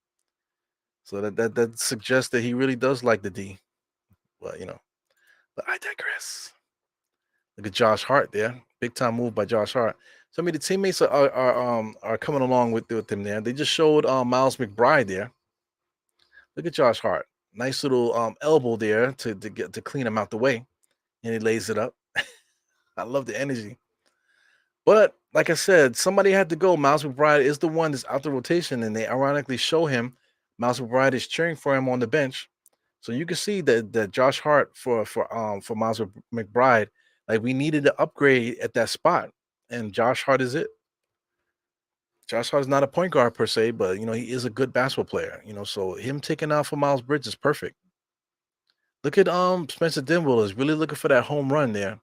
So that suggests that he really does like the D. But but I digress. Look at Josh Hart there. Big time move by Josh Hart. So I mean the teammates are coming along with him there. They just showed Miles McBride there. Look at Josh Hart. Nice little elbow there to clean him out the way. And he lays it up. I love the energy. But like I said, somebody had to go. Miles McBride is the one that's out the rotation, and they ironically show him. Miles McBride is cheering for him on the bench. So you can see that Josh Hart for Miles McBride, like we needed to upgrade at that spot, and Josh Hart is it. Josh Hart is not a point guard per se, but he is a good basketball player. So him taking out for Miles Bridges is perfect. Look at Spencer Dinwiddie is really looking for that home run there.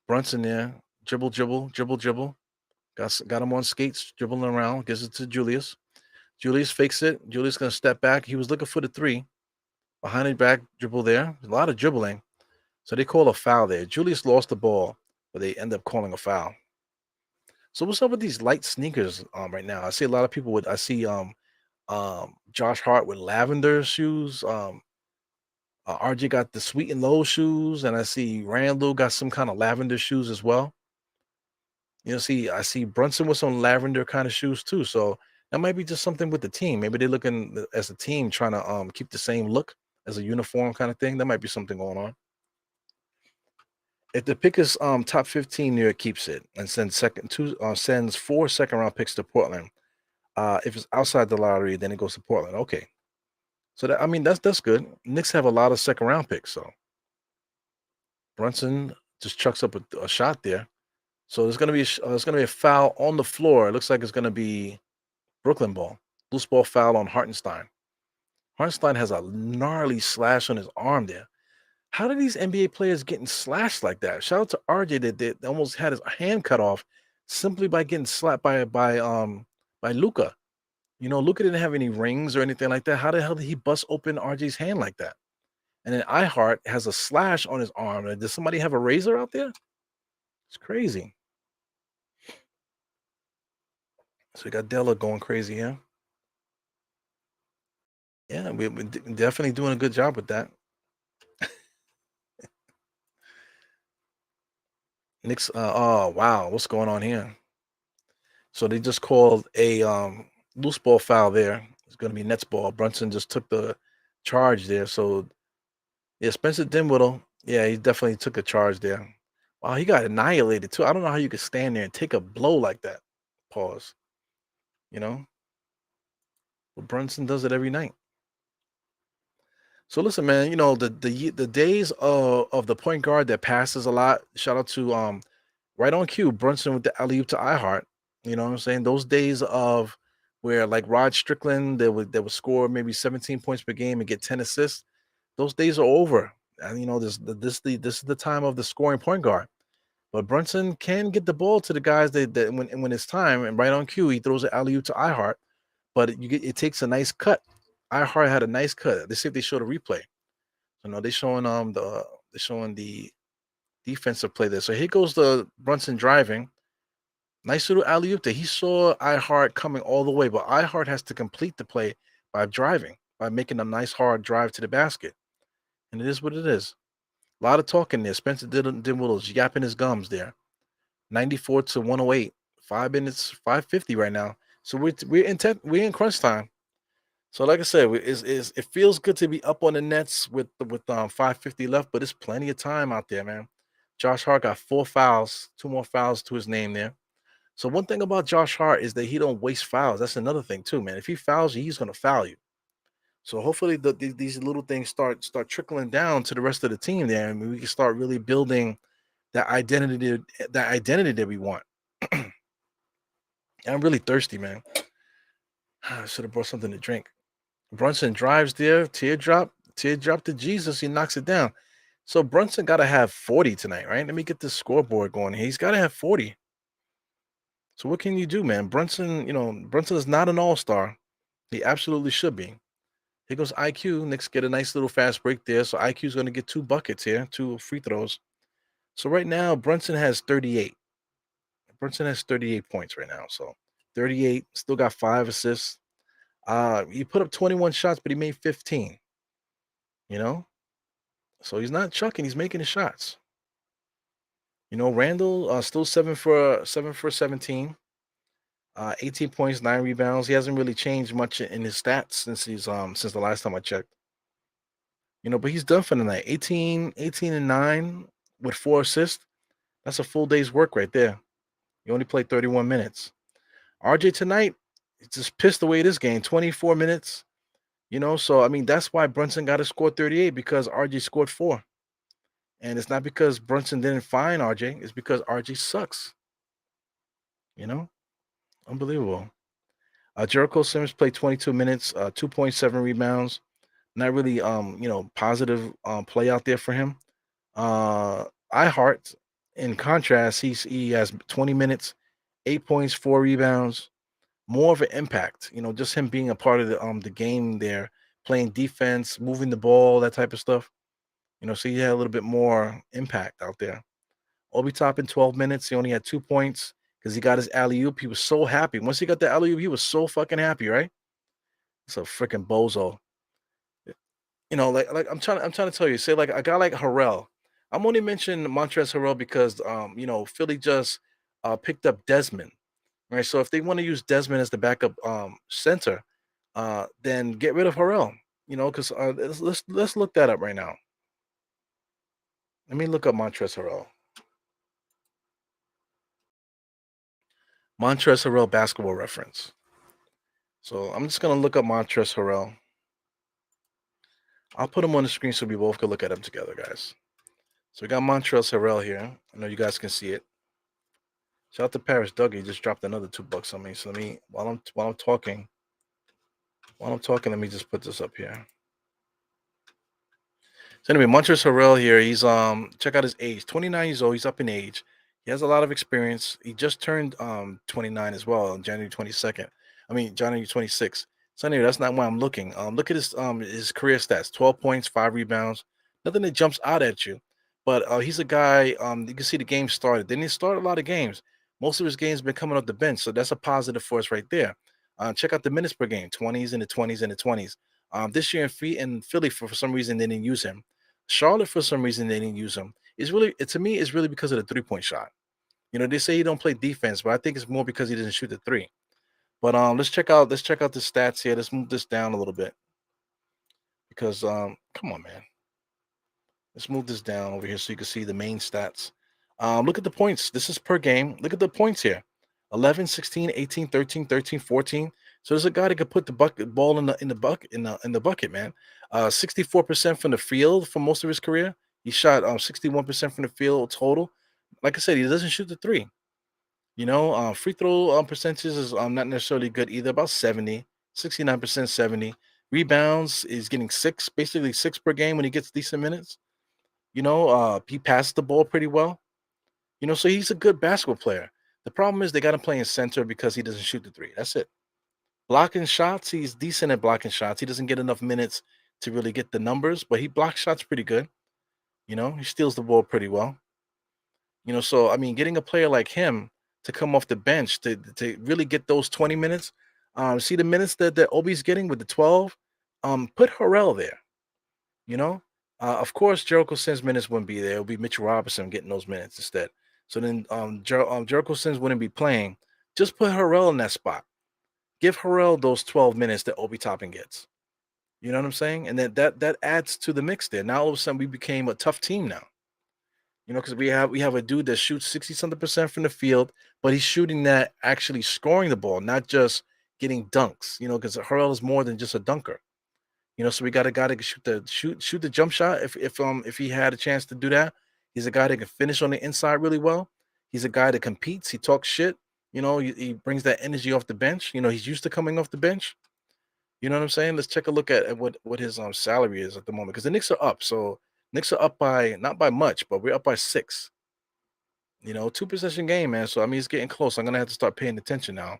Brunson there, dribble, dribble, dribble, dribble. Got him on skates, dribbling around, gives it to Julius. Julius fakes it. Julius gonna step back. He was looking for the three. Behind his back dribble there. A lot of dribbling. So they call a foul there. Julius lost the ball, but they end up calling a foul. So what's up with these light sneakers right now? I see a lot of people with I see Josh Hart with lavender shoes. RJ got the sweet and low shoes, and I see Randall got some kind of lavender shoes as well. See, I see Brunson with some lavender kind of shoes too. So that might be just something with the team. Maybe they're looking as a team trying to keep the same look as a uniform kind of thing. That might be something going on. If the pick is top 15, New York keeps it and sends 4 second round picks to Portland. If it's outside the lottery, then it goes to Portland. Okay. So that I mean that's good. Knicks have a lot of second round picks, so Brunson just chucks up a shot there. So there's gonna be a foul on the floor. It looks like it's gonna be Brooklyn ball. Loose ball foul on Hartenstein. Hartenstein has a gnarly slash on his arm there. How do these NBA players getting slashed like that? Shout out to RJ that almost had his hand cut off simply by getting slapped by Luca. Luca didn't have any rings or anything like that. How the hell did he bust open RJ's hand like that? And then iHeart has a slash on his arm. Does somebody have a razor out there? It's crazy. So we got Della going crazy here. Yeah, we're definitely doing a good job with that. Knicks. Oh wow, what's going on here? So they just called a loose ball foul there. It's going to be Nets ball. Brunson just took the charge there. So yeah, Spencer Dinwiddie. Yeah, he definitely took a charge there. Wow, he got annihilated too. I don't know how you could stand there and take a blow like that. Pause. You know, but Brunson does it every night. So listen, man. The days of the point guard that passes a lot. Shout out to right on cue, Brunson with the alley oop to iHeart. You know what I'm saying? Those days of where like Rod Strickland, they would score maybe 17 points per game and get 10 assists. Those days are over. And this is the time of the scoring point guard. But Brunson can get the ball to the guys that when it's time and right on cue, he throws an alley oop to iHeart. But it takes a nice cut. iHeart had a nice cut. Let's see if they show the replay. So no, they're showing the defensive play there. So here goes the Brunson driving. Nice little alley oop there. He saw iHeart coming all the way, but iHeart has to complete the play by driving, by making a nice hard drive to the basket. And it is what it is. A lot of talking there. Spencer Dinwiddie's yapping his gums there. 94 to 108. 5 minutes, 5:50 right now. So we're in crunch time. So like I said, it feels good to be up on the Nets with 5:50 left, but it's plenty of time out there, man. Josh Hart got 4 fouls, 2 more fouls to his name there. So one thing about Josh Hart is that he don't waste fouls. That's another thing too, man. If he fouls you, he's gonna foul you. So hopefully these little things start trickling down to the rest of the team there, and we can start really building that identity that we want. I'm really thirsty, man. I should have brought something to drink. Brunson drives there, teardrop to Jesus. He knocks it down. So Brunson got to have 40 tonight, right? Let me get the scoreboard going here. He's got to have 40. So what can you do, man? Brunson is not an all-star. He absolutely should be. Here goes IQ. Knicks get a nice little fast break there. So IQ is going to get 2 buckets here, 2 free throws. So right now, Brunson has 38. Brunson has 38 points right now. So 38, still got 5 assists. He put up 21 shots, but he made 15. You know, so he's not chucking. He's making his shots. Randall still 7 for 17. 18 points, 9 rebounds. He hasn't really changed much in his stats since the last time I checked. But he's done for the night. 18 and 9 with 4 assists. That's a full day's work right there. He only played 31 minutes. RJ tonight, he just pissed away this game. 24 minutes. So I mean that's why Brunson got to score 38 because RJ scored 4. And it's not because Brunson didn't find RJ, it's because RJ sucks. You know? Unbelievable. Jericho Sims played 22 minutes, 2.7 rebounds. Not really positive play out there for him. iHeart, in contrast, he has 20 minutes, 8 points, 4 rebounds, more of an impact. Just him being a part of the game there, playing defense, moving the ball, that type of stuff. So he had a little bit more impact out there. Obi Toppin, 12 minutes. He only had 2 points because he got his alley oop. He was so happy. Once he got the alley oop, he was so fucking happy, right? It's a freaking bozo. I'm trying to tell you, say like a guy like Harrell. I'm only mentioning Montrezl Harrell because Philly just picked up Desmond, right? So if they want to use Desmond as the backup center, then get rid of Harrell. Because let's look that up right now. Let me look up Montrezl Harrell. Montrezl Harrell basketball reference. So I'm just gonna look up Montrezl Harrell. I'll put him on the screen so we both can look at him together, guys. So we got Montrezl Harrell here. I know you guys can see it. Shout out to Paris Dougie. He just dropped another $2 on me. So let me while I'm talking, let me just put this up here. So anyway, Montrezl Harrell here. He's check out his age. 29 years old. He's up in age. He has a lot of experience. He just turned 29 as well on January 22nd. I mean January 26th. So anyway, that's not why I'm looking. Look at his career stats: 12 points, 5 rebounds. Nothing that jumps out at you. But he's a guy. You can see the game started. Then he started a lot of games. Most of his games been coming off the bench, so that's a positive for us right there. Check out the minutes per game: 20s and the 20s and the 20s. This year in Philly, for some reason, they didn't use him. Charlotte, for some reason, they didn't use him. To me, it's really because of the 3-point shot. They say he don't play defense, but I think it's more because he doesn't shoot the three. But let's check out the stats here. Let's move this down a little bit because come on, man. Let's move this down over here so you can see the main stats. Look at the points. This is per game. Look at the points here. 11, 16, 18, 13, 13, 14. So there's a guy that could put the ball in the bucket, man. 64% from the field for most of his career. He shot 61% from the field total. Like I said, he doesn't shoot the three. Free throw percentages is not necessarily good either. About 70, 69%, 70. Rebounds is getting basically 6 per game when he gets decent minutes. He passes the ball pretty well. So he's a good basketball player. The problem is they got him playing center because he doesn't shoot the three. That's it. Blocking shots, he's decent at blocking shots. He doesn't get enough minutes to really get the numbers, but he blocks shots pretty good. He steals the ball pretty well. So I mean, getting a player like him to come off the bench to really get those 20 minutes, see the minutes that Obi's getting with the 12, put Harrell there. Of course, Jericho Sims minutes wouldn't be there. It would be Mitchell Robinson getting those minutes instead. So then Jericho Sims wouldn't be playing. Just put Harrell in that spot. Give Harrell those 12 minutes that Obi Toppin gets. You know what I'm saying? And that adds to the mix there. Now all of a sudden we became a tough team now. Because we have a dude that shoots 60-something% from the field, but he's shooting that actually scoring the ball, not just getting dunks. Because Harrell is more than just a dunker. So we got a guy that can shoot the jump shot if he had a chance to do that. He's a guy that can finish on the inside really well. He's a guy that competes. He talks shit. He brings that energy off the bench. He's used to coming off the bench. You know what I'm saying? Let's take a look at what his salary is at the moment because the Knicks are up. So Knicks are up by not by much, but we're up by 6. 2 possession game, man. So I mean, it's getting close. I'm gonna have to start paying attention now.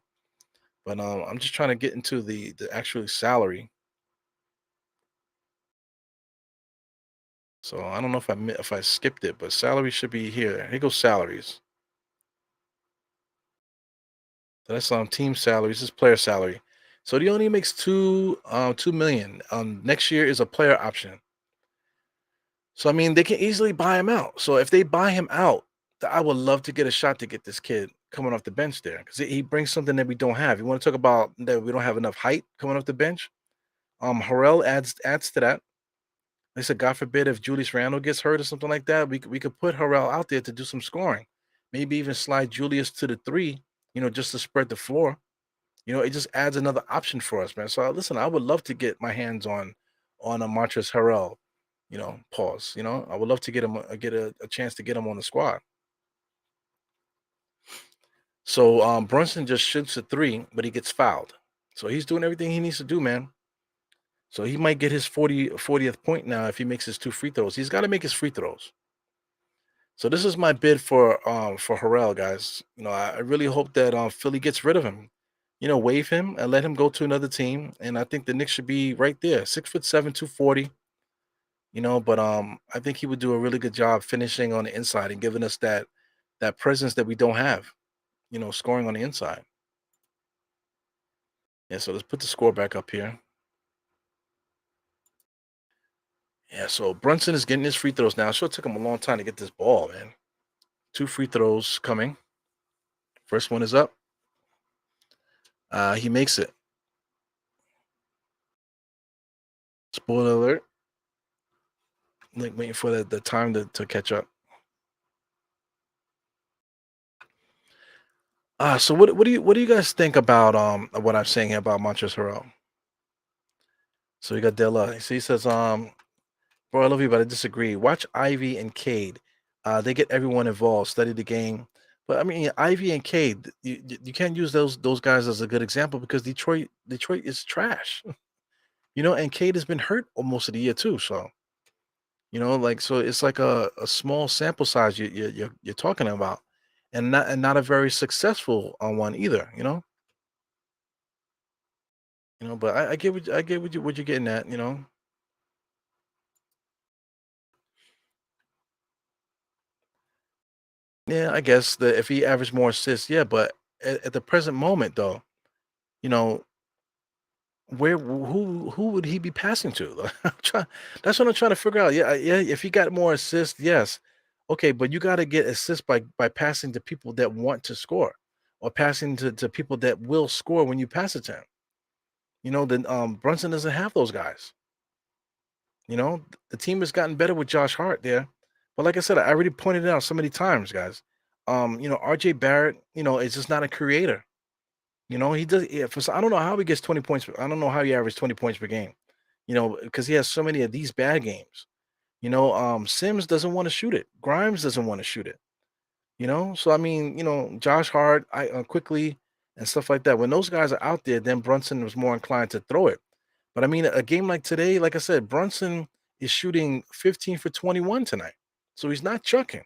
But I'm just trying to get into the actual salary. So I don't know if I skipped it, but salary should be here. Here goes salaries. So that's team salaries. This is player salary. So he only makes 2 million. Next year is a player option. So I mean, they can easily buy him out. So if they buy him out, I would love to get a shot to get this kid coming off the bench there because he brings something that we don't have. You want to talk about that we don't have enough height coming off the bench? Harrell adds to that. They said, God forbid if Julius Randle gets hurt or something like that, we could put Harrell out there to do some scoring. Maybe even slide Julius to the three, just to spread the floor. It just adds another option for us, man. So listen, I would love to get my hands on a Montrezl Harrell. Pause. I would love to get him get a chance to get him on the squad. So Brunson just shoots a three, but he gets fouled. So he's doing everything he needs to do, man. So he might get his 40th point now if he makes his 2 free throws. He's got to make his free throws. So this is my bid for Harrell, guys. I really hope that Philly gets rid of him. Waive him and let him go to another team. And I think the Knicks should be right there, 6'7", 240. But I think he would do a really good job finishing on the inside and giving us that presence that we don't have. Scoring on the inside. Yeah. So let's put the score back up here. Yeah. So Brunson is getting his free throws now. Sure, it took him a long time to get this ball, man. 2 free throws coming. First one is up. He makes it. Spoiler alert. Like waiting for the time to catch up. So what do you guys think about what I'm saying here about Montrezl Harrell? So you got Della. So he says, bro, I love you, but I disagree. Watch Ivy and Cade. They get everyone involved, study the game. But I mean, Ivy and Cade, you can't use those guys as a good example because Detroit is trash. And Cade has been hurt most of the year too. So so it's like a small sample size you're talking about, and not a very successful one either. But I get what you're getting at. Yeah, I guess that if he averaged more assists, yeah. But at the present moment, though, you know, who would he be passing to? That's what I'm trying to figure out. Yeah, yeah. If he got more assists, yes, okay. But you got to get assists by passing to people that want to score, or passing to people that will score when you pass it to him. Then Brunson doesn't have those guys. The team has gotten better with Josh Hart there. But like I said, I already pointed it out so many times, guys. RJ Barrett, is just not a creator. He does. Yeah, I don't know how he gets 20 points. I don't know how he averages 20 points per game. Because he has so many of these bad games. Sims doesn't want to shoot it. Grimes doesn't want to shoot it. So I mean, Josh Hart, I quickly and stuff like that. When those guys are out there, then Brunson was more inclined to throw it. But I mean, a game like today, like I said, Brunson is shooting 15 for 21 tonight. So he's not chucking.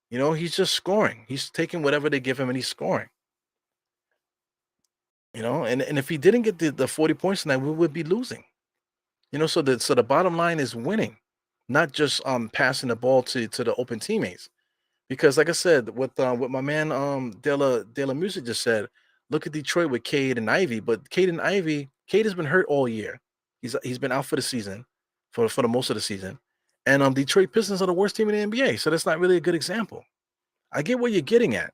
He's just scoring. He's taking whatever they give him and he's scoring. And if he didn't get the 40 points tonight, we would be losing. So the bottom line is winning, not just passing the ball to the open teammates. Because like I said, what my man Dela Music just said, look at Detroit with Cade and Ivy, but Cade has been hurt all year. He's been out for the season, for the most of the season. And Detroit Pistons are the worst team in the NBA, so that's not really a good example. I get what you're getting at,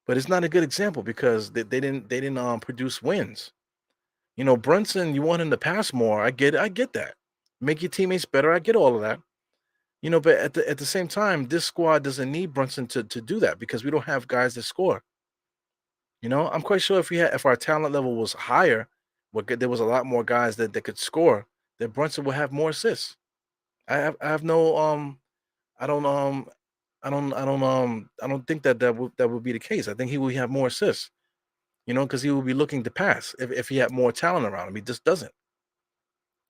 but it's not a good example because they didn't produce wins. Brunson, you want him to pass more. I get that. Make your teammates better. I get all of that. But at the same time, this squad doesn't need Brunson to do that because we don't have guys that score. I'm quite sure if our talent level was higher, there was a lot more guys that could score, that Brunson would have more assists. I have no I don't I don't think that would be the case. I think he will have more assists, because he will be looking to pass if he had more talent around him. He just doesn't.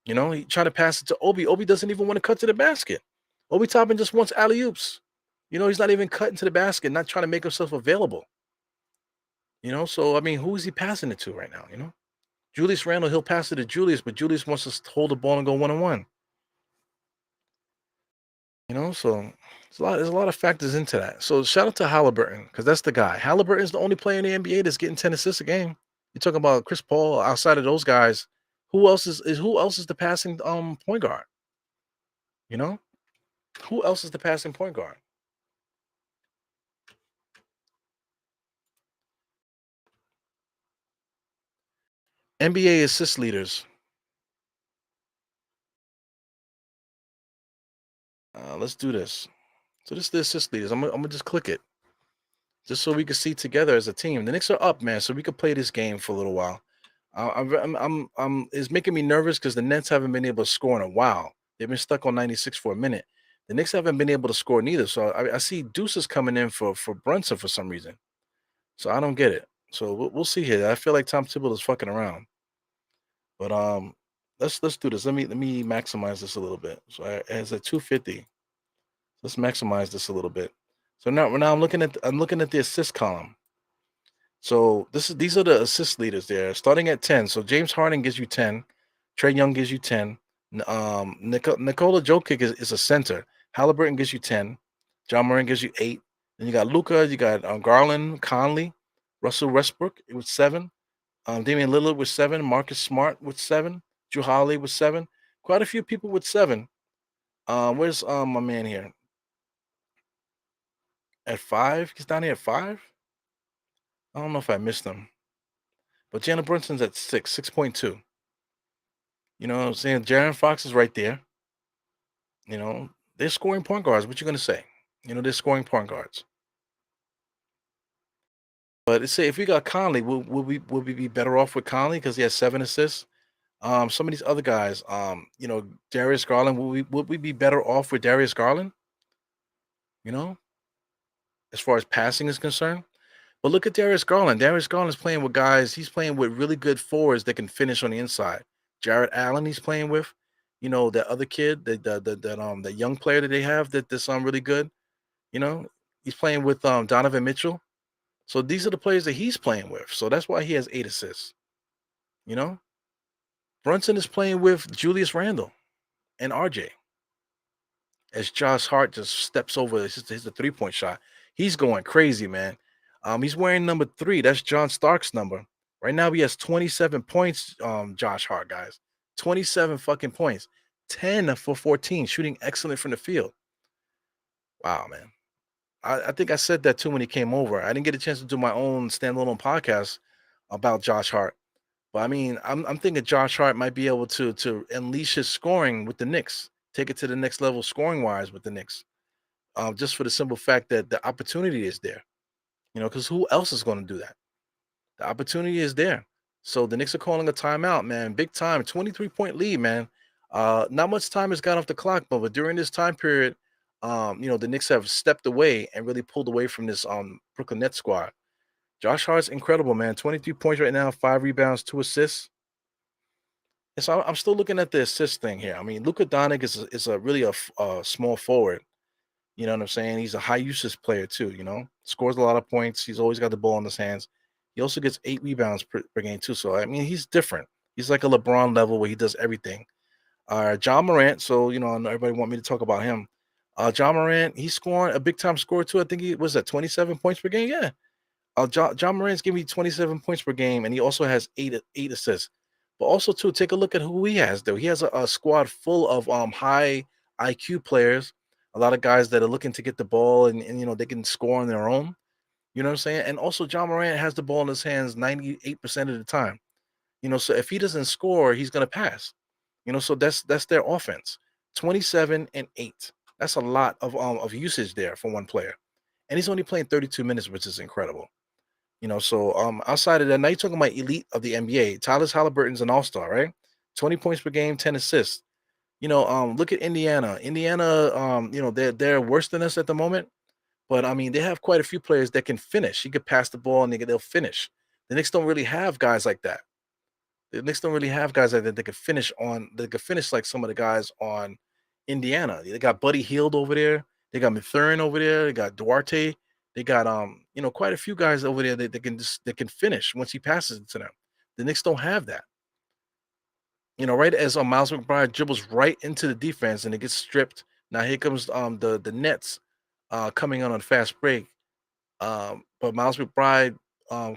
He tried to pass it to Obi. Obi doesn't even want to cut to the basket. Obi Toppin just wants alley oops. He's not even cutting to the basket, not trying to make himself available. So I mean, who is he passing it to right now? Julius Randle, he'll pass it to Julius, but Julius wants to hold the ball and go one on one. So there's a lot of factors into that. So shout out to Halliburton because that's the guy. Halliburton's the only player in the NBA that's getting 10 assists a game. You're talking about Chris Paul. Outside of those guys, who else is the passing point guard? You know, who else is the passing point guard? NBA assist leaders. Let's do this. So this is the assist leaders. I'm gonna just click it just so we can see together as a team. The Knicks are up, man, so we could play this game for a little while. It's making me nervous because the Nets haven't been able to score in a while. They've been stuck on 96 for a minute. The Knicks haven't been able to score neither. So I see Deuces coming in for Brunson for some reason. So I don't get it. So we'll see here. I feel like Tom Thibodeau is fucking around. But let's do this. Let me maximize this a little bit. So as a 250, let's maximize this a little bit. So now I'm looking at the assist column. So these are the assist leaders there, starting at 10. So James Harden gives you 10, Trey Young gives you 10, Nikola Jokic is a center. Halliburton gives you 10, John Moran gives you 8. Then you got Luca, you got Garland, Conley, Russell Westbrook with 7, Damian Lillard with 7, Marcus Smart with 7, Drew Holiday with 7. Quite a few people with 7. Where's my man here at 5? He's down here at 5. I don't know if I missed him. But Jalen Brunson's at 6, 6.2. You know what I'm saying? Jaron Fox is right there. They're scoring point guards. What you gonna say? They're scoring point guards. But let's say if we got Conley, would we be better off with Conley because he has 7 assists? Some of these other guys, Darius Garland, would we be better off with Darius Garland? You know, as far as passing is concerned. But look at Darius Garland. Darius Garland is playing with guys. He's playing with really good forwards that can finish on the inside. Jared Allen, he's playing with. That other kid, that young player that they have that's really good. You know, he's playing with Donovan Mitchell. So these are the players that he's playing with. So that's why he has 8 assists. You know, Brunson is playing with Julius Randle and RJ as Josh Hart just steps over. Hits a 3-point shot. He's going crazy, man. He's wearing number 3. That's John Stark's number. Right now he has 27 points. Josh Hart, guys, 27 fucking points, 10 for 14, shooting excellent from the field. Wow, man. I think I said that too when he came over. I didn't get a chance to do my own standalone podcast about Josh Hart. But I mean, I'm thinking Josh Hart might be able to unleash his scoring with the Knicks, take it to the next level scoring wise with the Knicks. Just for the simple fact that the opportunity is there. Because who else is going to do that? The opportunity is there. So the Knicks are calling a timeout, man. Big time, 23-point lead, man. Not much time has gone off the clock, but during this time period, the Knicks have stepped away and really pulled away from this Brooklyn Nets squad. Josh Hart's incredible, man. 23 points right now, 5 rebounds, 2 assists. And so I'm still looking at the assist thing here. I mean, Luka Doncic is a really a small forward. You know what I'm saying? He's a high usage player too. Scores a lot of points. He's always got the ball in his hands. He also gets 8 rebounds per game too. So I mean, he's different. He's like a LeBron level where he does everything. John Morant. So I know everybody want me to talk about him. John Morant, he's scoring a big time score too. I think he was at 27 points per game. Yeah. John Morant's giving me 27 points per game, and he also has eight assists. But also too, take a look at who he has though. He has a squad full of high IQ players, a lot of guys that are looking to get the ball and they can score on their own. You know what I'm saying? And also John Morant has the ball in his hands 98% of the time. So if he doesn't score, he's gonna pass. So that's their offense. 27 and 8. That's a lot of usage there for one player. And he's only playing 32 minutes, which is incredible. So outside of that, now you're talking about elite of the NBA. Tyler Halliburton's an all-star, right? 20 points per game, 10 assists. Look at Indiana. Indiana, they're worse than us at the moment. But I mean, they have quite a few players that can finish. He could pass the ball and they'll finish. The Knicks don't really have guys like that. The Knicks don't really have guys like that that could finish on. They could finish like some of the guys on Indiana. They got Buddy Hield over there. They got Mathurin over there. They got Duarte. They got quite a few guys over there that can finish once he passes it to them. The Knicks don't have that. Right as Miles McBride dribbles right into the defense and it gets stripped. Now here comes the Nets coming on a fast break. But Miles McBride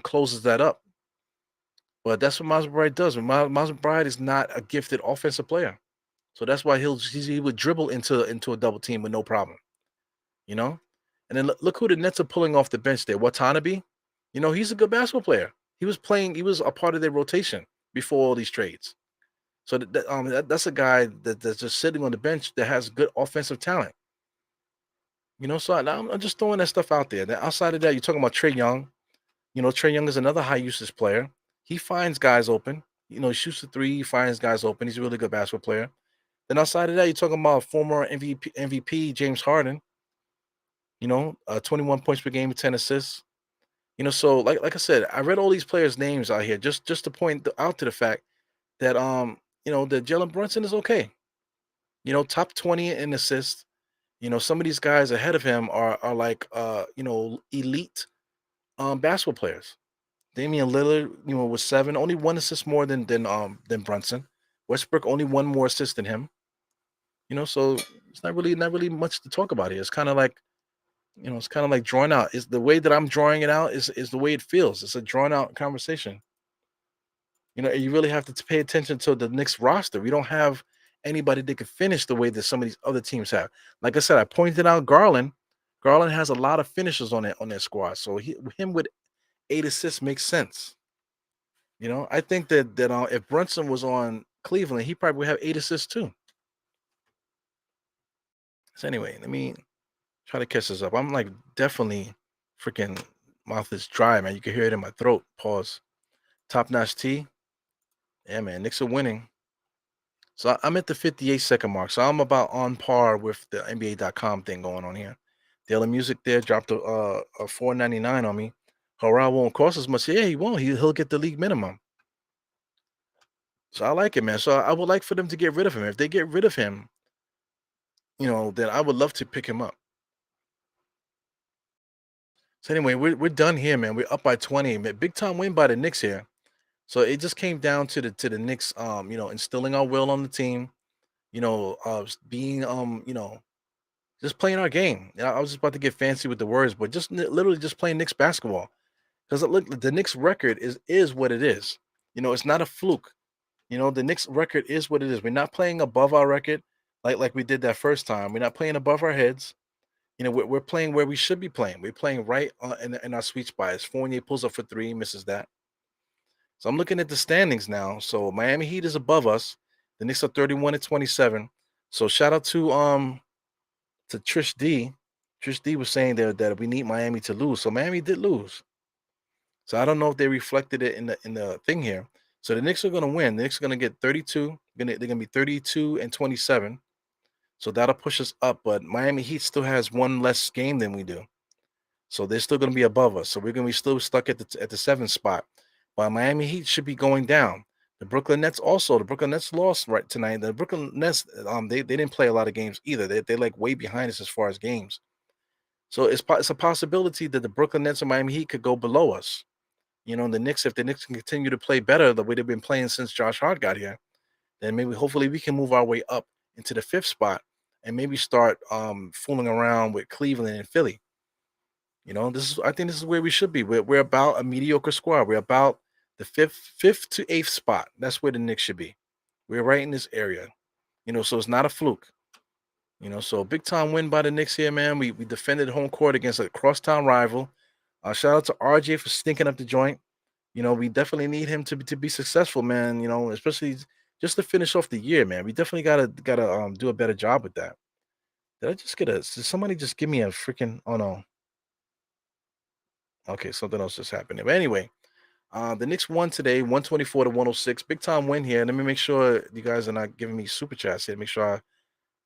closes that up. But that's what Miles McBride does. Miles McBride is not a gifted offensive player, so that's why he would dribble into a double team with no problem. You know, and then look who the Nets are pulling off the bench there. Watanabe, he's a good basketball player. He was playing. He was a part of their rotation before all these trades. So that's a guy that's just sitting on the bench that has good offensive talent. So I'm just throwing that stuff out there. Then outside of that, you're talking about Trey Young. Trey Young is another high usage player. He finds guys open. He shoots the three, he finds guys open. He's a really good basketball player. Then outside of that, you're talking about former MVP James Harden. 21 points per game, 10 assists. So like I said, I read all these players' names out here just to point out to the fact that that Jalen Brunson is okay. Top 20 in assists. Some of these guys ahead of him are like elite basketball players. Damian Lillard, was 7, only 1 assist more than Brunson. Westbrook only 1 more assist than him. So it's not really much to talk about here. It's kind of like, it's kind of like drawn out. Is the way that I'm drawing it out is the way it feels. It's a drawn out conversation. You really have to pay attention to the Knicks roster. We don't have anybody that can finish the way that some of these other teams have. Like I said, I pointed out Garland. Garland has a lot of finishers on their squad. So him with 8 assists makes sense. I think that if Brunson was on Cleveland, he probably would have 8 assists too. So anyway, let me try to catch this up. I'm like definitely freaking mouth is dry, man. You can hear it in my throat. Pause. Top notch tea. Yeah, man. Knicks are winning. So I'm at the 58-second mark. So I'm about on par with the NBA.com thing going on here. Daily Music there dropped a $4.99 on me. Hurrah won't cost as much. Yeah, he won't. He'll get the league minimum. So I like it, man. So I would like for them to get rid of him. If they get rid of him, then I would love to pick him up. So anyway, we're done here, man. We're up by 20. Man. Big time win by the Knicks here. So it just came down to the Knicks, instilling our will on the team, being just playing our game. I was just about to get fancy with the words, but just literally just playing Knicks basketball. Because look, the Knicks record is what it is. It's not a fluke. The Knicks record is what it is. We're not playing above our record like we did that first time. We're not playing above our heads. We're playing where we should be playing. We're playing right in our sweet spot. As Fournier pulls up for 3, misses that. So I'm looking at the standings now. So Miami Heat is above us. The Knicks are 31 and 27. So shout out to Trish D. Trish D was saying that we need Miami to lose. So Miami did lose. So I don't know if they reflected it in the thing here. So the Knicks are going to win. The Knicks are going to get 32. They're going to be 32 and 27. So that'll push us up. But Miami Heat still has 1 less game than we do. So they're still going to be above us. So we're going to be still stuck at the 7th spot. But Miami Heat should be going down. The Brooklyn Nets also. The Brooklyn Nets lost right tonight. The Brooklyn Nets, they didn't play a lot of games either. They're like way behind us as far as games. So it's a possibility that the Brooklyn Nets and Miami Heat could go below us. The Knicks, if the Knicks can continue to play better the way they've been playing since Josh Hart got here, then maybe hopefully we can move our way up into the 5th spot and maybe start fooling around with Cleveland and Philly. I think this is where we should be. We're about a mediocre squad. We're about the fifth to 8th spot. That's where the Knicks should be. We're right in this area. So it's not a fluke. So big time win by the Knicks here, man. We defended home court against a crosstown rival. Shout out to RJ for stinking up the joint. We definitely need him to be successful, man. Especially just to finish off the year, man. We definitely gotta do a better job with that. Did somebody just give me a freaking? Oh no. Okay, something else just happened. But anyway, the Knicks won today, 124 to 106. Big time win here. Let me make sure you guys are not giving me super chats here. Make sure I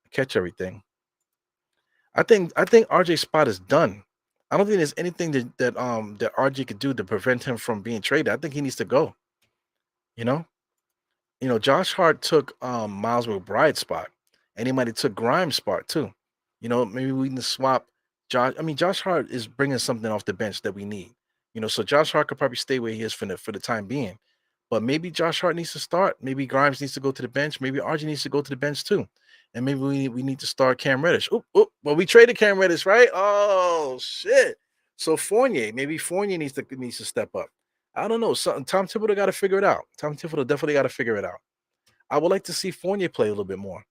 catch everything. I think RJ spot is done. I don't think there's anything that RG could do to prevent him from being traded. I think he needs to go. You know, Josh Hart took Miles McBride's spot, and he might have took Grimes' spot too. Maybe we need to swap Josh. I mean, Josh Hart is bringing something off the bench that we need. So Josh Hart could probably stay where he is for the time being. But maybe Josh Hart needs to start. Maybe Grimes needs to go to the bench. Maybe RG needs to go to the bench too. And maybe we need to start Cam Reddish. Well, we traded Cam Reddish, right? Oh shit. So Fournier, maybe Fournier needs to step up. I don't know. Tom Thibodeau got to figure it out. Tom Thibodeau definitely got to figure it out. I would like to see Fournier play a little bit more.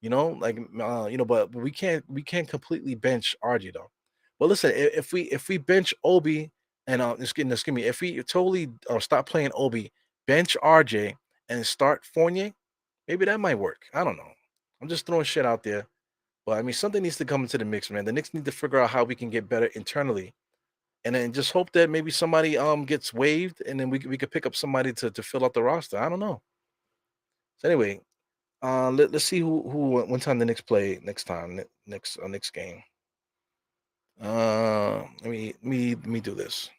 But we can't completely bench RG though. But listen, if we bench Obi and excuse me, if we totally stop playing Obi, bench RJ and start Fournier, maybe that might work. I don't know. I'm just throwing shit out there. But I mean, something needs to come into the mix, man. The Knicks need to figure out how we can get better internally, and then just hope that maybe somebody gets waived, and then we could pick up somebody to fill out the roster. I don't know. So anyway, let's see who one time the Knicks play next time next game. Let me do this.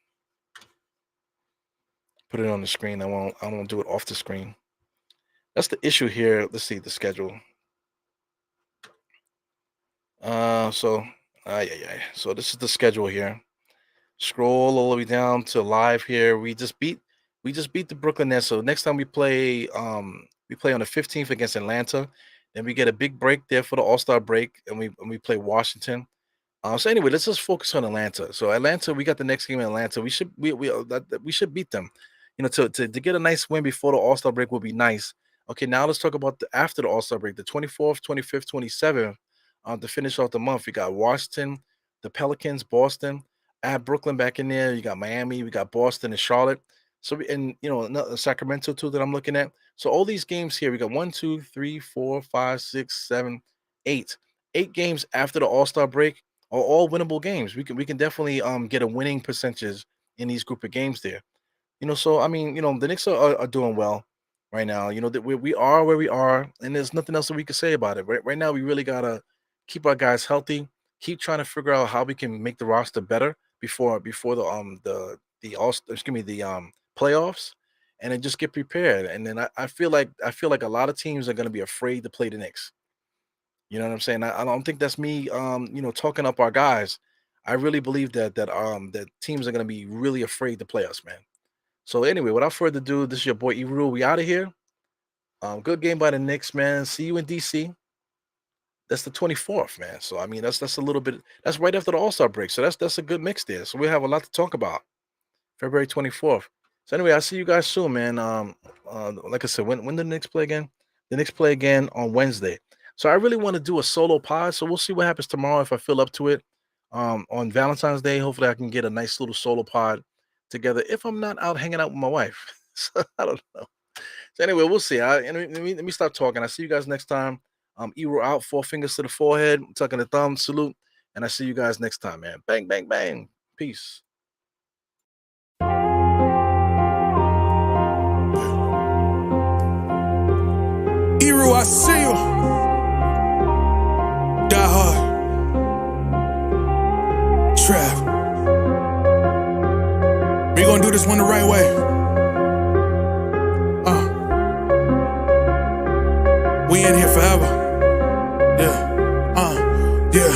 Put it on the screen. I won't do it off the screen. That's the issue here. Let's see the schedule. So this is the schedule here. Scroll all the way down to live here. We just beat the Brooklyn Nets. So next time we play on the 15th against Atlanta. Then we get a big break there for the All-Star break, and we play Washington. So anyway, let's just focus on Atlanta. So Atlanta, we got the next game in Atlanta. We should should beat them. To get a nice win before the All-Star break will be nice. Okay, now let's talk about after the All-Star break, the 24th, 25th, 27th. To finish off the month, we got Washington, the Pelicans, Boston, add Brooklyn back in there. You got Miami, we got Boston and Charlotte. So Sacramento too that I'm looking at. So all these games here, we got 1, 2, 3, 4, 5, 6, 7, 8. 8 games after the All-Star break are all winnable games. We can definitely get a winning percentage in these group of games there. So I mean, the Knicks are doing well right now. That we are where we are, and there's nothing else that we can say about it. Right now, we really gotta keep our guys healthy, keep trying to figure out how we can make the roster better before the playoffs, and then just get prepared. And then I feel like a lot of teams are gonna be afraid to play the Knicks. You know what I'm saying? I don't think that's me talking up our guys. I really believe that teams are gonna be really afraid to play us, man. So anyway, without further ado, this is your boy Eru. We out of here. Good game by the Knicks, man. See you in DC. That's the 24th, man. So I mean, that's a little bit. That's right after the All-Star break. So that's a good mix there. So we have a lot to talk about. February 24th. So anyway, I'll see you guys soon, man. Like I said, when the Knicks play again? The Knicks play again on Wednesday. So I really want to do a solo pod. So we'll see what happens tomorrow if I feel up to it. On Valentine's Day, hopefully I can get a nice little solo pod together if I'm not out hanging out with my wife. So I don't know. So anyway, we'll see. Let me stop talking. I'll see you guys next time. Eru out, 4 fingers to the forehead, tucking the thumb, salute, and I see you guys next time, man. Bang, bang, bang. Peace. Eru, I see you. Die hard. Trap. We gonna do this one the right way. We in here forever. Yeah.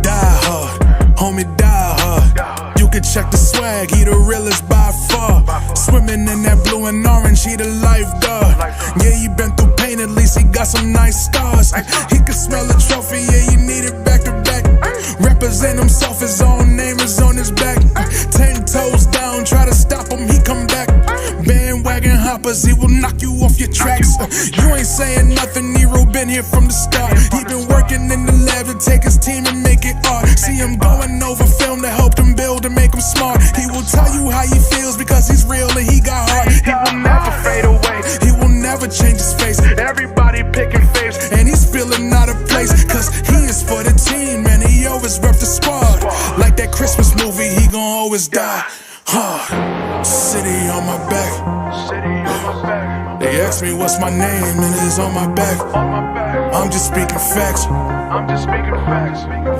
Die hard, homie, die hard. You can check the swag, he the realest by far. Swimming in that blue and orange, he the lifeguard. Yeah, he been through pain, at least he got some nice scars. He can smell a trophy, yeah, you need it back to back. Represent himself, his own name is on his back. 10 toes down, try to stop him, he come back. Bandwagon hoppers, he will knock you off your tracks. You ain't saying nothing, Nero been here from the start. He been working in the lab to take his team and make it art. See him going over film to help him build and make him smart. He will tell you how he feels because he's real and he got heart. He will never fade away, he will never change his face. Everybody picking faves, and he's feeling out of place. Cause he is for the team, man, he always rep the squad. Like that Christmas movie, he gon' always die hard. City on my back. They They ask me what's my name and it's on my back. I'm just speaking facts.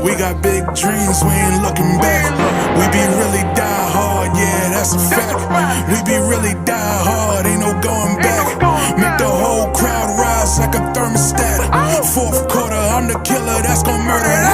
We got big dreams, we ain't looking back. We be really die hard, yeah, that's a fact. We be really die hard, ain't no going back. Make the whole crowd rise like a thermostat. Fourth quarter, I'm the killer that's gon' murder that.